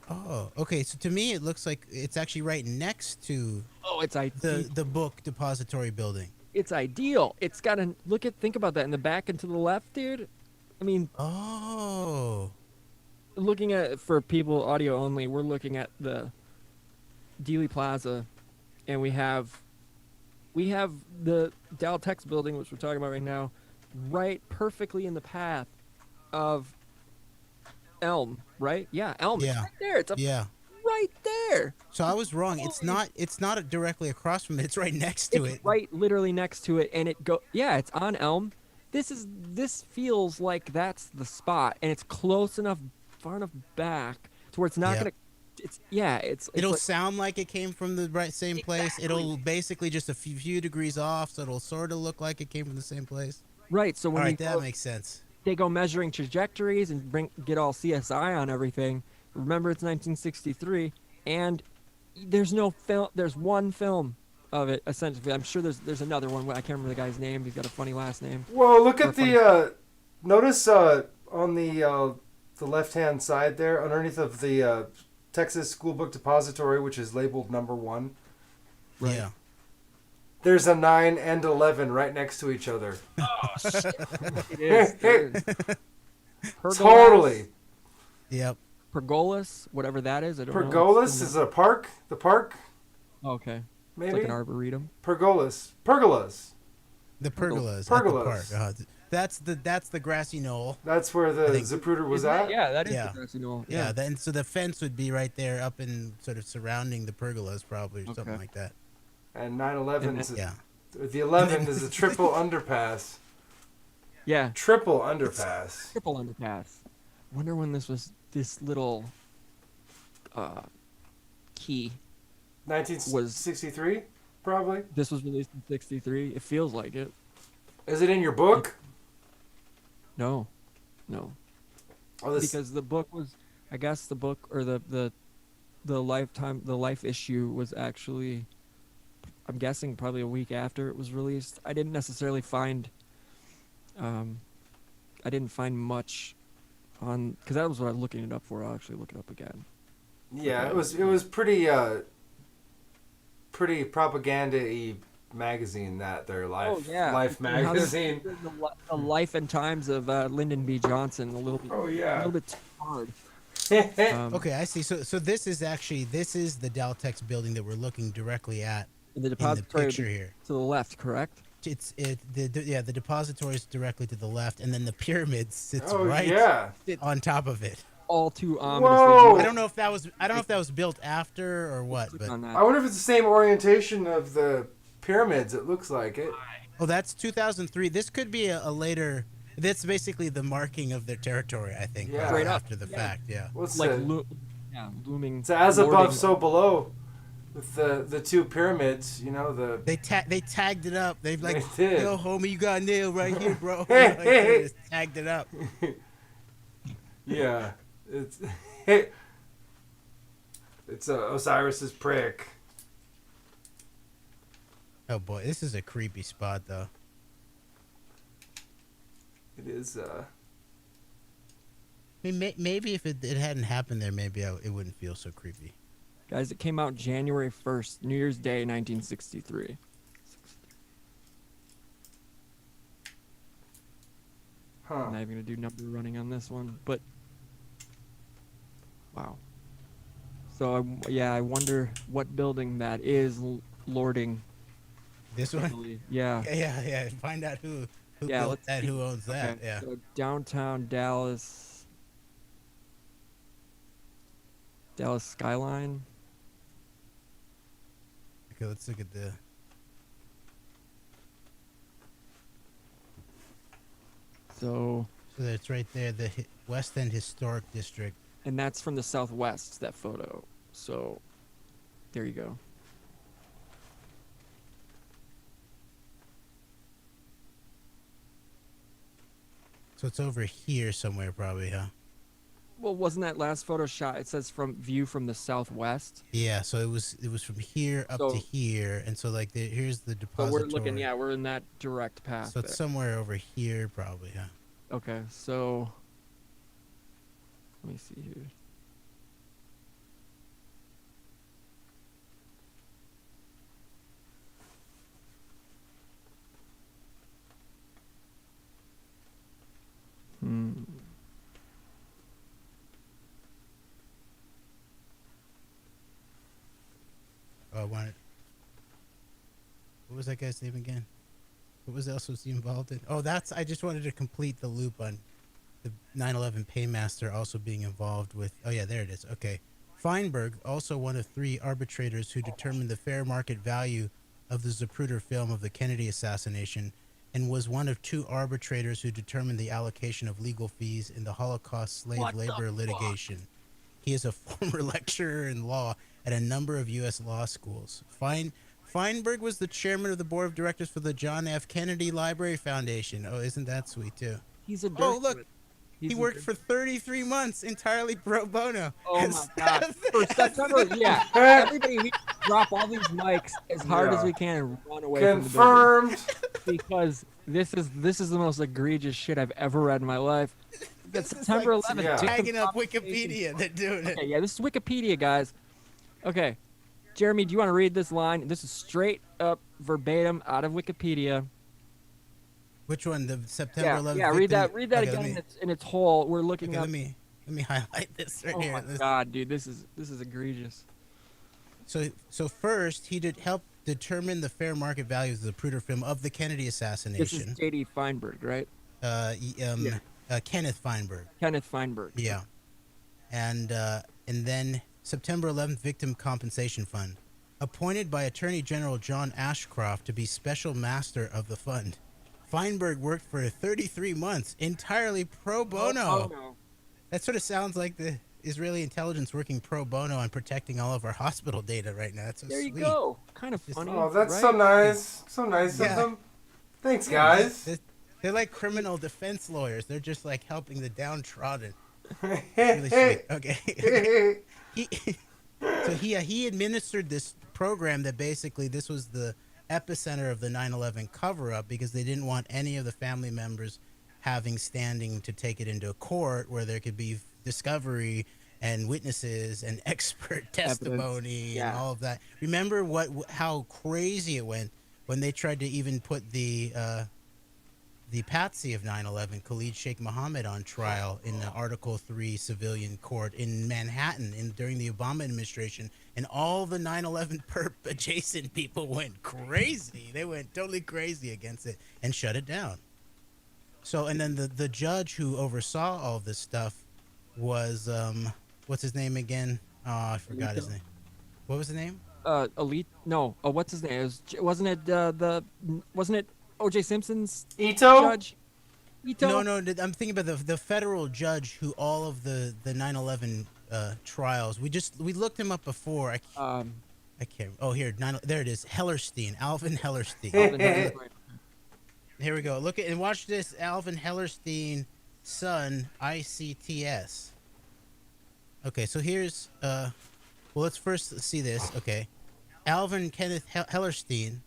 Oh, okay. So to me, it looks like it's actually right next to It's the book depository building. It's ideal. It's got to think about that in the back and to the left, dude. I mean, Oh. looking at, for people audio only, we're looking at the Dealey Plaza, and we have the Dow Tex building, which we're talking about right now, right perfectly in the path of Elm, right? Yeah, Elm. Yeah. It's right there. It's right there. So I was wrong. It's not directly across from it. It's right next to it. Right, literally next to it, and it's on Elm. This feels like that's the spot, and it's close enough, far enough back to where it's not gonna. It'll like, sound like it came from the same place. It'll basically just a few degrees off, so it'll sort of look like it came from the same place. right. So when That makes sense. they go measuring trajectories and get all CSI on everything. Remember, it's 1963, and there's no film. There's one film of it, essentially. I'm sure there's another one. I can't remember the guy's name. He's got a funny last name. Well, look at the notice on the left-hand side there, underneath of the Texas School Book Depository, which is labeled number 1. Right. Yeah. There's a 9 and 11 right next to each other. It is. Pergolas, Totally. Yep. Pergolas, whatever that is. I don't know. Pergolas is a park. The park, Okay. maybe. It's like an arboretum. Pergolas. Pergolas. The pergolas. Pergolas. At the park. That's the grassy knoll. That's where the Zapruder was at. Yeah, that is Yeah. the grassy knoll. Yeah. Then so the fence would be right there, up and sort of surrounding the pergolas, probably, or something Okay. like that. And 9/11 is Yeah. the 11 is a triple underpass. Yeah. Triple underpass. Triple underpass. Wonder when this little key. 1963, probably. This was released in 63. It feels like it. Is it in your book? No. Oh, this. Because the book was, I guess the book or the life issue was actually, I'm guessing probably a week after it was released. I didn't necessarily find much on, because that was what I was looking it up for. I'll actually look it up again. Yeah, it was pretty propaganda-y magazine, that their Life magazine. The life and times of Lyndon B. Johnson, a little bit too hard. Okay, I see. So this is the Daltex building that we're looking directly at The in the depository picture here. to the left, correct? The depository is directly to the left, and then the pyramid sits on top of it. All too ominously. Whoa! I don't know if that was built after or what, Click but on that. I wonder if it's the same orientation of the pyramids. It looks like it. oh, that's 2003. This could be a later. That's basically the marking of their territory, I think. Yeah. Straight up. After the fact, yeah. What's Like the? looming. It's as lording- above, so below. With the two pyramids, the. They tagged it up. They've like, They did. yo, homie, you got nailed right here, bro. Hey, Like, hey, they hey. just tagged it up. Yeah, it's it's Osiris's prick. Oh boy, this is a creepy spot, though. It is. I mean, maybe if it hadn't happened there, maybe it wouldn't feel so creepy. Guys, it came out January 1st, New Year's Day, 1963. Huh. I'm not even gonna do number running on this one, but wow. So I wonder what building that is lording. This one? Yeah. Yeah. Find out who Yeah, built let's that, see. who owns that. Okay, Yeah. so downtown Dallas skyline. Okay, let's look at the. So that's right there, the West End Historic District. and that's from the southwest, that photo. So there you go. So it's over here somewhere, probably, huh? Well, wasn't that last photo shot? It says from view from the southwest. Yeah, so it was from here up to So- here, and so like here's the So we're depository. looking, yeah, we're in that direct path So it's there. somewhere over here, probably. Yeah. Okay, so let me see here. Oh, I wanted. What was that guy's name again? What was else was he involved in? Oh, that's. I just wanted to complete the loop on the 9/11 paymaster also being involved with. Oh yeah, there it is. Okay, Feinberg, also one of 3 arbitrators who determined the fair market value of the Zapruder film of the Kennedy assassination, and was one of 2 arbitrators who determined the allocation of legal fees in the Holocaust slave labor litigation. He is a former lecturer in law at a number of U.S. law schools. Feinberg was the chairman of the board of directors for the John F. Kennedy Library Foundation. Oh, isn't that sweet, too? He's a Oh, look. He's He a worked dirt- for 33 months entirely pro bono. Oh my god. For September, yeah. Everybody, we drop all these mics as hard as we can and run away from the Confirmed. building. Because this is the most egregious shit I've ever read in my life. That's September 11th. Yeah. Tagging up Wikipedia. They're doing it. Okay, yeah, this is Wikipedia, guys. Okay. Jeremy, do you want to read this line? This is straight up verbatim out of Wikipedia. Which one? The September 11th. Yeah, read victim? that Okay, again in its whole. We're looking Okay, up. let me highlight this right Oh here. my god, dude, this is egregious. So first, he did help determine the fair market values of the Zapruder film of the Kennedy This is assassination. J.D. Feinberg, right? Kenneth Feinberg. Kenneth Feinberg. Yeah. And then September 11th Victim Compensation Fund, appointed by Attorney General John Ashcroft to be special master of the fund. Feinberg worked for 33 months entirely pro bono. That sort of sounds like the Israeli intelligence working pro bono on protecting all of our hospital data right now. That's so There sweet. you go. Kind of funny. Oh, that's right? so nice. So nice Yeah. of them. Thanks, guys. They're like criminal defense lawyers. They're just like helping the downtrodden. Really Hey, sweet. Okay. he administered this program that basically this was the epicenter of the 9/11 cover-up because they didn't want any of the family members having standing to take it into a court where there could be discovery and witnesses and expert testimony and all of that. Remember how crazy it went when they tried to even put the patsy of 9/11, Khalid Sheikh Mohammed, on trial in the Article 3 civilian court in Manhattan during the Obama administration, and all the 9/11 perp adjacent people went crazy. They went totally crazy against it and shut it down. So, and then the judge who oversaw all of this stuff was, what's his name again? Oh, I forgot his name. What was the name? Elite. No. What's his name? Wasn't it O.J. Simpson's Ito? judge? Ito? No, I'm thinking about the federal judge who all of the 9/11 trials. We looked him up before. I can't. Oh, here, there it is. Hellerstein, Alvin Hellerstein. Here we go. Look at and watch this. Alvin Hellerstein, son, ICTS. Okay, so here's well, let's first see this. Okay, Alvin Kenneth Hellerstein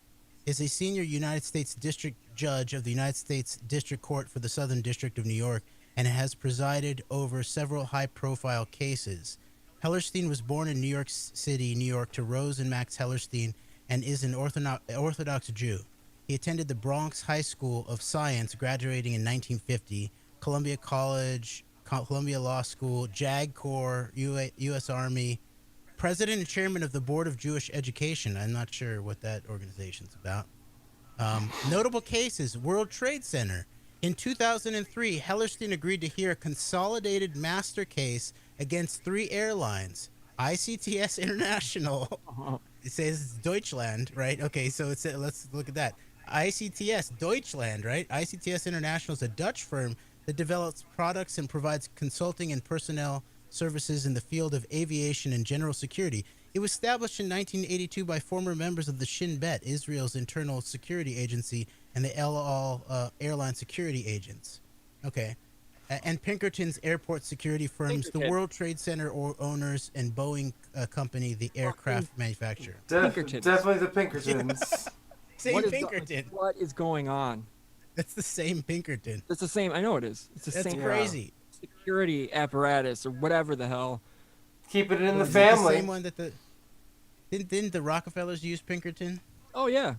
is a senior United States District Judge of the United States District Court for the Southern District of New York and has presided over several high-profile cases. Hellerstein was born in New York City, New York, to Rose and Max Hellerstein and is an Orthodox Jew. He attended the Bronx High School of Science, graduating in 1950, Columbia College, Columbia Law School, JAG Corps, U.S. Army, president and chairman of the Board of Jewish Education. I'm not sure what that organization's about. Notable cases, World Trade Center. In 2003, Hellerstein agreed to hear a consolidated master case against 3 airlines. ICTS International. It says Deutschland, right? Okay, so let's look at that. ICTS Deutschland, right? ICTS International is a Dutch firm that develops products and provides consulting and personnel services in the field of aviation and general security. It was established in 1982 by former members of the Shin Bet, Israel's internal security agency, and the El Al airline security agents. Okay. And Pinkerton's airport security firms, the Pinkerton. World Trade Center owners, and Boeing company, the aircraft manufacturer. Pinkertons. Definitely the Pinkertons. Same What is Pinkerton. what is going on? That's the same Pinkerton. It's the same. I know it is. It's the That's same crazy. security apparatus or whatever the hell. Keeping it in the Is it family. the same one that the didn't the Rockefellers use Pinkerton? Oh yeah,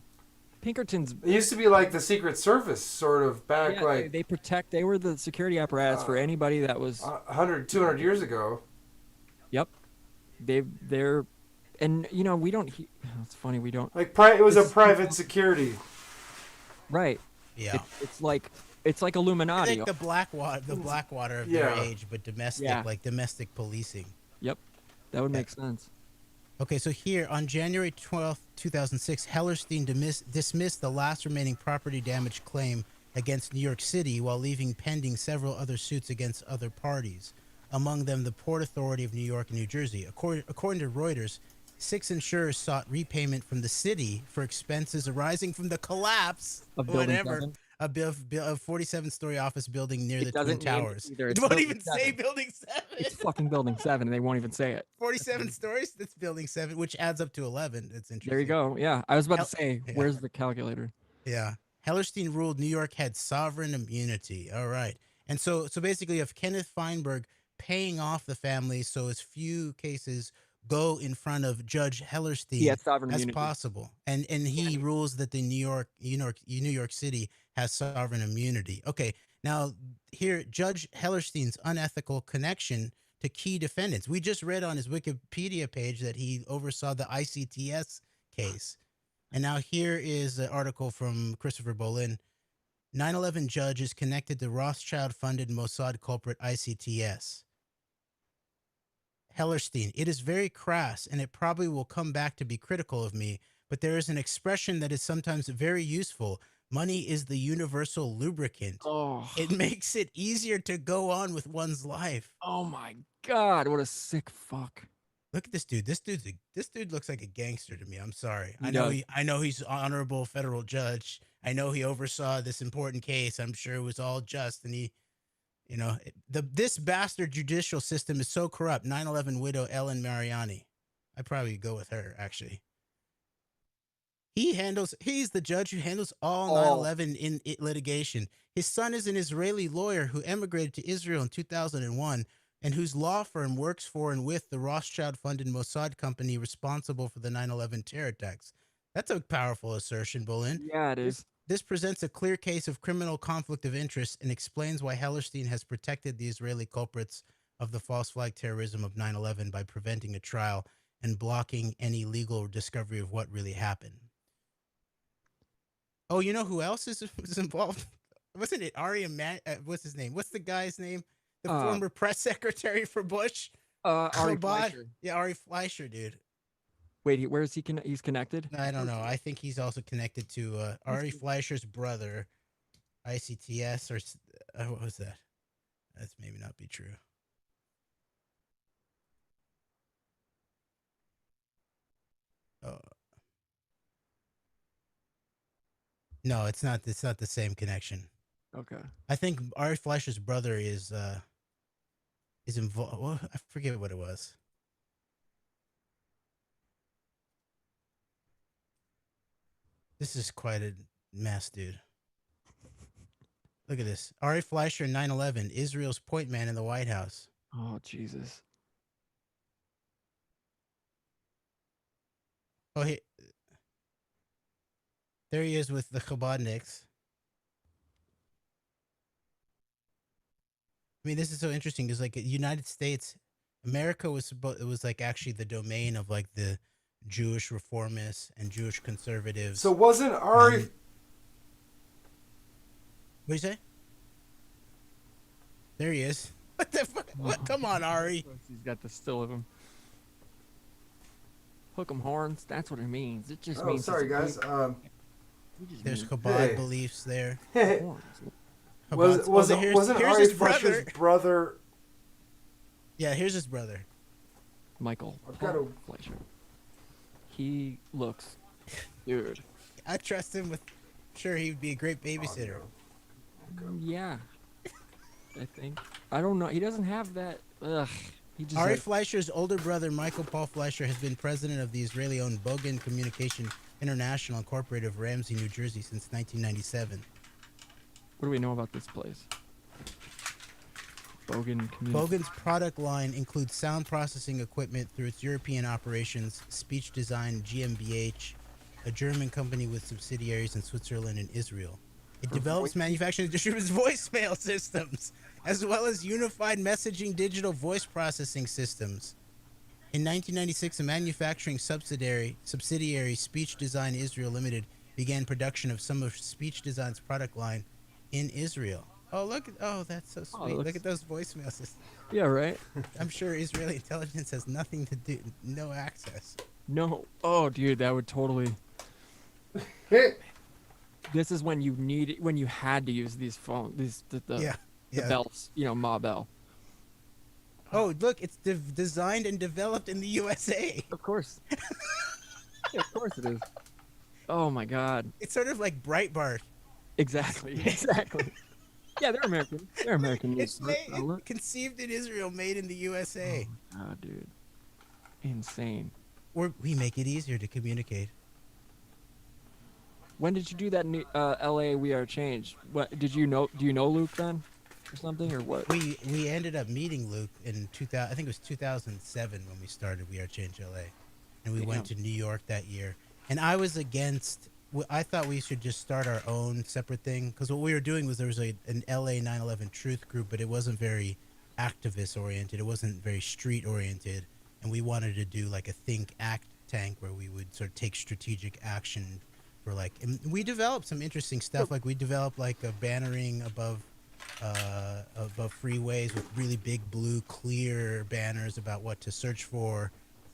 Pinkertons. It used to be like the Secret Service, sort of, back Yeah, like they protect. They were the security apparatus for anybody that was. 100, 200 years ago. Yep. They're, and you know we don't. It's funny we don't. Like it was a private security. Right. Yeah. It's like Illuminati. Like the Blackwater of Yeah. their age, but domestic, Yeah. like domestic policing. Yep. That would make sense. Okay, so here on January 12th, 2006, Hellerstein dismissed the last remaining property damage claim against New York City while leaving pending several other suits against other parties, among them the Port Authority of New York and New Jersey. According to Reuters, 6 insurers sought repayment from the city for expenses arising from the collapse Of Building whatever 7? a 47-story office building near It the Twin doesn't name it Towers. either. It It's won't Building even 7. say Building 7. It's fucking Building 7, and they won't even say it. 47 stories? That's Building 7, which adds up to 11. That's interesting. There you go. Yeah, I was about to Hell- say, yeah. where's the calculator? Yeah. Hellerstein ruled New York had sovereign immunity. All right. And so basically, you have Kenneth Feinberg paying off the family so as few cases go in front of Judge Hellerstein He has sovereign as immunity. possible. And he rules that the New York City has sovereign immunity. Okay. Now, here, Judge Hellerstein's unethical connection to key defendants. We just read on his Wikipedia page that he oversaw the ICTS case. And now here is an article from Christopher Bolin. 9/11 judge is connected to Rothschild-funded Mossad culprit ICTS. Hellerstein, it is very crass, and it probably will come back to be critical of me, but there is an expression that is sometimes very useful. Money is the universal lubricant. Oh, It makes it easier to go on with one's life. oh my God, what a sick fuck. Look at this dude. This dude looks like a gangster to me. I'm sorry. He I know does. I know he's honorable federal judge. I know he oversaw this important case. I'm sure it was all just, and he, you know, this bastard judicial system is so corrupt. 9/11 widow Ellen Mariani. I'd probably go with her, actually. He's the judge who handles all 9/11 in litigation. His son is an Israeli lawyer who emigrated to Israel in 2001 and whose law firm works for and with the Rothschild-funded Mossad company responsible for the 9/11 terror attacks. That's a powerful assertion, Bolin. Yeah, it is. This presents a clear case of criminal conflict of interest and explains why Hellerstein has protected the Israeli culprits of the false flag terrorism of 9/11 by preventing a trial and blocking any legal discovery of what really happened. Oh, you know who else was involved? Wasn't it Ari what's his name? What's the guy's name? The former press secretary for Bush? Ari Chabad? Fleischer. Yeah, Ari Fleischer, dude. Wait, where is he? He's connected? I don't know. I think he's also connected to Ari Fleischer's brother, ICTS, or what was that? That's maybe not be true. Oh. No, it's not. It's not the same connection. Okay. I think Ari Fleischer's brother is involved. Well, I forget what it was. This is quite a mess, dude. Look at this. Ari Fleischer, 9/11, Israel's point man in the White House. Oh, Jesus. Oh, there he is with the Chabadniks. I mean, this is so interesting because, like, the United States, America was it was like actually the domain of like the Jewish reformists and Jewish conservatives. So wasn't Ari? What do you say? There he is. What the fuck? What? Come on, Ari. He's got the still of him. Hook 'em horns. That's what it means. It just Oh, means. sorry, it's guys. a it just There's means Chabad Hey. beliefs there. horns. Chabad's- here's wasn't Ari his Fleischer's brother? Yeah, here's his brother. Michael I've got a- Fleischer. He looks, dude. I trust him with. Sure, he would be a great babysitter. Yeah. I think. I don't know. He doesn't have that. Ugh. He just. Ari Like, Fleischer's older brother, Michael Paul Fleischer, has been president of the Israeli-owned Bogan Communication International Incorporated of Ramsey, New Jersey since 1997. what do we know about this place? Bogan Community. Bogan's product line includes sound processing equipment through its European operations, Speech Design GmbH, a German company with subsidiaries in Switzerland and Israel. It develops, manufactures, and distributes voicemail systems, as well as unified messaging digital voice processing systems. In 1996, a manufacturing subsidiary, Speech Design Israel Limited, began production of some of Speech Design's product line in Israel. Oh, that's so sweet. Look at those voicemail systems. Yeah, right? I'm sure Israeli intelligence has nothing to do, no access. No. Oh, dude, that would totally. This is when you had to use these phones, the bells, Ma Bell. Oh, look, it's designed and developed in the USA. Of course. Yeah, of course it is. Oh my God. It's sort of like Breitbart. Exactly. Yeah, they're American. They're American. It's conceived in Israel, made in the USA. Oh, dude. Insane. We make it easier to communicate. When did you do that in LA We Are Changed? What did you know? Do you know Luke then, or something, or what? We ended up meeting Luke in 2000. I think it was 2007 when we started We Are Changed LA, and we went to New York that year. And I was against. I thought we should just start our own separate thing, because what we were doing was there was an LA 9/11 Truth group, but it wasn't very activist oriented. It wasn't very street oriented, and we wanted to do like a think act tank where we would sort of take strategic action. And we developed some interesting stuff. Like we developed like a bannering above freeways with really big blue clear banners about what to search for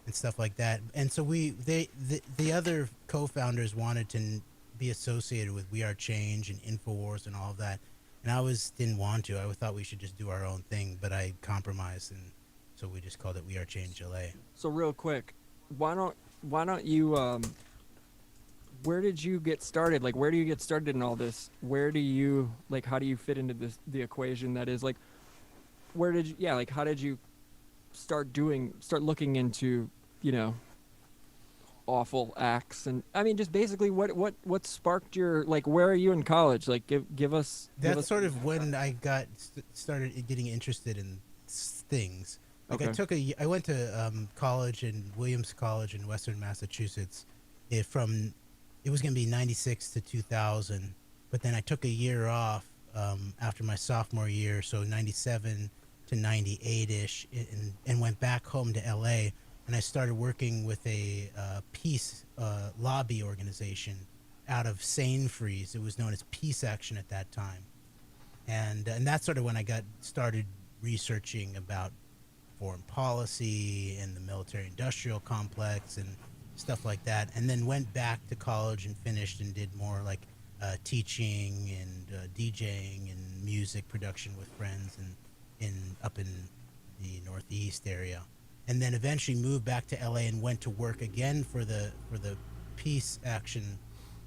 and stuff like that. And so the other co-founders wanted to be associated with We Are Change and InfoWars and all of that. And I didn't want to. I thought we should just do our own thing, but I compromised, and so we just called it We Are Change LA. So real quick, why don't you where did you get started? Like, where do you get started in all this? Where do you, like, how do you fit into the equation that is, like, how did you start looking into, awful acts? And, I mean, just basically what sparked your, like, where are you in college? Like, give us... That's sort of when I started getting interested in things. Like, okay. I went to college in Williams College in Western Massachusetts. It was going to be 96 to 2000, but then I took a year off after my sophomore year, so 97 to 98-ish, and went back home to LA, and I started working with a peace lobby organization out of Sane Freeze. It was known as Peace Action at that time. And that's sort of when I got started researching about foreign policy and the military-industrial complex and stuff like that, and then went back to college and finished and did more like teaching and DJing and music production with friends and up in the Northeast area, and then eventually moved back to LA and went to work again for the Peace Action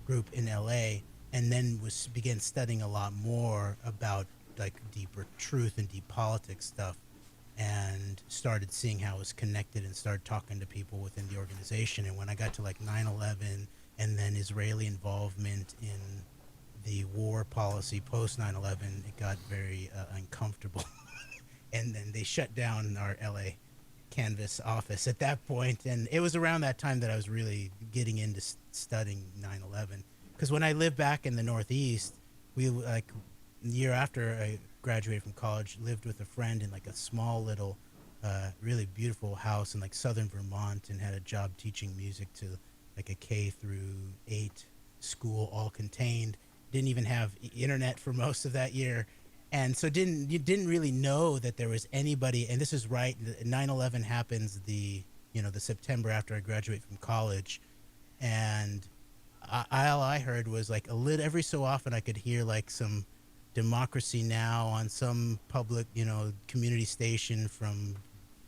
group in LA, and then began studying a lot more about like deeper truth and deep politics stuff, and started seeing how it was connected and started talking to people within the organization. And when I got to like 9/11 and then Israeli involvement in the war policy post 9/11, it got very uncomfortable. And then they shut down our LA Canvas office at that point. And it was around that time that I was really getting into studying 9/11. Because when I lived back in the Northeast, we like the year after I graduated from college, lived with a friend in like a small little really beautiful house in like southern Vermont, and had a job teaching music to like a K-8 school, all contained. Didn't even have internet for most of that year, and so didn't really know that there was anybody. And this is right, 9/11 happens the September after I graduated from college, and all I heard was like every so often I could hear like some Democracy Now! On some public, community station from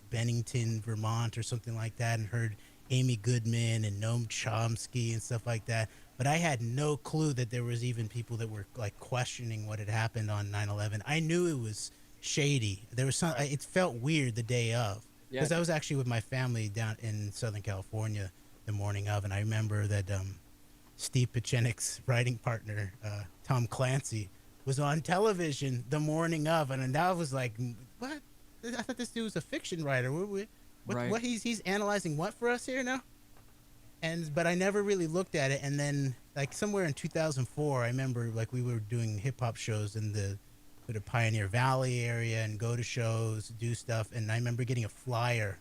Bennington, Vermont or something like that, and heard Amy Goodman and Noam Chomsky and stuff like that. But I had no clue that there was even people that were like questioning what had happened on 9/11. I knew it was shady. There was some. It felt weird the day of, Yeah. because I was actually with my family down in Southern California the morning of, and I remember that Steve Pichenik's writing partner, Tom Clancy, was on television the morning of, and I was like, "What? I thought this dude was a fiction writer. Right. What he's analyzing what for us here now?" But I never really looked at it. And then, like, somewhere in 2004, I remember, like, we were doing hip hop shows in the sort of Pioneer Valley area and go to shows, do stuff. And I remember getting a flyer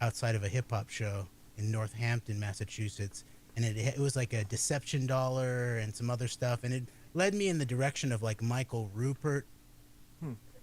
outside of a hip hop show in Northampton, Massachusetts. And it was like a deception dollar and some other stuff. And it led me in the direction of, like, Michael Rupert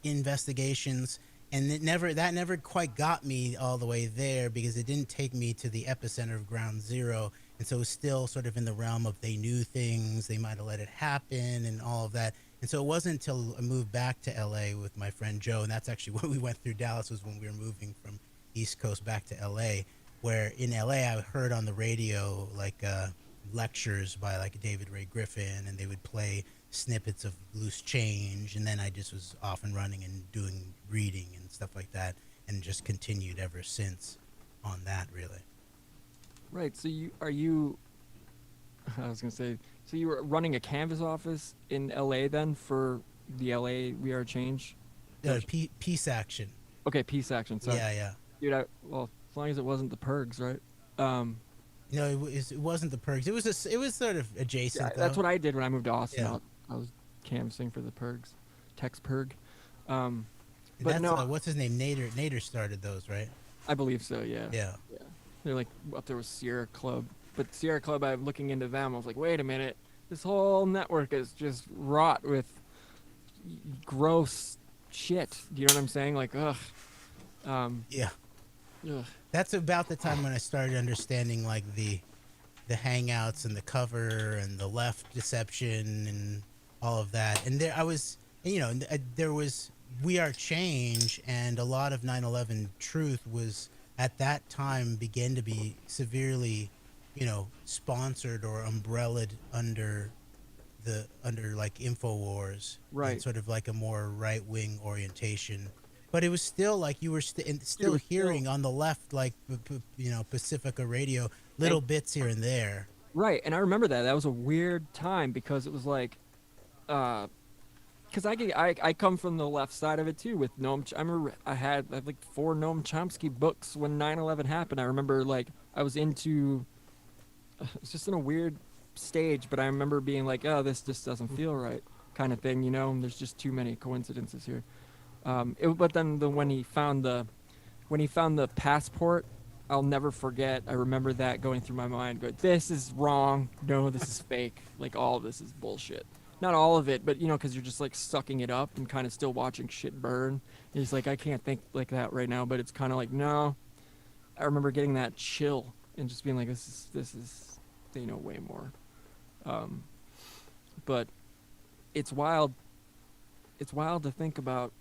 investigations. And that never quite got me all the way there, because it didn't take me to the epicenter of ground zero. And so it was still sort of in the realm of they knew things, they might have let it happen and all of that. And so it wasn't until I moved back to LA with my friend Joe, and that's actually when we went through Dallas, was when we were moving from East Coast back to LA, where in LA I heard on the radio like lectures by like David Ray Griffin, and they would play snippets of Loose Change, and then I just was off and running and doing reading and stuff like that, and just continued ever since on that, really. Right. So I was gonna say, so you were running a canvas office in LA then for the LA We Are Change? Peace Action. Okay, Peace Action. Sorry. Yeah. Dude, well, as long as it wasn't the Pergs, right? No, it wasn't the Pergs. It was sort of adjacent. Yeah, that's what I did when I moved to Austin. Yeah. I was canvassing for the Pergs, Tex Perg. And But that's, no, what's his name? Nader started those, right? I believe so. Yeah. Yeah. They're like up there with Sierra Club, but Sierra Club, I'm looking into them. I was like, wait a minute, this whole network is just wrought with gross shit. Do you know what I'm saying? Like, ugh. Yeah. Ugh. That's about the time when I started understanding like the hangouts and the cover and the left deception and all of that. And there there was We Are Change, and a lot of 9/11 truth was at that time began to be severely, sponsored or umbrellaed under like InfoWars, Right. and sort of like a more right wing orientation. But it was still like you were still hearing on the left, like Pacifica Radio, little bits here and there. Right, and I remember that. That was a weird time because it was like, because I come from the left side of it too with Noam. I remember I had like 4 Noam Chomsky books when 9/11 happened. I remember like I was into. It's just in a weird stage, but I remember being like, oh, this just doesn't feel right, kind of thing, There's just too many coincidences here. But then when he found the passport, I'll never forget. I remember that going through my mind, going, this is wrong. No, this is fake. Like, all of this is bullshit. Not all of it, but, because you're just, like, sucking it up and kind of still watching shit burn. It's like, I can't think like that right now, but it's kind of like, no. I remember getting that chill and just being like, this is, they know way more. But it's wild. It's wild to think about.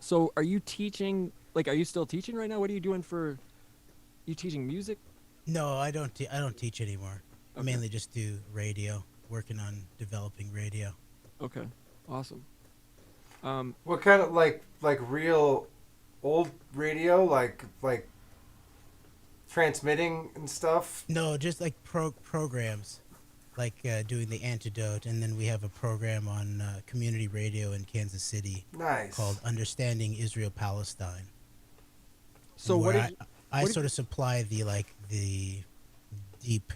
So are you teaching, like, are you still teaching right now? What are you doing you teaching music? No, I don't teach anymore. I Okay. mainly just do radio, working on developing radio. Okay, awesome. What kind of like real old radio, like transmitting and stuff? No, just like programs, like doing the Antedote, and then we have a program on community radio in Kansas City Nice. called Understanding Israel Palestine. So where what did you, I what did- sort of supply the deep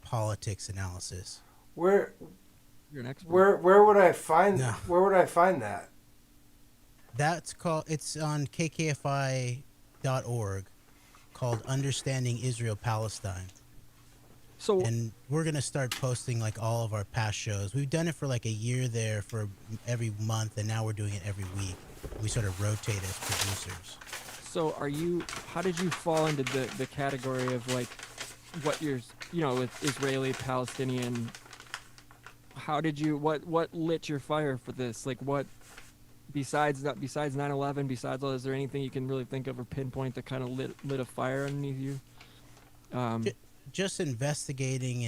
politics analysis. Where you're an expert. where would I find No. where would I find that? It's on kkfi.org, called Understanding Israel Palestine. So And we're going to start posting like all of our past shows. We've done it for like a year there for every month, and now we're doing it every week. We sort of rotate as producers. So how did you fall into the category of like what you're, with Israeli, Palestinian, what lit your fire for this? Like what, besides 9/11, besides all, is there anything you can really think of or pinpoint that kind of lit a fire underneath you? Just investigating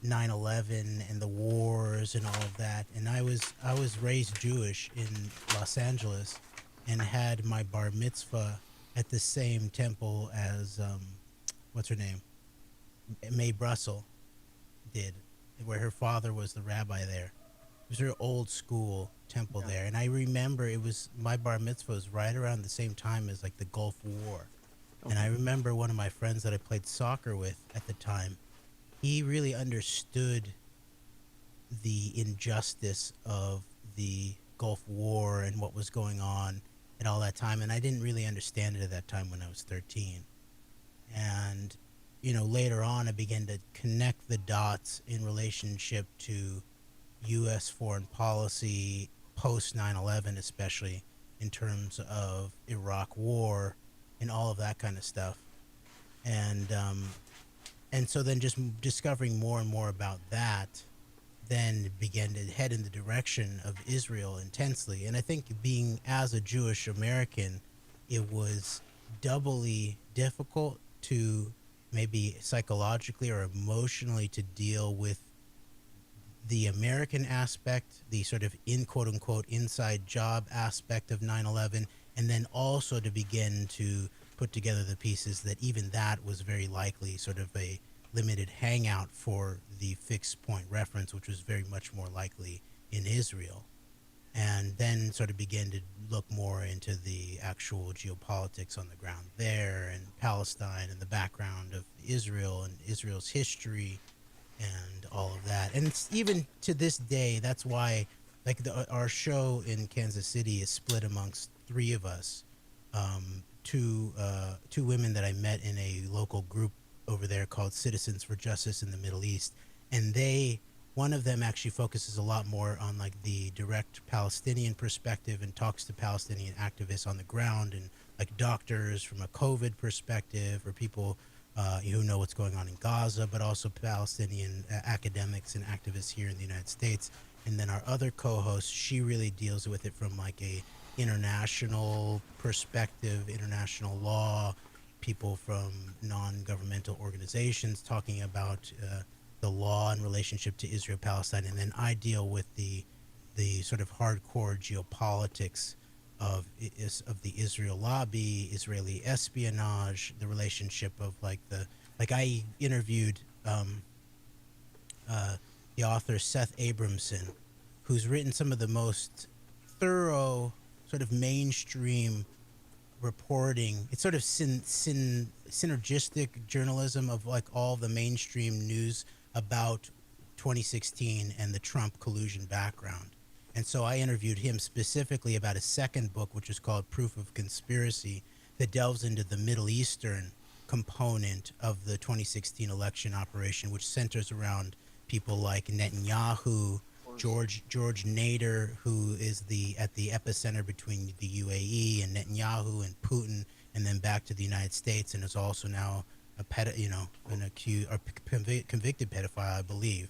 9/11 and the wars and all of that. And I was raised Jewish in Los Angeles, and had my bar mitzvah at the same temple as what's her name, Mae Brussel did, where her father was the rabbi there. It was her old school temple there, and I remember it was my bar mitzvah was right around the same time as like the Gulf War. And I remember one of my friends that I played soccer with at the time, he really understood the injustice of the Gulf War and what was going on at all that time. And I didn't really understand it at that time when I was 13. And, you know, later on, I began to connect the dots in relationship to U.S. foreign policy post 9/11, especially in terms of Iraq War and all of that kind of stuff. And so then just discovering more and more about that then began to head in the direction of Israel intensely. And I think being as a Jewish American, it was doubly difficult to maybe psychologically or emotionally to deal with the American aspect, the sort of in quote unquote inside job aspect of 9/11, and then also to begin to put together the pieces that even that was very likely sort of a limited hangout for the fixed point reference, which was very much more likely in Israel. And then sort of begin to look more into the actual geopolitics on the ground there, and Palestine and the background of Israel and Israel's history and all of that. And it's even to this day, that's why like our show in Kansas City is split amongst three of us, two women that I met in a local group over there called Citizens for Justice in the Middle East. And one of them actually focuses a lot more on like the direct Palestinian perspective and talks to Palestinian activists on the ground, and like doctors from a COVID perspective, or people who know what's going on in Gaza, but also Palestinian academics and activists here in the United States. And then our other co-host, she really deals with it from like a international perspective, international law, people from non-governmental organizations talking about the law in relationship to Israel, Palestine. And then I deal with the sort of hardcore geopolitics of the Israel lobby, Israeli espionage, the relationship of I interviewed the author Seth Abramson, who's written some of the most thorough sort of mainstream reporting. It's sort of synergistic journalism of like all the mainstream news about 2016 and the Trump collusion background. And so I interviewed him specifically about a second book, which is called Proof of Conspiracy, that delves into the Middle Eastern component of the 2016 election operation, which centers around people like Netanyahu, George Nader, who is at the epicenter between the UAE and Netanyahu and Putin, and then back to the United States, and is also now an accused or convicted pedophile, I believe.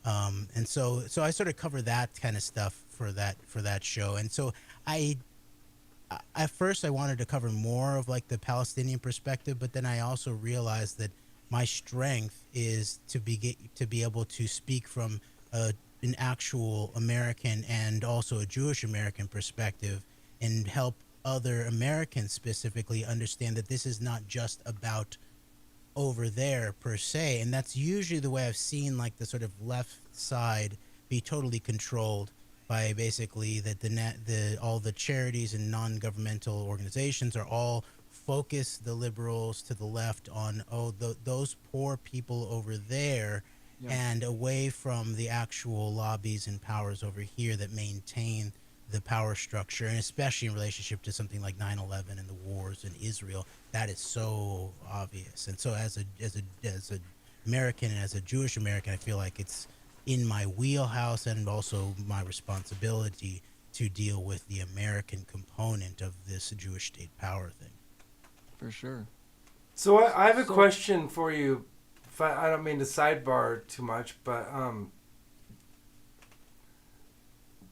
And so I sort of cover that kind of stuff for that show. And so at first I wanted to cover more of like the Palestinian perspective, but then I also realized that my strength is to be able to speak from an actual American and also a Jewish American perspective, and help other Americans specifically understand that this is not just about over there per se. And that's usually the way I've seen like the sort of left side be totally controlled by basically that all the charities and non-governmental organizations are all focused, the liberals to the left, on those poor people over there, and away from the actual lobbies and powers over here that maintain the power structure, and especially in relationship to something like 9/11 and the wars in Israel. That is so obvious. And so as a American and as a Jewish American, I feel like it's in my wheelhouse and also my responsibility to deal with the American component of this Jewish state power thing. For sure. So I have a question for you. I don't mean to sidebar too much, but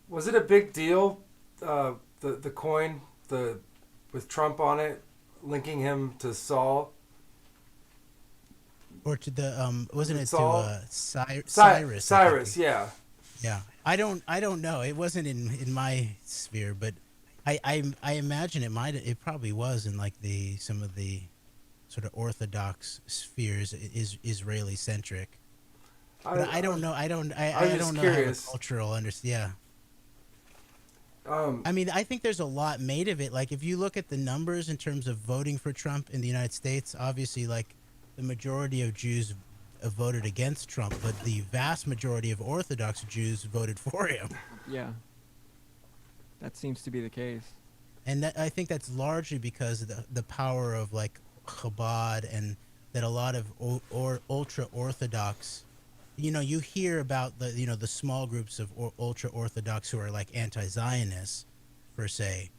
was it a big deal, the coin, with Trump on it, linking him to Saul? or to the wasn't it It's to all- Cyrus? I think. Cyrus, yeah. Yeah, I don't know. It wasn't in my sphere, but I imagine it probably was in like some of the sort of orthodox spheres is Israeli centric. But I don't know. I don't know. How the cultural yeah. I mean, I think there's a lot made of it. Like if you look at the numbers in terms of voting for Trump in the United States, obviously like the majority of Jews voted against Trump, but the vast majority of Orthodox Jews voted for him. Yeah. That seems to be the case. And I think that's largely because of the power of like Chabad, and that a lot of ultra Orthodox, you hear about the small groups of ultra Orthodox who are like anti-Zionists per se,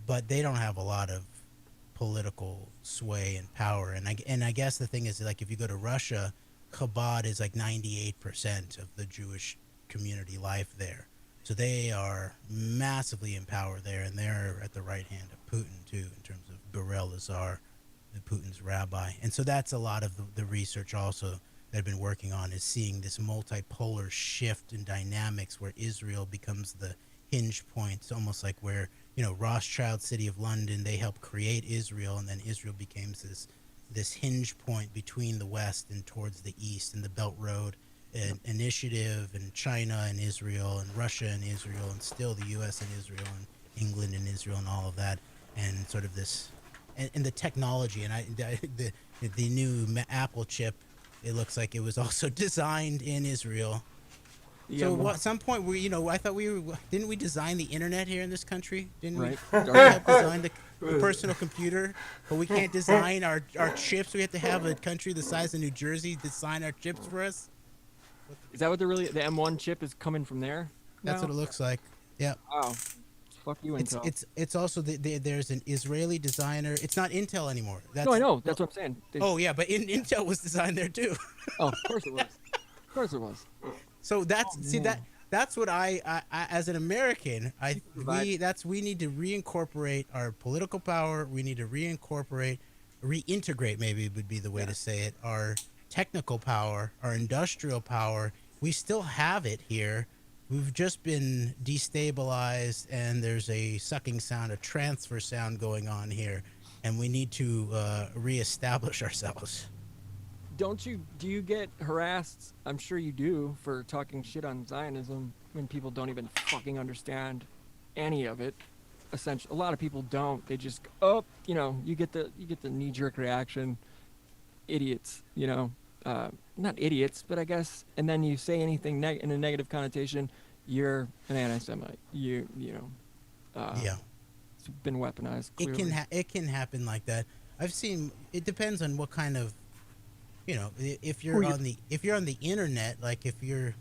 but they don't have a lot of political sway and power. And I guess the thing is, like, if you go to Russia, Chabad is like 98% of the Jewish community life there. So they are massively in power there, and they're at the right hand of Putin too, in terms of Berel Lazar, Putin's rabbi. And so that's a lot of the research also that I've been working on, is seeing this multipolar shift in dynamics where Israel becomes the hinge point. It's almost like where, Rothschild City of London, they helped create Israel, and then Israel becomes this hinge point between the West and towards the East, and the Belt Road initiative, and China and Israel and Russia and Israel, and still the U.S. and Israel and England and Israel and all of that, and sort of this, and the technology, and the new Apple chip, it looks like it was also designed in Israel. Yeah, So at some point I thought didn't we design the internet here in this country? Didn't Right. we help design the personal computer? But we can't design our chips. We have to have a country the size of New Jersey design our chips for us. Is that what the M1 chip is coming from there? That's what it looks like. Yeah. Wow. Fuck you, Intel. It's also there's an Israeli designer. It's not Intel anymore. No, I know. That's what I'm saying. Oh yeah, but Intel was designed there too. Oh, of course it was. Of course it was. So that's what I as an American, we need to reincorporate our political power. We need to reintegrate, maybe would be the way to say it, our technical power, our industrial power. We still have it here. We've just been destabilized, and there's a sucking sound, a transfer sound going on here, and we need to reestablish ourselves. Do you get harassed? I'm sure you do, for talking shit on Zionism when people don't even fucking understand any of it. Essentially, a lot of people don't. They just you get the knee-jerk reaction. Idiots, not idiots, but I guess. And then you say anything in a negative connotation, you're an anti-Semite. Yeah. It's been weaponized. Clearly. It can happen like that. I've seen. It depends on what kind of. If you're on the internet, like if you're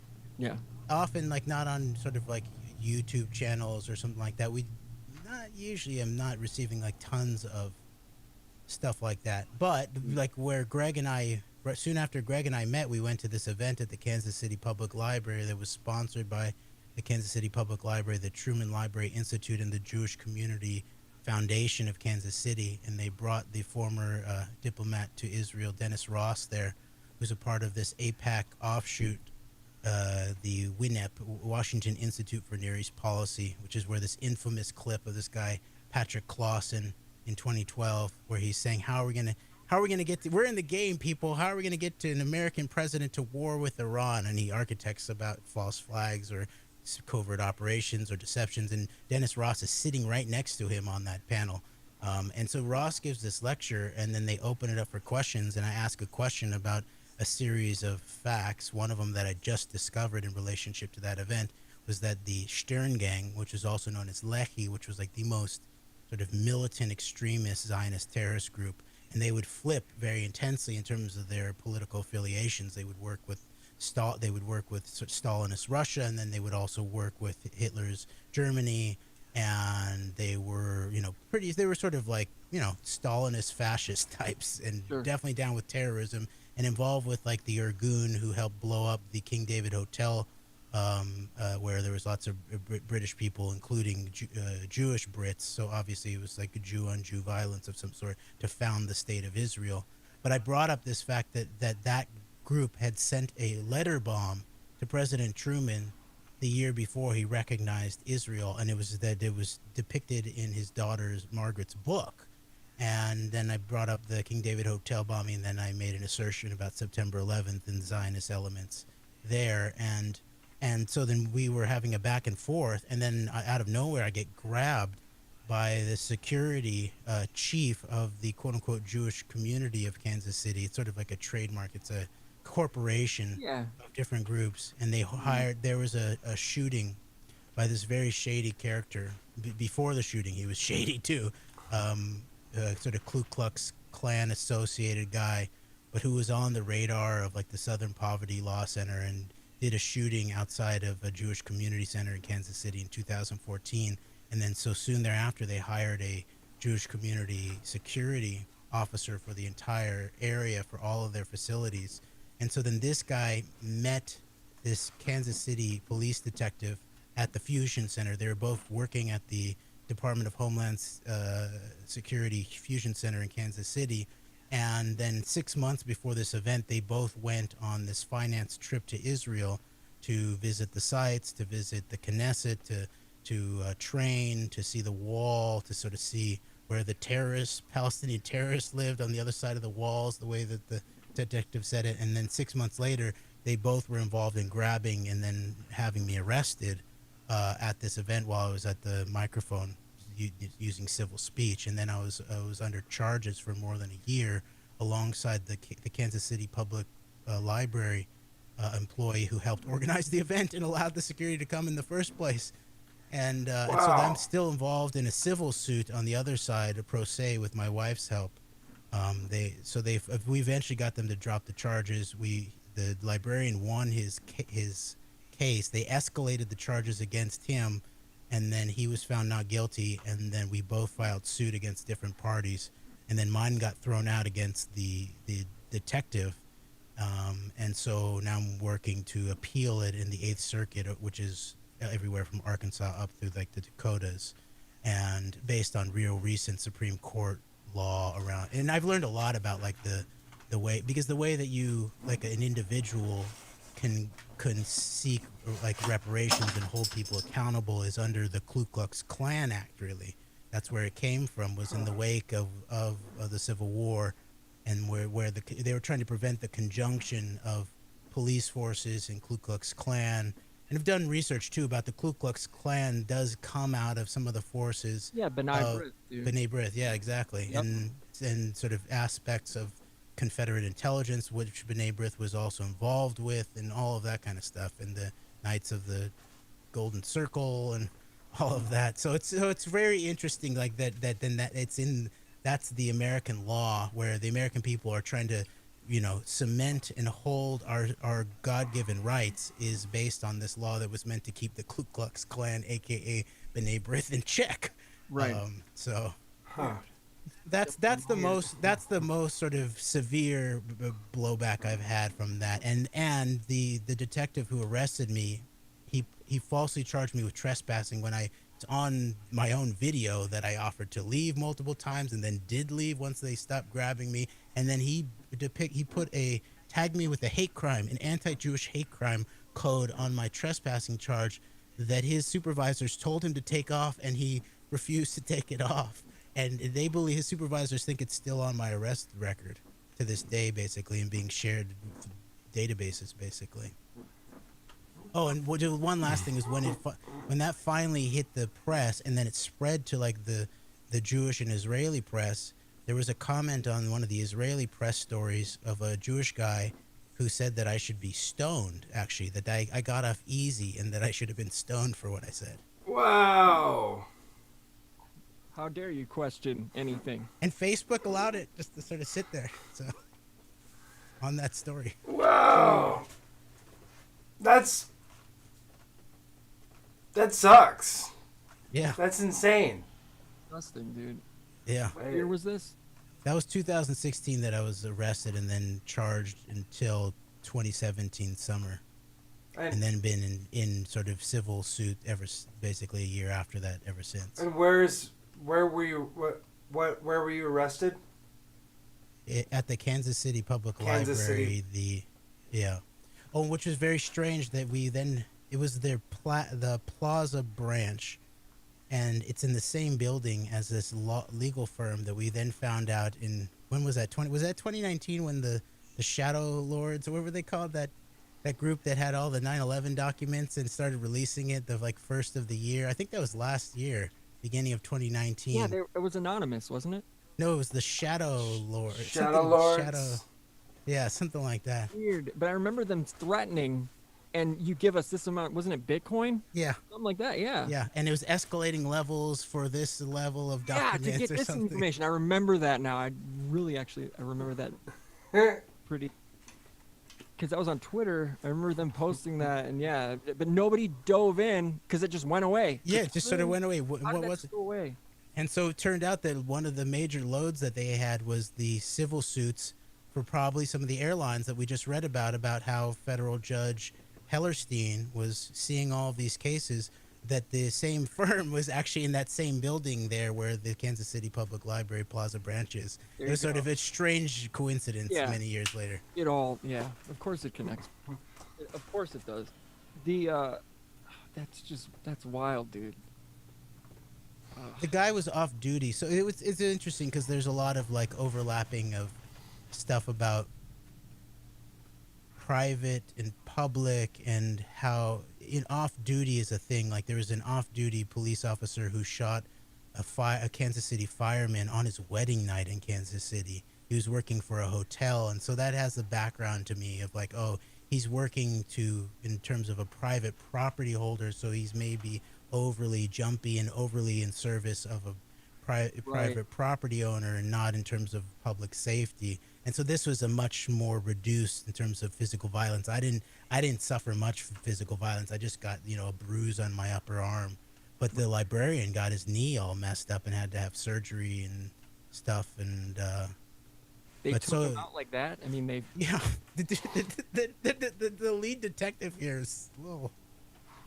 often like not on sort of like YouTube channels or something like that, I'm not receiving like tons of stuff like that. But like where soon after Greg and I met, we went to this event at the Kansas City Public Library that was sponsored by the Kansas City Public Library, the Truman Library Institute, and the Jewish Community Foundation of Kansas City, and they brought the former diplomat to Israel, Dennis Ross, there, who's a part of this AIPAC offshoot, the WINEP, Washington Institute for Near East Policy, which is where this infamous clip of this guy Patrick Clausen in 2012, where he's saying, how are we gonna get to, we're in the game, people, how are we gonna get to an American president to war with Iran? And he architects about false flags or covert operations or deceptions, and Dennis Ross is sitting right next to him on that panel. And so Ross gives this lecture, and then they open it up for questions, and I ask a question about a series of facts. One of them that I just discovered in relationship to that event was that the Stern Gang, which is also known as Lehi, which was like the most sort of militant extremist Zionist terrorist group, and they would flip very intensely in terms of their political affiliations. They would work with Stalinist Russia, and then they would also work with Hitler's Germany, and they were, they were sort of like, Stalinist fascist types, and definitely down with terrorism, and involved with like the Irgun, who helped blow up the King David Hotel, where there was lots of British people, including Jewish Brits. So obviously it was like a Jew-on-Jew violence of some sort to found the state of Israel. But I brought up this fact that group had sent a letter bomb to President Truman the year before he recognized Israel, and it was depicted in his daughter's Margaret's book. And then I brought up the King David Hotel bombing, and then I made an assertion about September 11th and Zionist elements there, and so then we were having a back and forth, and then out of nowhere I get grabbed by the security chief of the quote-unquote Jewish community of Kansas City. It's sort of like a trademark. It's a corporation of different groups, and they hired. There was a shooting by this very shady character. Before the shooting, he was shady too. Sort of Ku Klux Klan associated guy, but who was on the radar of like the Southern Poverty Law Center and did a shooting outside of a Jewish community center in Kansas City in 2014. And then so soon thereafter, they hired a Jewish community security officer for the entire area for all of their facilities. And so then this guy met this Kansas City police detective at the Fusion Center. They were both working at the Department of Homeland Security Fusion Center in Kansas City. And then 6 months before this event, they both went on this finance trip to Israel to visit the sites, to visit the Knesset, to train, to see the wall, to sort of see where the Palestinian terrorists lived on the other side of the walls, the way that the detective said it. And then 6 months later, they both were involved in grabbing and then having me arrested at this event while I was at the microphone using civil speech. And then I was under charges for more than a year alongside the Kansas City Public Library employee who helped organize the event and allowed the security to come in the first place. And so I'm still involved in a civil suit on the other side, a pro se, with my wife's help. We eventually got them to drop the charges. The librarian won his case. They escalated the charges against him, and then he was found not guilty. And then we both filed suit against different parties. And then mine got thrown out against the detective. And so now I'm working to appeal it in the 8th Circuit, which is everywhere from Arkansas up through like the Dakotas, and based on real recent Supreme Court law around. And I've learned a lot about like the way that you, like an individual, can seek like reparations and hold people accountable is under the Ku Klux Klan Act. Really, that's where it came from, was in the wake of the Civil War, and where they were trying to prevent the conjunction of police forces and Ku Klux Klan. And I've done research too about the Ku Klux Klan does come out of some of the forces. Yeah, B'nai B'rith, dude. B'nai B'rith, yeah, exactly. Yep. And sort of aspects of Confederate intelligence, which B'nai B'rith was also involved with, and all of that kind of stuff, and the Knights of the Golden Circle and all of that. So it's very interesting, like that's the American law, where the American people are trying to, cement and hold our God-given rights, is based on this law that was meant to keep the Ku Klux Klan, aka B'nai B'rith, in check. Right. That's the most sort of severe blowback I've had from that. And the detective who arrested me, he falsely charged me with trespassing when it's on my own video that I offered to leave multiple times and then did leave once they stopped grabbing me. And then he tagged me with a hate crime, an anti-Jewish hate crime code on my trespassing charge that his supervisors told him to take off, and he refused to take it off. And they believe his supervisors think it's still on my arrest record to this day, basically, and being shared databases, basically. Oh, and one last thing is when that finally hit the press, and then it spread to like the Jewish and Israeli press. There was a comment on one of the Israeli press stories of a Jewish guy who said that I should be stoned. Actually, that I got off easy, and that I should have been stoned for what I said. Wow. How dare you question anything? And Facebook allowed it just to sort of sit there. So, on that story. Wow. That sucks. Yeah. That's insane. Disgusting, dude. Yeah. What year was this? That was 2016 that I was arrested and then charged until 2017 summer. And then been in sort of civil suit basically a year after that ever since. And where were you arrested? at the Kansas City Public Kansas Library. Oh, which was very strange that it was their the Plaza branch, and it's in the same building as this legal firm that we then found out in, when was that, 2019 when the Shadow Lords, or what were they called, that group that had all the 9/11 documents and started releasing it the first of the year. I think that was last year, beginning of 2019. Yeah, it was anonymous, wasn't it? No, it was the Shadow Lord. Shadow Lords. Yeah, something like that. Weird, but I remember them threatening, and you give us this amount. Wasn't it Bitcoin? Yeah. Something like that. Yeah. Yeah, and it was escalating levels for this level of documents to get or this something. information. I remember that now. I remember that pretty. Because that was on Twitter. I remember them posting that, and yeah, but nobody dove in because it just went away. Yeah, it just sort of went away. What How did was that it? go away? And so it turned out that one of the major loads that they had was the civil suits for probably some of the airlines that we just read about how federal judge Hellerstein was seeing all of these cases, that the same firm was actually in that same building there where the Kansas City Public Library Plaza branch is. There It was you sort go. of a strange coincidence many years later. It all, yeah, of course it connects. Of course it does. That's wild, dude. The guy was off duty, so it's interesting because there's a lot of like overlapping of stuff about private and public, and how in off duty is a thing. Like there was an off duty police officer who shot a Kansas City fireman on his wedding night in Kansas City. He was working for a hotel, and so that has the background to me of like, oh, he's working in terms of a private property holder, so he's maybe overly jumpy and overly in service of a private property owner, and not in terms of public safety. And so this was a much more reduced in terms of physical violence. I didn't suffer much physical violence. I just got, a bruise on my upper arm. But the librarian got his knee all messed up and had to have surgery and stuff. And They took him out like that. I mean, they. Yeah, the lead detective here is whoa.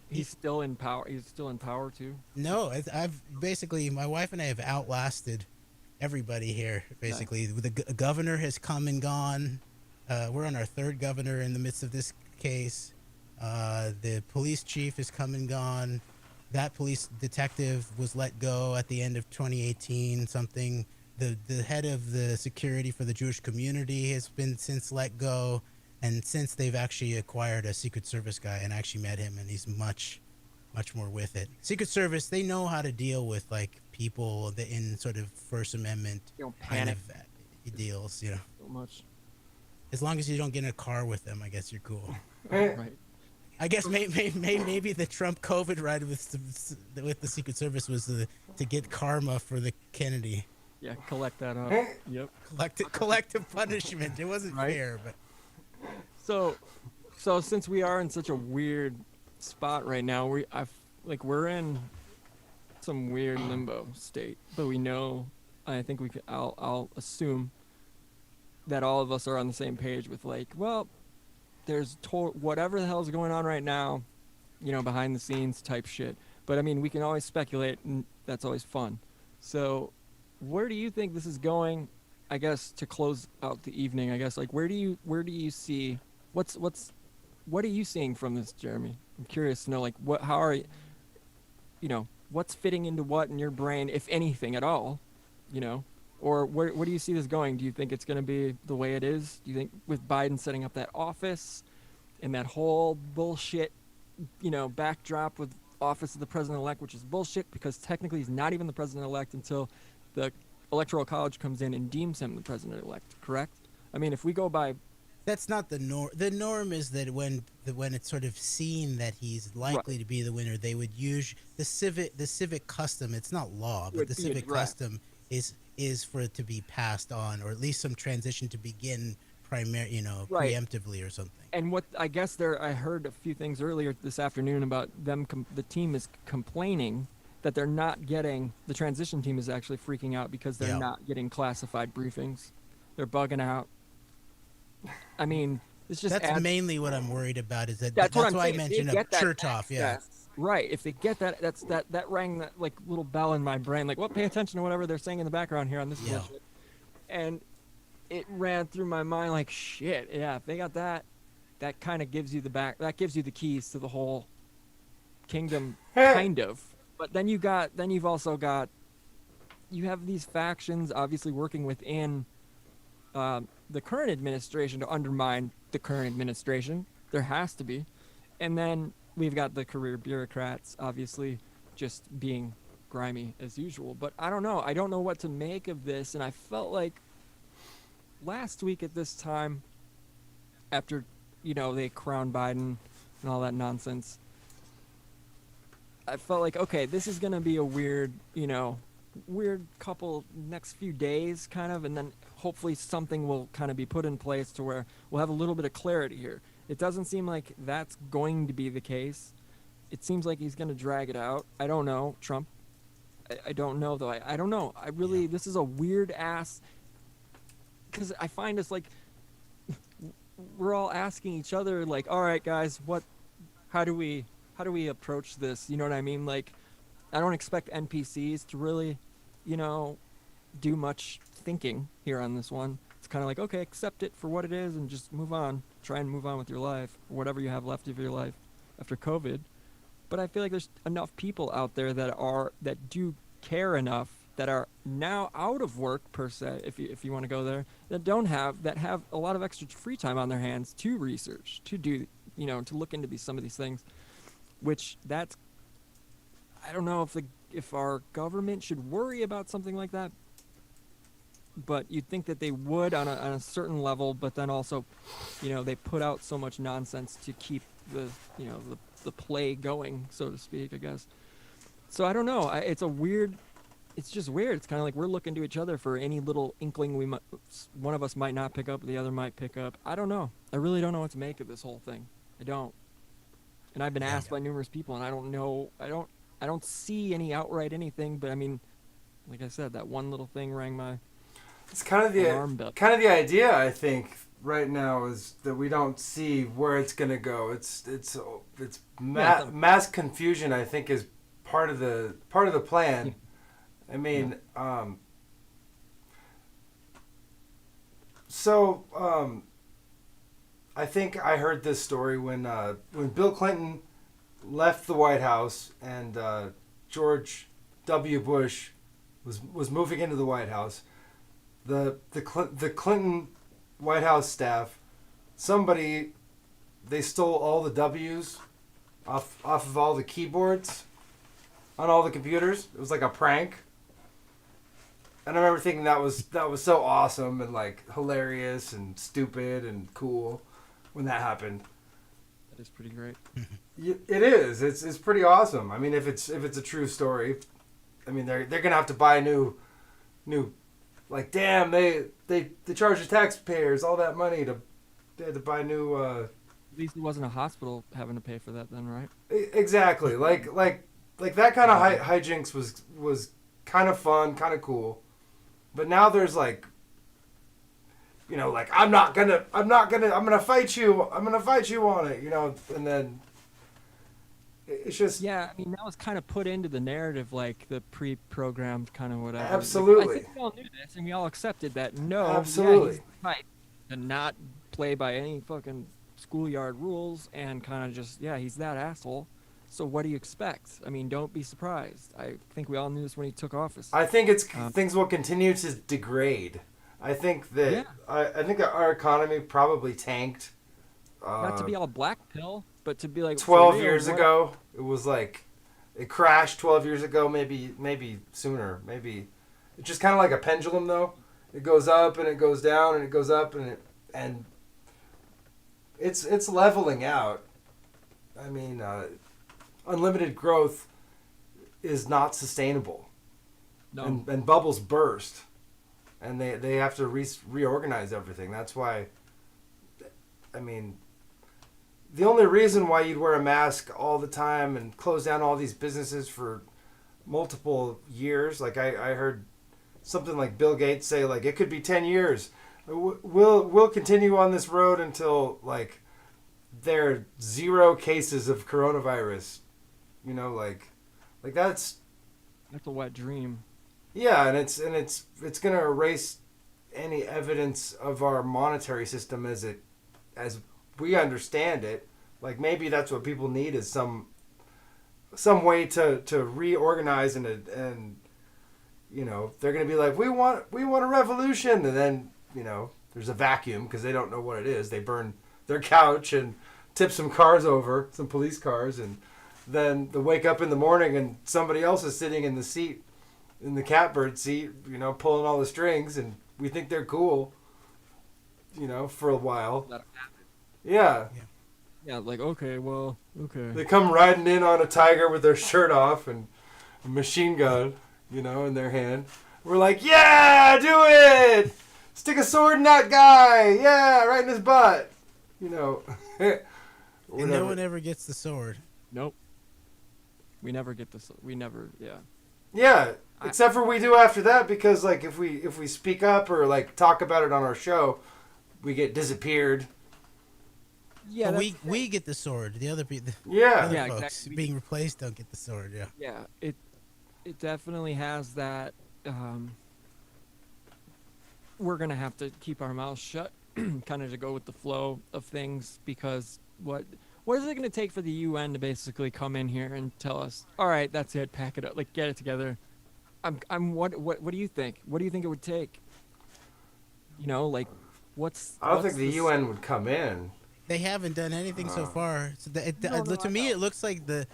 He's still in power. He's still in power too. No, I've basically, my wife and I have outlasted everybody here. Basically, the governor has come and gone. We're on our third governor in the midst of this case. The police chief has come and gone. That police detective was let go at the end of 2018. Something. The head of the security for the Jewish community has been since let go. And since they've actually acquired a Secret Service guy, and I actually met him, and he's much more with it. Secret Service, they know how to deal with like people in sort of First Amendment kind of deals, So much. As long as you don't get in a car with them, I guess you're cool. Right. I guess maybe the Trump COVID ride with the Secret Service was to get karma for the Kennedy. Yeah, collect that up. Yep. Collective punishment. It wasn't fair, but. So since we are in such a weird spot right now, we're in some weird limbo state, but we know, I think I'll assume that all of us are on the same page with like, well, there's whatever the hell is going on right now, behind the scenes type shit. But I mean, we can always speculate, and that's always fun. So, where do you think this is going? I guess to close out the evening, I guess, like where do you see what are you seeing from this, Jeremy? I'm curious to know, like, how are you, what's fitting into what in your brain, if anything at all, or where do you see this going? Do you think it's going to be the way it is? Do you think with Biden setting up that office and that whole bullshit, backdrop with office of the president-elect, which is bullshit because technically he's not even the president-elect until the Electoral College comes in and deems him the president-elect, correct? I mean, if we go by... That's not the norm. The norm is that when it's sort of seen that he's likely to be the winner, they would use the civic custom. It's not law, but the civic custom is for it to be passed on, or at least some transition to begin preemptively or something. And what I guess I heard a few things earlier this afternoon about them. The team is complaining that they're not getting, the transition team is actually freaking out because they're not getting classified briefings. They're bugging out. I mean, it's just... That's mainly what I'm worried about, is that's why I mentioned a Chertoff, Right, if they get that, that rang that like little bell in my brain, like, well, pay attention to whatever they're saying in the background here on this bullshit. And it ran through my mind like, shit, yeah, if they got that, that kind of gives you that gives you the keys to the whole kingdom, kind of. But then you've also got, you have these factions obviously working within the current administration to undermine the current administration. There has to be. And then we've got the career bureaucrats, obviously, just being grimy as usual. But I don't know. I don't know what to make of this. And I felt like last week at this time, after, they crowned Biden and all that nonsense, I felt like, okay, this is going to be a weird couple next few days kind of, and then hopefully something will kind of be put in place to where we'll have a little bit of clarity here. It doesn't seem like that's going to be the case. It seems like he's going to drag it out. I don't know, Trump. I don't know, though. I don't know. I really, this is a weird ass, because I find it's like, we're all asking each other, like, all right, guys, how do we approach this? You know what I mean? Like, I don't expect NPCs to really, do much thinking here on this one. It's kind of like, okay, accept it for what it is and just move on. Try and move on with your life, or whatever you have left of your life after COVID. But I feel like there's enough people out there that do care enough, that are now out of work per se, if you want to go there, that have a lot of extra free time on their hands to research, to do, to look into some of these things, which that's, I don't know if our government should worry about something like that, but you'd think that they would on a certain level, but then also, they put out so much nonsense to keep the play going, so to speak, I guess. So I don't know. It's just weird. It's kind of like we're looking to each other for any little inkling one of us might not pick up, the other might pick up. I don't know. I really don't know what to make of this whole thing. I don't. And I've been asked by numerous people, and I don't know. I don't see any outright anything, but I mean, like I said, that one little thing rang my alarm bell. Kind of the idea, I think, right now is that we don't see where it's gonna go. It's mass confusion, I think, is part of the plan. Yeah. I mean, I think I heard this story when Bill Clinton left the White House and George W. Bush was moving into the White House. The Clinton White House staff, they stole all the W's off of all the keyboards on all the computers. It was like a prank. And I remember thinking that was so awesome and like hilarious and stupid and cool when that happened. That is pretty great. It is. It's pretty awesome. I mean, if it's a true story, I mean they're gonna have to buy new. Like, damn, they charge the taxpayers all that money they had to buy new. At least it wasn't a hospital having to pay for that then, right? Exactly. Like that kind of hijinks was kind of fun, kind of cool, but now there's like, like I'm gonna fight you on it, and then it's just, yeah. I mean, that was kind of put into the narrative, like the pre-programmed kind of whatever. Absolutely. Like, I think we all knew this, and we all accepted that. No, absolutely. Yeah, he's right, and not play by any fucking schoolyard rules, and kind of just, yeah, he's that asshole. So what do you expect? I mean, don't be surprised. I think we all knew this when he took office. I think things will continue to degrade. I think that, yeah. I think that our economy probably tanked. Not to be all black pill, but to be like 12 years ago. It was like, it crashed 12 years ago, maybe sooner. Maybe it's just kind of like a pendulum, though. It goes up and it goes down and it goes up and it's leveling out. I mean, unlimited growth is not sustainable. No. And bubbles burst. And they have to reorganize everything. That's why, I mean, the only reason why you'd wear a mask all the time and close down all these businesses for multiple years, like I heard something like Bill Gates say, like, it could be 10 years. We'll continue on this road until, like, there are 0 cases of coronavirus. Like that's a wet dream. Yeah, and it's gonna erase any evidence of our monetary system as we understand it. Like maybe that's what people need is some way to reorganize and you know, they're gonna be like, we want a revolution, and then you know there's a vacuum because they don't know what it is. They burn their couch and tip some cars over, some police cars, and then they wake up in the morning and somebody else is sitting in the seat, in the catbird seat, you know, pulling all the strings, and we think they're cool, you know, for a while. Yeah. Yeah, like, okay, well, okay. They come riding in on a tiger with their shirt off and a machine gun, you know, in their hand. We're like, yeah, do it! Stick a sword in that guy! Yeah, right in his butt! You know. And no one ever gets the sword. Nope. We never get this. We never, yeah. Yeah, except for we do after that because, like, if we speak up or, like, talk about it on our show, we get disappeared. Yeah, but we get the sword. The other people, yeah, other yeah, folks exactly. being replaced don't get the sword. Yeah. Yeah, it definitely has that. We're gonna have to keep our mouths shut, kind of to go with the flow of things, because what is it gonna take for the UN to basically come in here and tell us, all right, that's it, pack it up, like get it together? What do you think? What do you think it would take? You know, like I don't think the UN would come in. They haven't done anything so far. So to me, it looks like the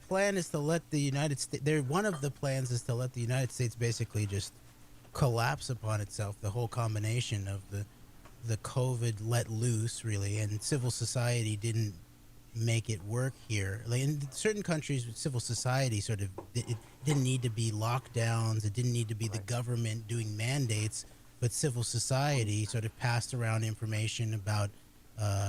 plan is to let the United States. One of the plans is to let the United States basically just collapse upon itself. The whole combination of the COVID let loose, really, and civil society didn't make it work here. Like in certain countries, civil society sort of it didn't need to be lockdowns. It didn't need to be the government doing mandates, but civil society sort of passed around information about.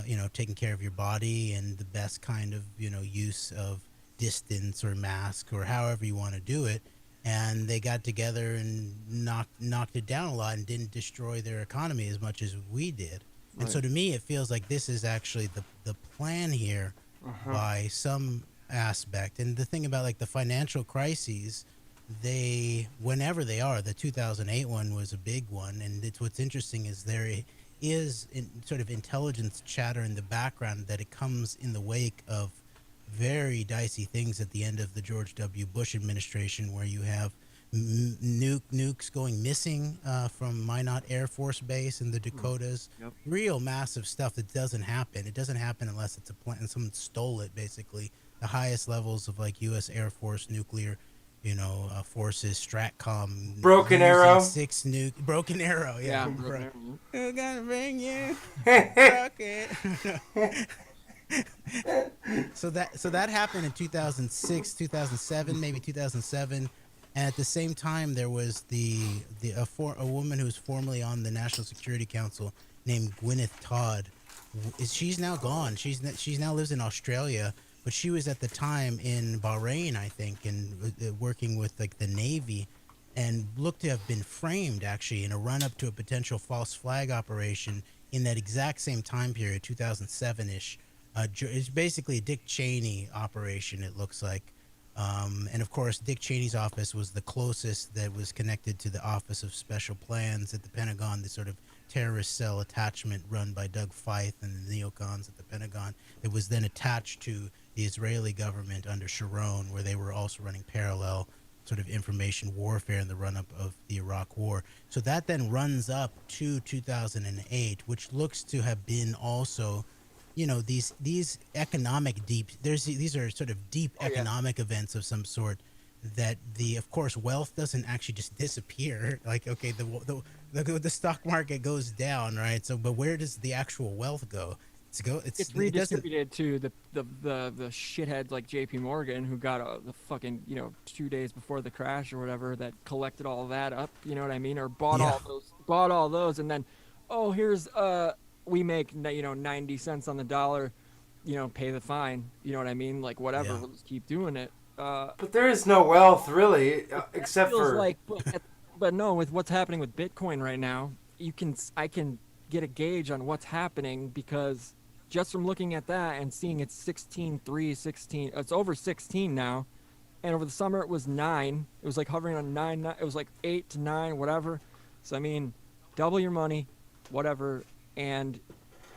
You know, taking care of your body and the best kind of, you know, use of distance or mask or however you want to do it. And they got together and knocked it down a lot and didn't destroy their economy as much as we did. And so to me, it feels like this is actually the plan here by some aspect. And the thing about like the financial crises, whenever they are, the 2008 one was a big one. And what's interesting is there is sort of intelligence chatter in the background that it comes in the wake of very dicey things at the end of the George W. Bush administration, where you have nukes going missing from Minot Air Force Base in the Dakotas. Yep. Real massive stuff that doesn't happen. It doesn't happen unless it's a plan and someone stole it, basically. The highest levels of like U.S. Air Force nuclear, you know, forces, Stratcom, Broken Arrow, Broken Arrow, yeah. Broken Arrow. We're gonna bring you rocket. So that happened in 2006, 2007, maybe 2007, and at the same time there was a woman who was formerly on the National Security Council named Gwyneth Todd. She's now gone. She's now lives in Australia. But she was at the time in Bahrain, I think, and working with like the Navy, and looked to have been framed actually in a run-up to a potential false flag operation in that exact same time period, 2007-ish. It's basically a Dick Cheney operation, it looks like. And of course, Dick Cheney's office was the closest that was connected to the Office of Special Plans at the Pentagon, the sort of terrorist cell attachment run by Doug Feith and the neocons at the Pentagon. It was then attached to the Israeli government under Sharon, where they were also running parallel sort of information warfare in the run-up of the Iraq War. So that then runs up to 2008, which looks to have been also, you know, these economic these are sort of deep economic events of some sort that of course wealth doesn't actually just disappear. Like, okay, the stock market goes down, right? So, but where does the actual wealth go? It's redistributed to the shitheads like J.P. Morgan, who got the fucking, you know, 2 days before the crash or whatever, that collected all that up, you know what I mean, or bought all those, and then, oh, here's we make, you know, 90 cents on the dollar, you know, pay the fine, you know what I mean, like whatever, we'll just keep doing it. But there is no wealth really, except for like, but no, with what's happening with Bitcoin right now, I can get a gauge on what's happening, because just from looking at that and seeing it's 16, it's over 16 now, and over the summer it was 9. It was like hovering on 9. It was like 8 to 9, whatever. So I mean, double your money, whatever. And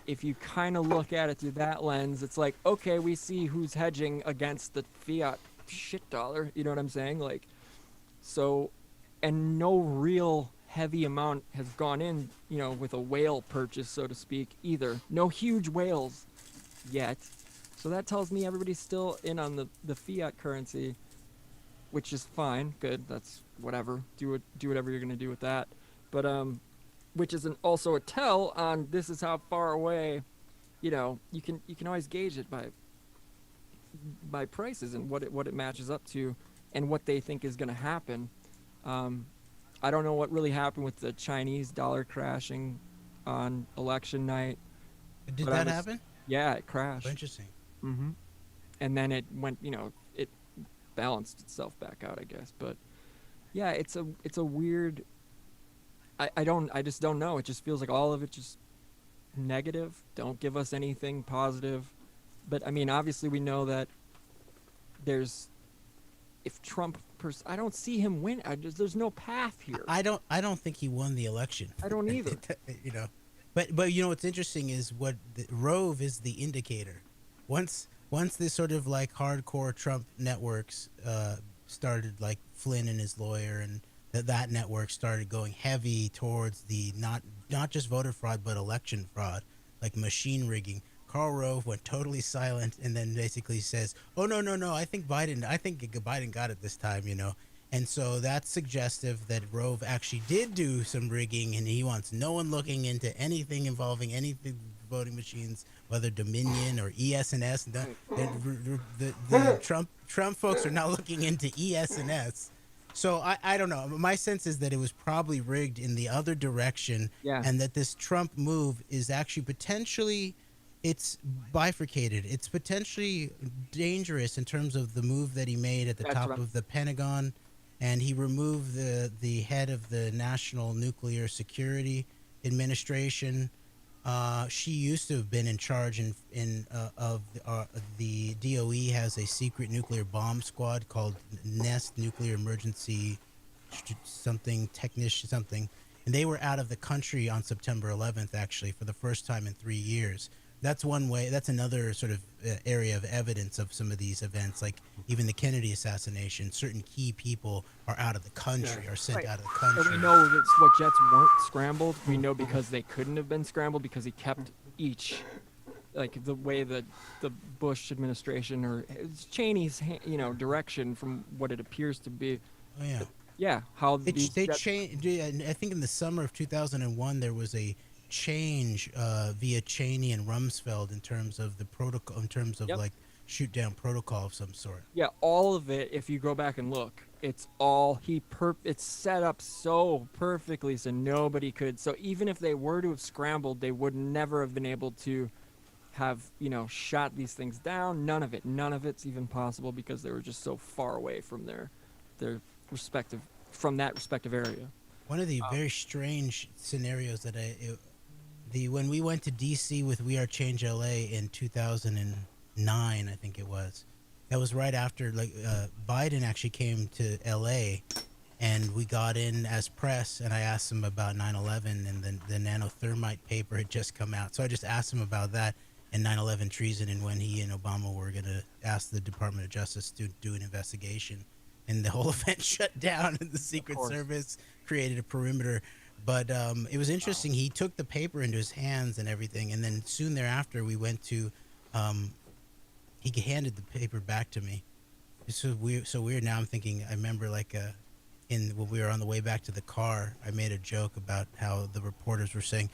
if you kind of look at it through that lens, it's like, okay, we see who's hedging against the fiat shit dollar. You know what I'm saying? Like, so, and no real heavy amount has gone in, you know, with a whale purchase, so to speak, either. No huge whales yet. So that tells me everybody's still in on the fiat currency, which is fine, good. That's whatever. Do whatever you're gonna do with that. But which is also a tell on this is how far away, you know, you can always gauge it by prices and what it matches up to and what they think is gonna happen. I don't know what really happened with the Chinese dollar crashing on election night. Did that happen? Yeah, it crashed. Oh, interesting. Mm-hmm. And then it went, you know, it balanced itself back out, I guess. But yeah, it's a weird. I just don't know. It just feels like all of it just negative. Don't give us anything positive. But I mean, obviously, we know that if Trump, I don't see him win. There's no path here. I don't think he won the election. I don't either. You know, but you know what's interesting is Rove is the indicator. Once this sort of like hardcore Trump networks started, like Flynn and his lawyer, and that network started going heavy towards the not just voter fraud but election fraud, like machine rigging. Karl Rove went totally silent and then basically says, "Oh no, I think Biden got it this time," you know. And so that's suggestive that Rove actually did do some rigging, and he wants no one looking into anything involving anything voting machines, whether Dominion or ES&S. The Trump folks are now looking into ES&S. So I don't know. My sense is that it was probably rigged in the other direction, and that this Trump move is actually potentially. It's bifurcated. It's potentially dangerous in terms of the move that he made at the top of the Pentagon, and he removed the head of the National Nuclear Security Administration. She used to have been in charge of the DOE has a secret nuclear bomb squad called NEST, Nuclear Emergency something technician something, and they were out of the country on September 11th actually for the first time in 3 years. That's one way. That's another sort of area of evidence of some of these events, like even the Kennedy assassination. Certain key people are out of the country, are sent out of the country. And we know that's what jets weren't scrambled. We know because they couldn't have been scrambled because he kept each, like the way that the Bush administration or Cheney's, you know, direction from what it appears to be. Oh yeah. Yeah. How they changed. I think in the summer of 2001 there was a change via Cheney and Rumsfeld in terms of the protocol, in terms of like shoot down protocol of some sort. Yeah, all of it. If you go back and look, it's all it's set up so perfectly so nobody could. So even if they were to have scrambled, they would never have been able to have, you know, shot these things down. None of it's even possible because they were just so far away from their respective area. One of the very strange scenarios that when we went to DC with We Are Change LA in 2009, I think it was. That was right after Biden actually came to LA, and we got in as press, and I asked him about 9/11, and then the nanothermite paper had just come out. So I just asked him about that and 9/11 treason, and when he and Obama were going to ask the Department of Justice to do an investigation. And the whole event shut down, and the Secret Service created a perimeter. But it was interesting. He took the paper into his hands and everything, and then soon thereafter, we went to. He handed the paper back to me. It's so weird. Now I'm thinking. I remember when we were on the way back to the car, I made a joke about how the reporters were saying,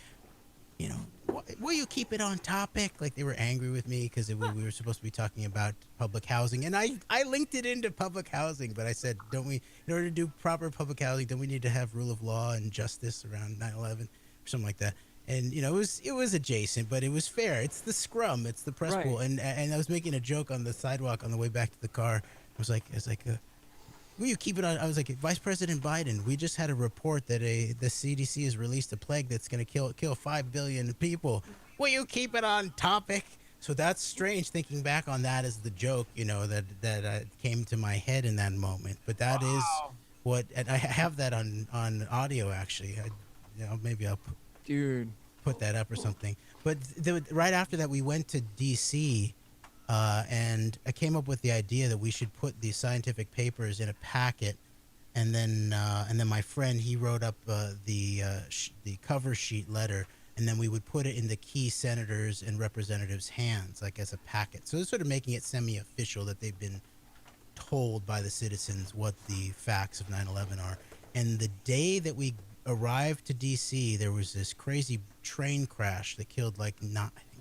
you know, will you keep it on topic? Like they were angry with me because we were supposed to be talking about public housing, and I linked it into public housing. But I said, don't we, in order to do proper public housing, don't we need to have rule of law and justice around 9/11 or something like that? And you know, it was adjacent, but it was fair. It's the scrum, it's the press pool, and I was making a joke on the sidewalk on the way back to the car. I was like. Will you keep it on? I was like, Vice President Biden, we just had a report that the CDC has released a plague that's going to kill 5 billion people. Will you keep it on topic? So that's strange thinking back on that as the joke, you know, that came to my head in that moment. But that is what, and I have that on audio actually. maybe I'll Dude. put that up or something. But right after that, we went to D.C. And I came up with the idea that we should put these scientific papers in a packet, and then my friend, he wrote up the cover sheet letter, and then we would put it in the key senators and representatives' hands, like as a packet. So it's sort of making it semi-official that they've been told by the citizens what the facts of 9/11 are. And the day that we arrived to D.C., there was this crazy train crash that killed I think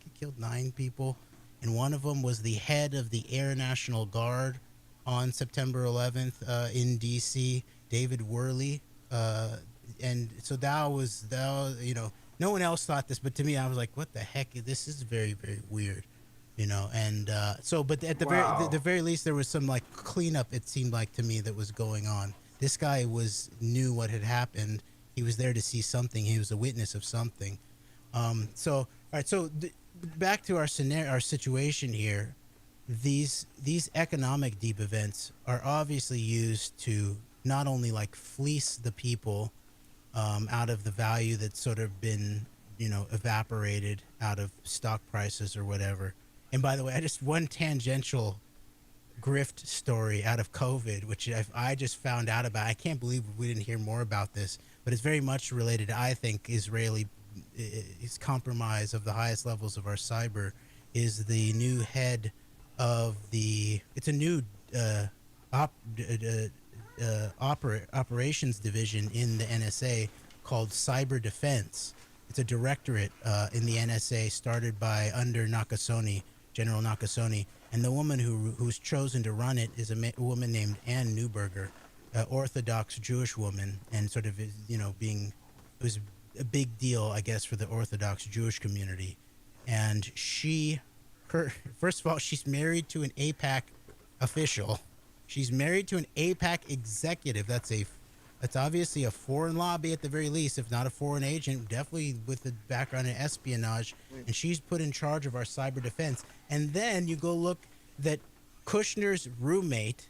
it killed 9 people. And one of them was the head of the Air National Guard on September 11th in D.C., David Worley. And so that was, no one else thought this, but to me, I was like, what the heck? This is very, very weird, And but at the very least, there was some like cleanup, it seemed like to me, that was going on. This guy knew what had happened. He was there to see something. He was a witness of something. All right. So back to our situation here. These economic deep events are obviously used to not only like fleece the people out of the value that's sort of been, evaporated out of stock prices or whatever. And by the way, one tangential grift story out of COVID, which I just found out about. I can't believe we didn't hear more about this, but it's very much related to, I think, Israeli compromise of the highest levels of our cyber. Is the new head of it's a new operations division in the NSA called Cyber Defense. It's a directorate in the NSA started by under Nakasone, General Nakasone, and the woman who's chosen to run it is a woman named Ann Neuberger, an Orthodox Jewish woman, and sort of, it was a big deal, I guess, for the Orthodox Jewish community. And first of all, she's married to an AIPAC official. She's married to an AIPAC executive. That's obviously a foreign lobby at the very least, if not a foreign agent, definitely with a background in espionage. And she's put in charge of our cyber defense. And then you go look that Kushner's roommate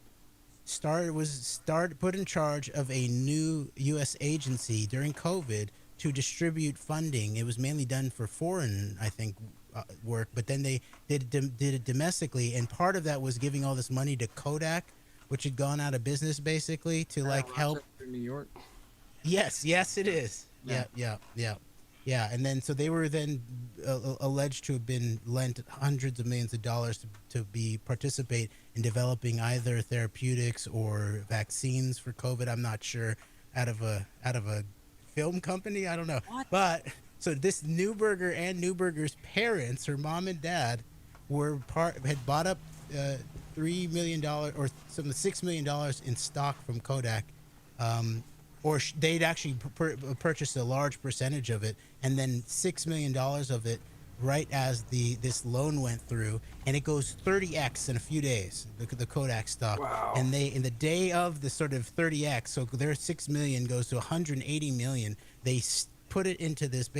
put in charge of a new U.S. agency during COVID to distribute funding. It was mainly done for foreign, I think, work, but then they did it domestically, and part of that was giving all this money to Kodak, which had gone out of business basically to help. New York. Yes, it is. Yeah. And then so they were then alleged to have been lent hundreds of millions of dollars to participate in developing either therapeutics or vaccines for COVID. I'm not sure, out of a film company. I don't know. What? But so this Neuberger and Neuberger's parents, her mom and dad, had bought up $3 million or $6 million in stock from Kodak, they'd actually purchased a large percentage of it, and then $6 million of it right as this loan went through, and it goes 30x in a few days, the Kodak stock. Wow. And in the day of the sort of 30x, so their 6 million goes to 180 million. They put it into this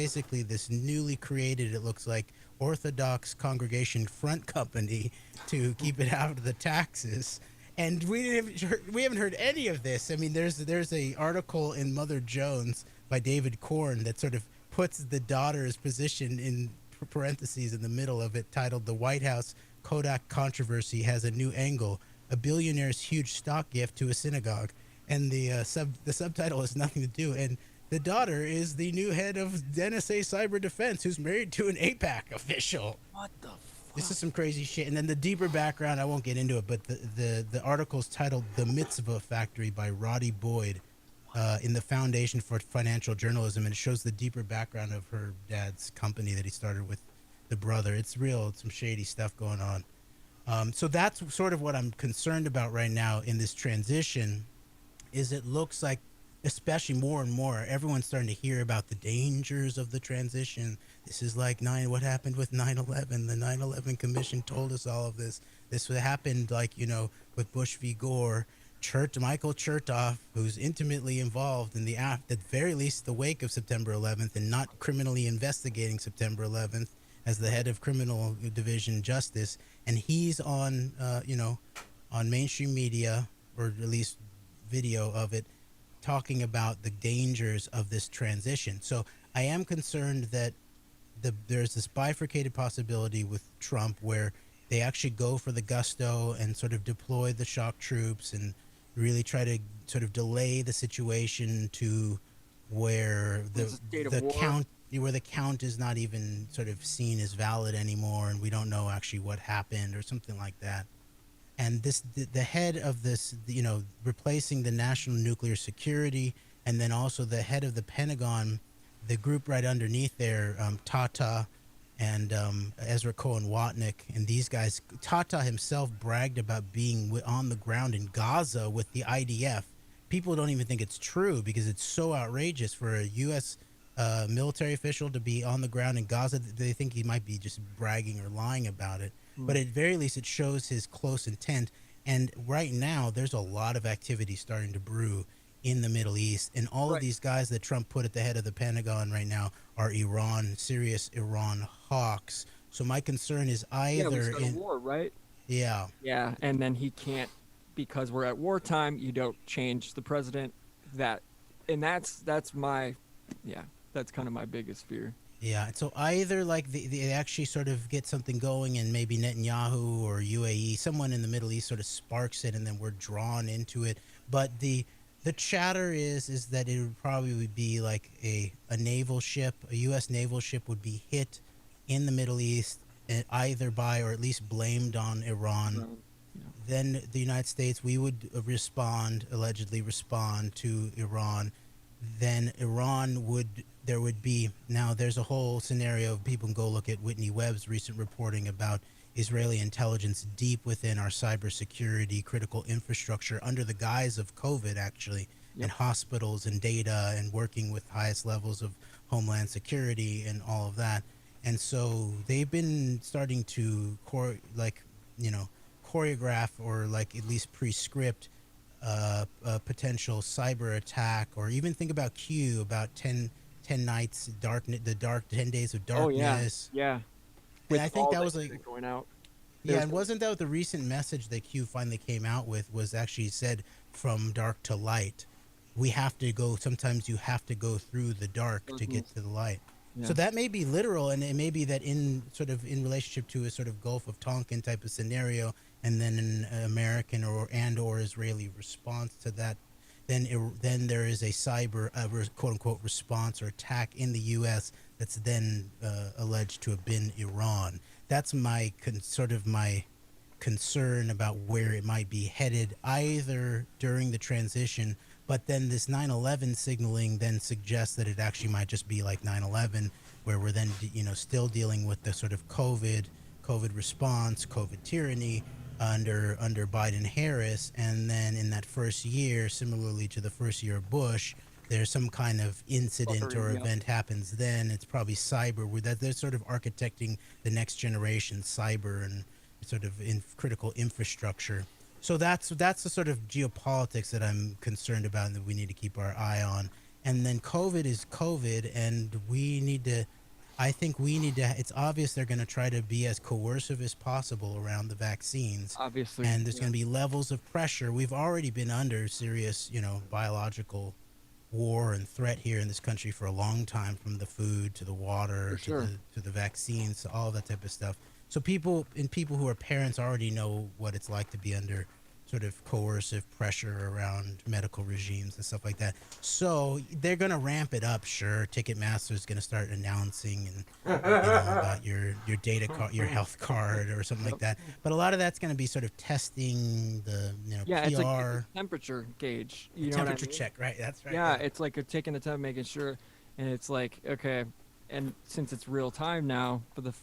newly created, it looks like, Orthodox Congregation Front Company to keep it out of the taxes. And we haven't heard any of this. I mean, there's a article in Mother Jones by David Korn that sort of puts the daughter's position in parentheses in the middle of it, titled "The White House Kodak Controversy Has a New Angle: A Billionaire's Huge Stock Gift to a Synagogue." And the subtitle has nothing to do. And the daughter is the new head of NSA Cyber Defense, who's married to an AIPAC official. What the fuck? This is some crazy shit. And then the deeper background, I won't get into it, but the article's titled "The Mitzvah Factory" by Roddy Boyd in the Foundation for Financial Journalism, and it shows the deeper background of her dad's company that he started with the brother. It's real. It's some shady stuff going on. So that's sort of what I'm concerned about right now in this transition, is it looks like, especially more and more, everyone's starting to hear about the dangers of the transition. This is like what happened with 9/11. The 9/11 Commission told us all of this. This happened, with Bush v. Gore. Michael Chertoff, who's intimately involved in at the very least, the wake of September 11th, and not criminally investigating September 11th as the head of Criminal Division Justice, and he's on mainstream media, or at least video of it, talking about the dangers of this transition. So I am concerned that there's this bifurcated possibility with Trump where they actually go for the gusto and sort of deploy the shock troops and really try to sort of delay the situation to where the count is not even sort of seen as valid anymore, and we don't know actually what happened or something like that. And the head of this, replacing the National Nuclear Security, and then also the head of the Pentagon, the group right underneath there, Tata and Ezra Cohen Watnick, and these guys. Tata himself bragged about being on the ground in Gaza with the IDF. People don't even think it's true because it's so outrageous for a U.S. Military official to be on the ground in Gaza. They think he might be just bragging or lying about it. But at very least, it shows his close intent. And right now, there's a lot of activity starting to brew in the Middle East. And all of these guys that Trump put at the head of the Pentagon right now are serious Iran hawks. So my concern is either in war, right? Yeah. Yeah, and then he can't, because we're at wartime, you don't change the president. That's kind of my biggest fear. Yeah, so either like they actually sort of get something going and maybe Netanyahu or UAE, someone in the Middle East sort of sparks it and then we're drawn into it. But the chatter is that it would probably be like a naval ship, a U.S. naval ship would be hit in the Middle East either by or at least blamed on Iran. Yeah. Then the United States, we would allegedly respond to Iran. Then there's a whole scenario of people can go look at Whitney Webb's recent reporting about Israeli intelligence deep within our cybersecurity critical infrastructure under the guise of COVID, actually, and hospitals and data and working with highest levels of homeland security and all of that. And so they've been starting to choreograph or like at least pre-script a potential cyber attack, or even think about Q, about 10 nights, 10 days of darkness. Oh, yeah. And I think that was like going out. Yeah, and wasn't that the recent message that Q finally came out with was actually said from dark to light. Sometimes you have to go through the dark to get to the light. Yeah. So that may be literal, and it may be that in relationship to a sort of Gulf of Tonkin type of scenario, and then an American or Israeli response to that, then there is a cyber quote unquote response or attack in the U.S. that's then alleged to have been Iran. That's my concern about where it might be headed, either during the transition. But then this 9/11 signaling then suggests that it actually might just be like 9/11, where we're then still dealing with the sort of COVID response, COVID tyranny under Biden-Harris, and then in that first year, similarly to the first year of Bush, there's some kind of incident or event happens. Then it's probably cyber, where they're sort of architecting the next generation cyber and sort of in critical infrastructure. So that's the sort of geopolitics that I'm concerned about and that we need to keep our eye on. And then COVID is COVID, and it's obvious they're going to try to be as coercive as possible around the vaccines. Obviously. And there's going to be levels of pressure. We've already been under serious, biological war and threat here in this country for a long time, from the food to the water to the vaccines to all that type of stuff. So people who are parents already know what it's like to be under sort of coercive pressure around medical regimes and stuff like that. So they're going to ramp it up, sure. Ticketmaster is going to start announcing about your data card, your health card or something like that. But a lot of that's going to be sort of testing the PR. It's like a temperature gauge. Temperature check, right? That's right. Yeah, it's like taking the time, making sure. And it's like, okay, and since it's real time now, it's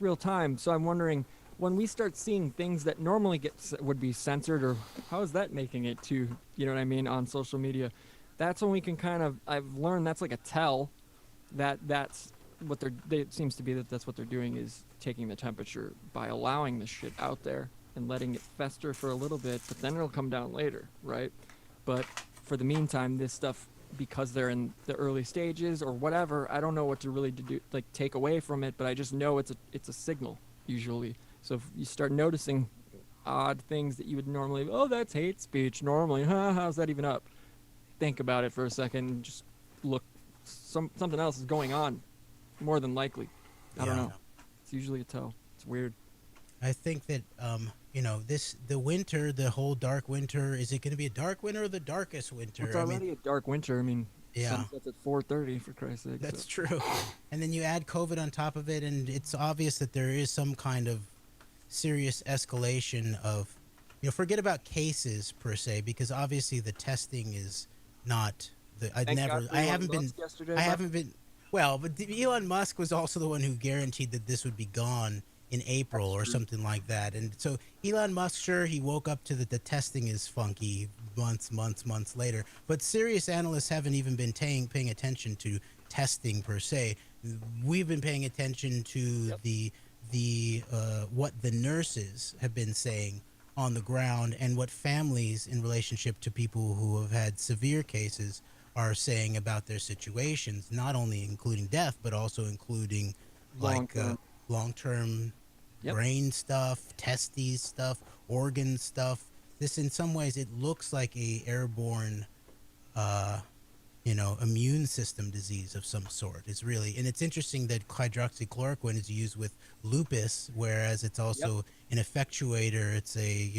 real time. So I'm wondering, when we start seeing things that normally would be censored, or how is that making it to, on social media, that's when we can I've learned that's like a tell that's what it seems to be that's what they're doing, is taking the temperature by allowing this shit out there and letting it fester for a little bit, but then it'll come down later, right? But for the meantime, this stuff, because they're in the early stages or whatever, I don't know what to really do, like take away from it, but I just know it's a signal usually. So if you start noticing odd things that you would normally, oh, that's hate speech normally. Huh, how's that even up? Think about it for a second. And just look. Something else is going on, more than likely. I don't know. It's usually a tell. It's weird. I think that the winter, the whole dark winter, is it going to be a dark winter or the darkest winter? It's already a dark winter. I mean, yeah, sunset's at 4:30 for Christ's sake. That's true. And then you add COVID on top of it, and it's obvious that there is some kind of serious escalation of, forget about cases per se, because obviously the testing is not the. I haven't been. Well, but Elon Musk was also the one who guaranteed that this would be gone in April or something like that. And so Elon Musk, sure, he woke up to that the testing is funky months later. But serious analysts haven't even been paying attention to testing per se. We've been paying attention to the what the nurses have been saying on the ground and what families in relationship to people who have had severe cases are saying about their situations, not only including death, but also including long-term brain stuff, testes stuff, organ stuff. This, in some ways, it looks like a airborne, immune system disease of some sort. It's really, and it's interesting that hydroxychloroquine is used with lupus, whereas it's also an effectuator. It's an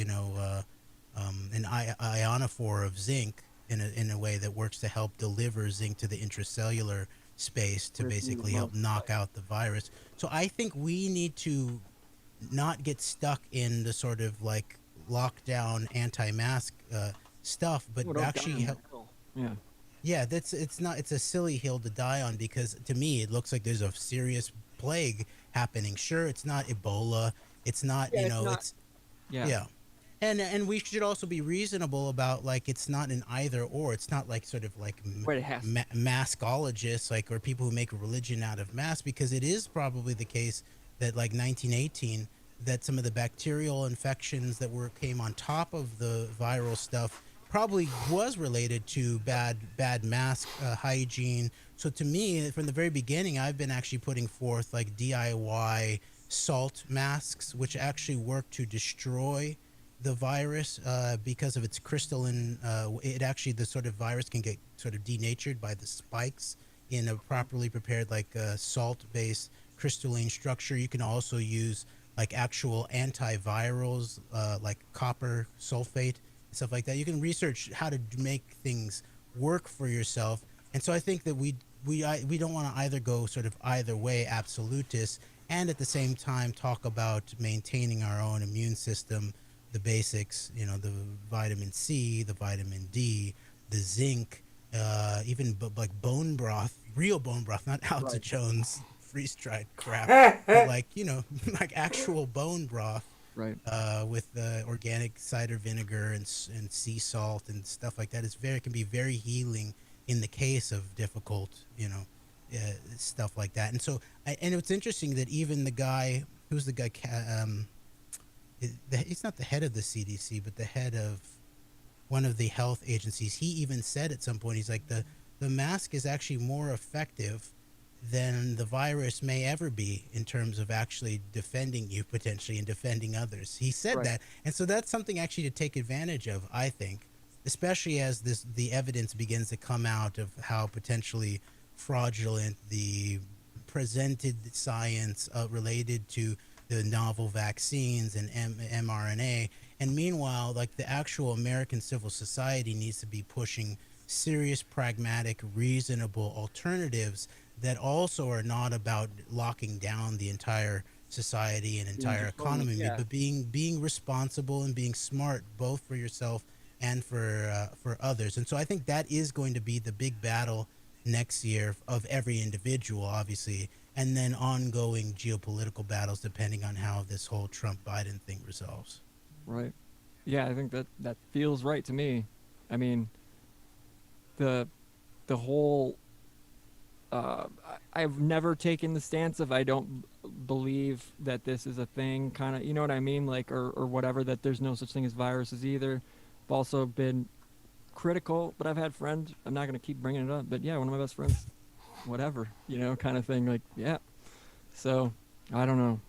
ionophore of zinc in a way that works to help deliver zinc to the intracellular space to basically help knock out the virus. So I think we need to not get stuck in the sort of like lockdown anti-mask stuff, but actually help. Yeah, it's a silly hill to die on, because to me it looks like there's a serious plague happening. Sure, it's not Ebola. It's not, And we should also be reasonable about, like, it's not an either or. It's not like sort of like maskologists, like, or people who make a religion out of masks, because it is probably the case that, like 1918, that some of the bacterial infections that came on top of the viral stuff probably was related to bad mask hygiene. So to me, from the very beginning, I've been actually putting forth like DIY salt masks, which actually work to destroy the virus because of its crystalline. The sort of virus can get sort of denatured by the spikes in a properly prepared salt-based crystalline structure. You can also use like actual antivirals like copper sulfate, stuff like that. You can research how to make things work for yourself. And so I think that we don't want to either go sort of either way, absolutist, and at the same time talk about maintaining our own immune system, the basics, the vitamin C, the vitamin D, the zinc, even like bone broth, real bone broth, not Alex Jones freeze-dried crap, but like actual bone broth. Right. With organic cider vinegar and sea salt and stuff like that. It can be very healing in the case of difficult, stuff like that. And so, and it's interesting that even the guy, he's not the head of the CDC, but the head of one of the health agencies. He even said at some point, he's like, the mask is actually more effective than the virus may ever be in terms of actually defending you potentially and defending others. He said that. And so that's something actually to take advantage of, I think, especially as the evidence begins to come out of how potentially fraudulent the presented science related to the novel vaccines and mRNA. And meanwhile, like the actual American civil society needs to be pushing serious, pragmatic, reasonable alternatives that also are not about locking down the entire society and entire economy, but being responsible and being smart, both for yourself and for others. And so I think that is going to be the big battle next year of every individual, obviously, and then ongoing geopolitical battles depending on how this whole Trump-Biden thing resolves. Right. Yeah, I think that feels right to me. I mean, the whole I've never taken the stance of I don't believe that this is a thing, kind of, you know what I mean, like, or whatever, that there's no such thing as viruses either. I've also been critical, but I've had friends, I'm not going to keep bringing it up, but yeah, one of my best friends, whatever, kind of thing, like, yeah. So, I don't know.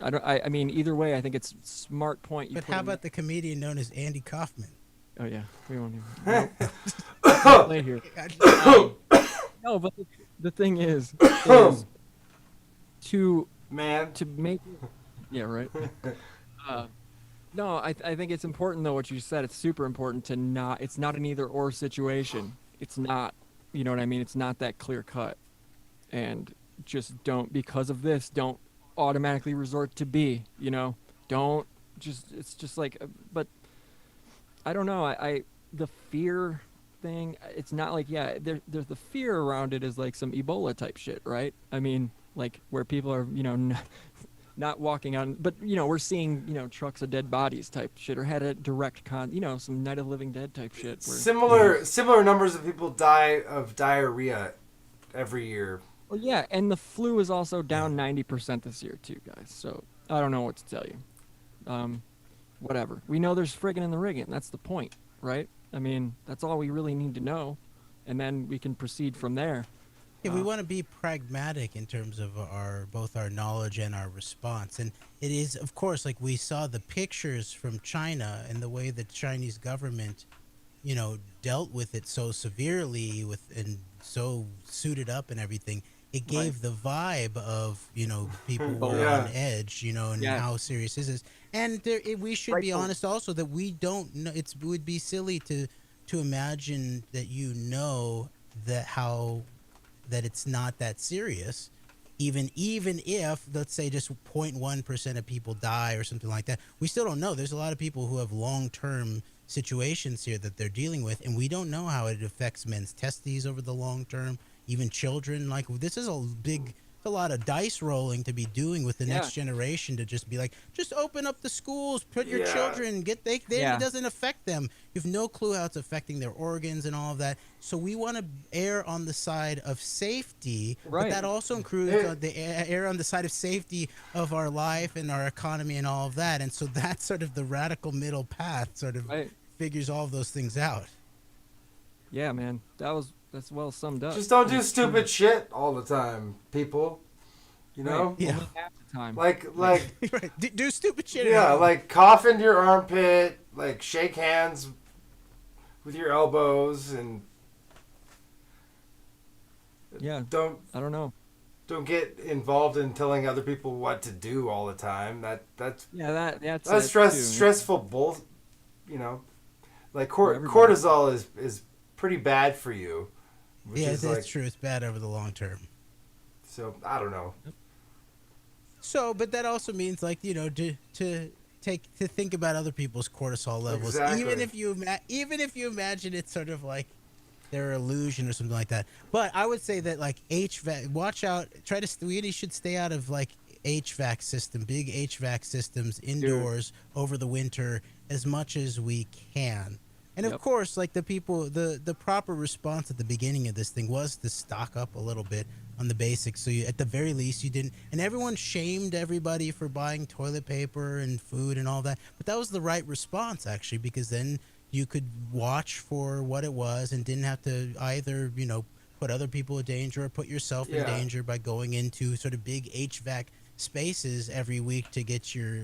I mean, either way, I think it's a smart point. But how about the comedian known as Andy Kaufman? Oh yeah, we won't even play here. No, but the thing is to make it, yeah, right. No, I think it's important though what you said. It's super important to not. It's not an either or situation. It's not. You know what I mean? It's not that clear cut. And just don't, because of this, don't automatically resort to B. You know, don't just. It's just like, but I don't know. I the fear thing. It's not like, yeah. There's the fear around it is like some Ebola type shit, right? I mean, like where people are, you know, not walking on, but you know, we're seeing, you know, trucks of dead bodies type shit, or had a direct you know, some Night of the Living Dead type shit. Where, Similar numbers of people die of diarrhea every year. Well, yeah, and the flu is also down 90% this year too, guys. So I don't know what to tell you. Whatever. We know there's friggin' in the riggin'. That's the point, right? I mean, that's all we really need to know, and then we can proceed from there. Yeah, we want to be pragmatic in terms of both our knowledge and our response. And it is, of course, like we saw the pictures from China and the way the Chinese government, you know, dealt with it so severely and so suited up and everything. It gave the vibe of, you know, people were on edge, you know, and how serious is this. And we should be honest also that we don't know. It would be silly to imagine that you know that it's not that serious, even if, let's say, just 0.1% of people die or something like that. We still don't know. There's a lot of people who have long-term situations here that they're dealing with, and we don't know how it affects men's testes over the long term, even children. Like, this is a lot of dice rolling to be doing with the next generation, to just be like, just open up the schools, put your children, it doesn't affect them. You have no clue how it's affecting their organs and all of that. So we want to err on the side of safety, but that also includes the err on the side of safety of our life and our economy and all of that. And so that's sort of the radical middle path, sort of figures all of those things out. Yeah, man, that's well summed up. Just don't do stupid shit all the time, people. You know? Right. Yeah. Only half the time. Like right. Do stupid shit. Yeah, like cough into your armpit, like shake hands with your elbows, and I don't know. Don't get involved in telling other people what to do all the time. That's stressful bull. You know, like cortisol is pretty bad for you. Yeah, that's true. It's bad over the long term. So I don't know. So, but that also means, like, you know, to think about other people's cortisol levels, even if you imagine it's sort of like their illusion or something like that. But I would say that, like, HVAC, watch out. We should stay out of like big HVAC systems indoors over the winter as much as we can. And of course, like the proper response at the beginning of this thing was to stock up a little bit on the basics. So at the very least you didn't, and everyone shamed everybody for buying toilet paper and food and all that. But that was the right response, actually, because then you could watch for what it was and didn't have to either, you know, put other people in danger or put yourself in danger by going into sort of big HVAC spaces every week to get your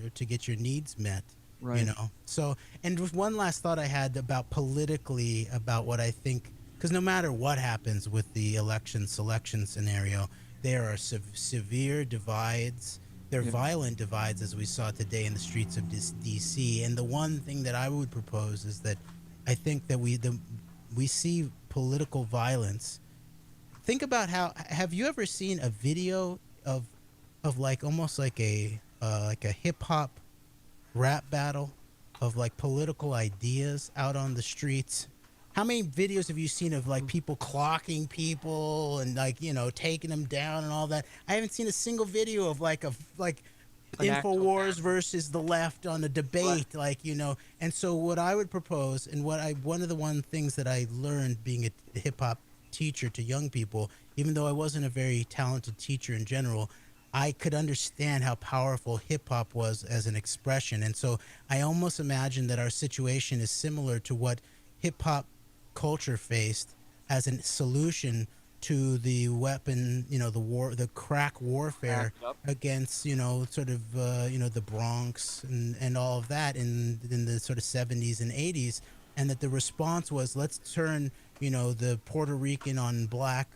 needs met. Right. You know, so, and with one last thought I had about what I think, because no matter what happens with the selection scenario, there are severe divides. There are violent divides, as we saw today in the streets of D.C. And the one thing that I would propose is that I think that we see political violence. Think about have you ever seen a video of like almost like a hip hop rap battle of like political ideas out on the streets? How many videos have you seen of like people clocking people and, like, you know, taking them down and all that? I haven't seen a single video of like InfoWars versus the left on a debate, like, you know. And so what I would propose, and one of the things that I learned being a hip hop teacher to young people, even though I wasn't a very talented teacher in general, I could understand how powerful hip-hop was as an expression. And so I almost imagine that our situation is similar to what hip-hop culture faced as a solution to the weapon, the crack warfare against, sort of, the Bronx and all of that in the sort of 70s and 80s, and that the response was, let's turn, the Puerto Rican on black,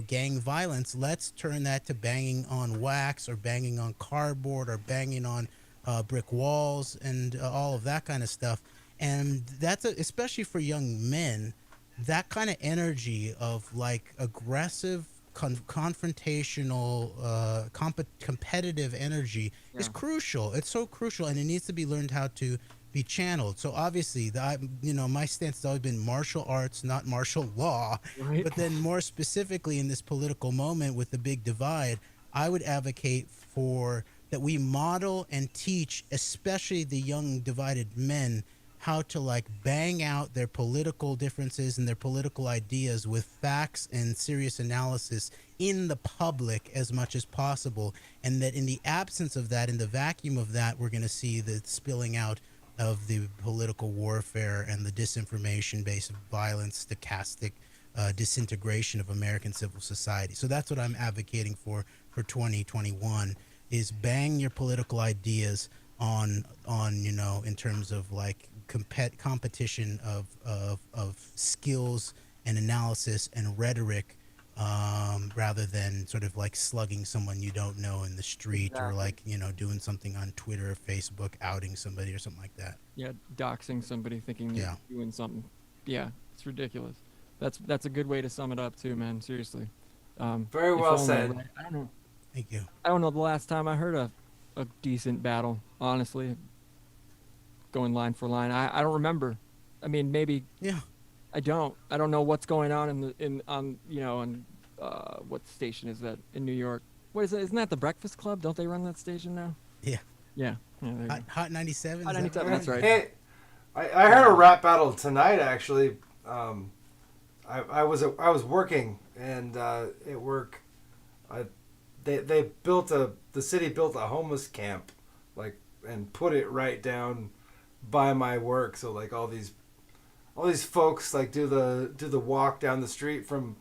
gang violence, let's turn that to banging on wax or banging on cardboard or banging on brick walls and all of that kind of stuff. And that's especially for young men, that kind of energy of like aggressive, confrontational, competitive energy is crucial. It's so crucial, and it needs to be learned how to be channeled. So obviously, my stance has always been martial arts, not martial law. Right. But then more specifically in this political moment with the big divide, I would advocate for that we model and teach, especially the young divided men, how to like bang out their political differences and their political ideas with facts and serious analysis in the public as much as possible. And that in the absence of that, in the vacuum of that, we're going to see the spilling out of the political warfare and the disinformation-based violence, stochastic disintegration of American civil society. So that's what I'm advocating for 2021, is bang your political ideas on in terms of like competition of skills and analysis and rhetoric, rather than sort of like slugging someone you don't know in the street. Exactly. Or like doing something on Twitter or Facebook, outing somebody or something like that. Yeah, doxing somebody thinking you're doing something. Yeah, it's ridiculous. That's a good way to sum it up too, man. Seriously. Very well said. I don't know. Thank you. I don't know the last time I heard a decent battle, honestly. Going line for line. I don't remember. I mean, maybe. Yeah. I don't know what's going on what station is that in New York? What is it? Isn't that the Breakfast Club? Don't they run that station now? Yeah. Yeah. Hot 97. Hot 97. That's right. Hey, I heard a rap battle tonight actually. I was working and at work, the city built a homeless camp, like, and put it right down by my work. So like all these folks like do the walk down the street from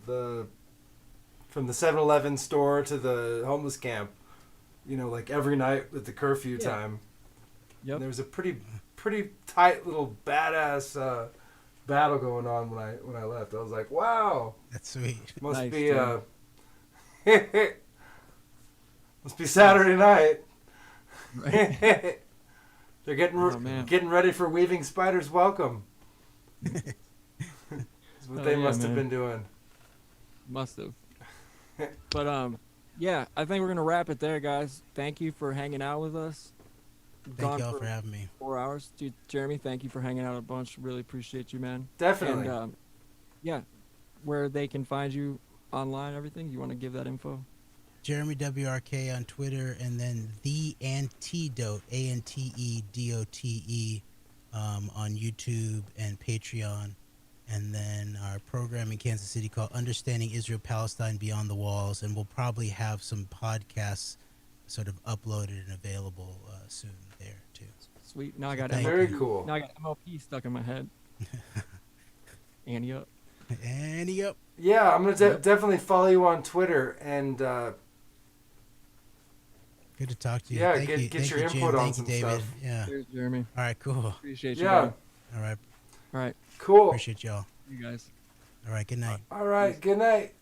the 7-Eleven store to the homeless camp, like every night at the curfew time. Yep. And there was a pretty tight little badass battle going on when I left. I was like, wow, that's sweet. Must nice, be must be Saturday night. Right. They're getting ready for Weaving Spiders Welcome. That's what they must have been doing. Must have. But yeah, I think we're gonna wrap it there, guys. Thank you for hanging out with us. Thank y'all for having me. 4 hours, dude. Jeremy, thank you for hanging out a bunch. Really appreciate you, man. Definitely. And yeah, where they can find you online, everything. You want to give that info? Jeremy WRK on Twitter, and then The Antedote, ANTEDOTE, on YouTube and Patreon. And then our program in Kansas City called Understanding Israel Palestine Beyond the Walls, and we'll probably have some podcasts sort of uploaded and available soon there too. Sweet. Now I got very cool. Now I got MLP stuck in my head. Annie up. Annie up. Yeah, I'm gonna definitely follow you on Twitter and. Good to talk to you. Yeah, Thank you. Get your Jim. input on Thank some you, David. stuff. Yeah. Cheers, Jeremy. All right, cool. Appreciate you. Yeah. All right. All right. Cool. Appreciate y'all. You guys. All right, good night. All right, good night.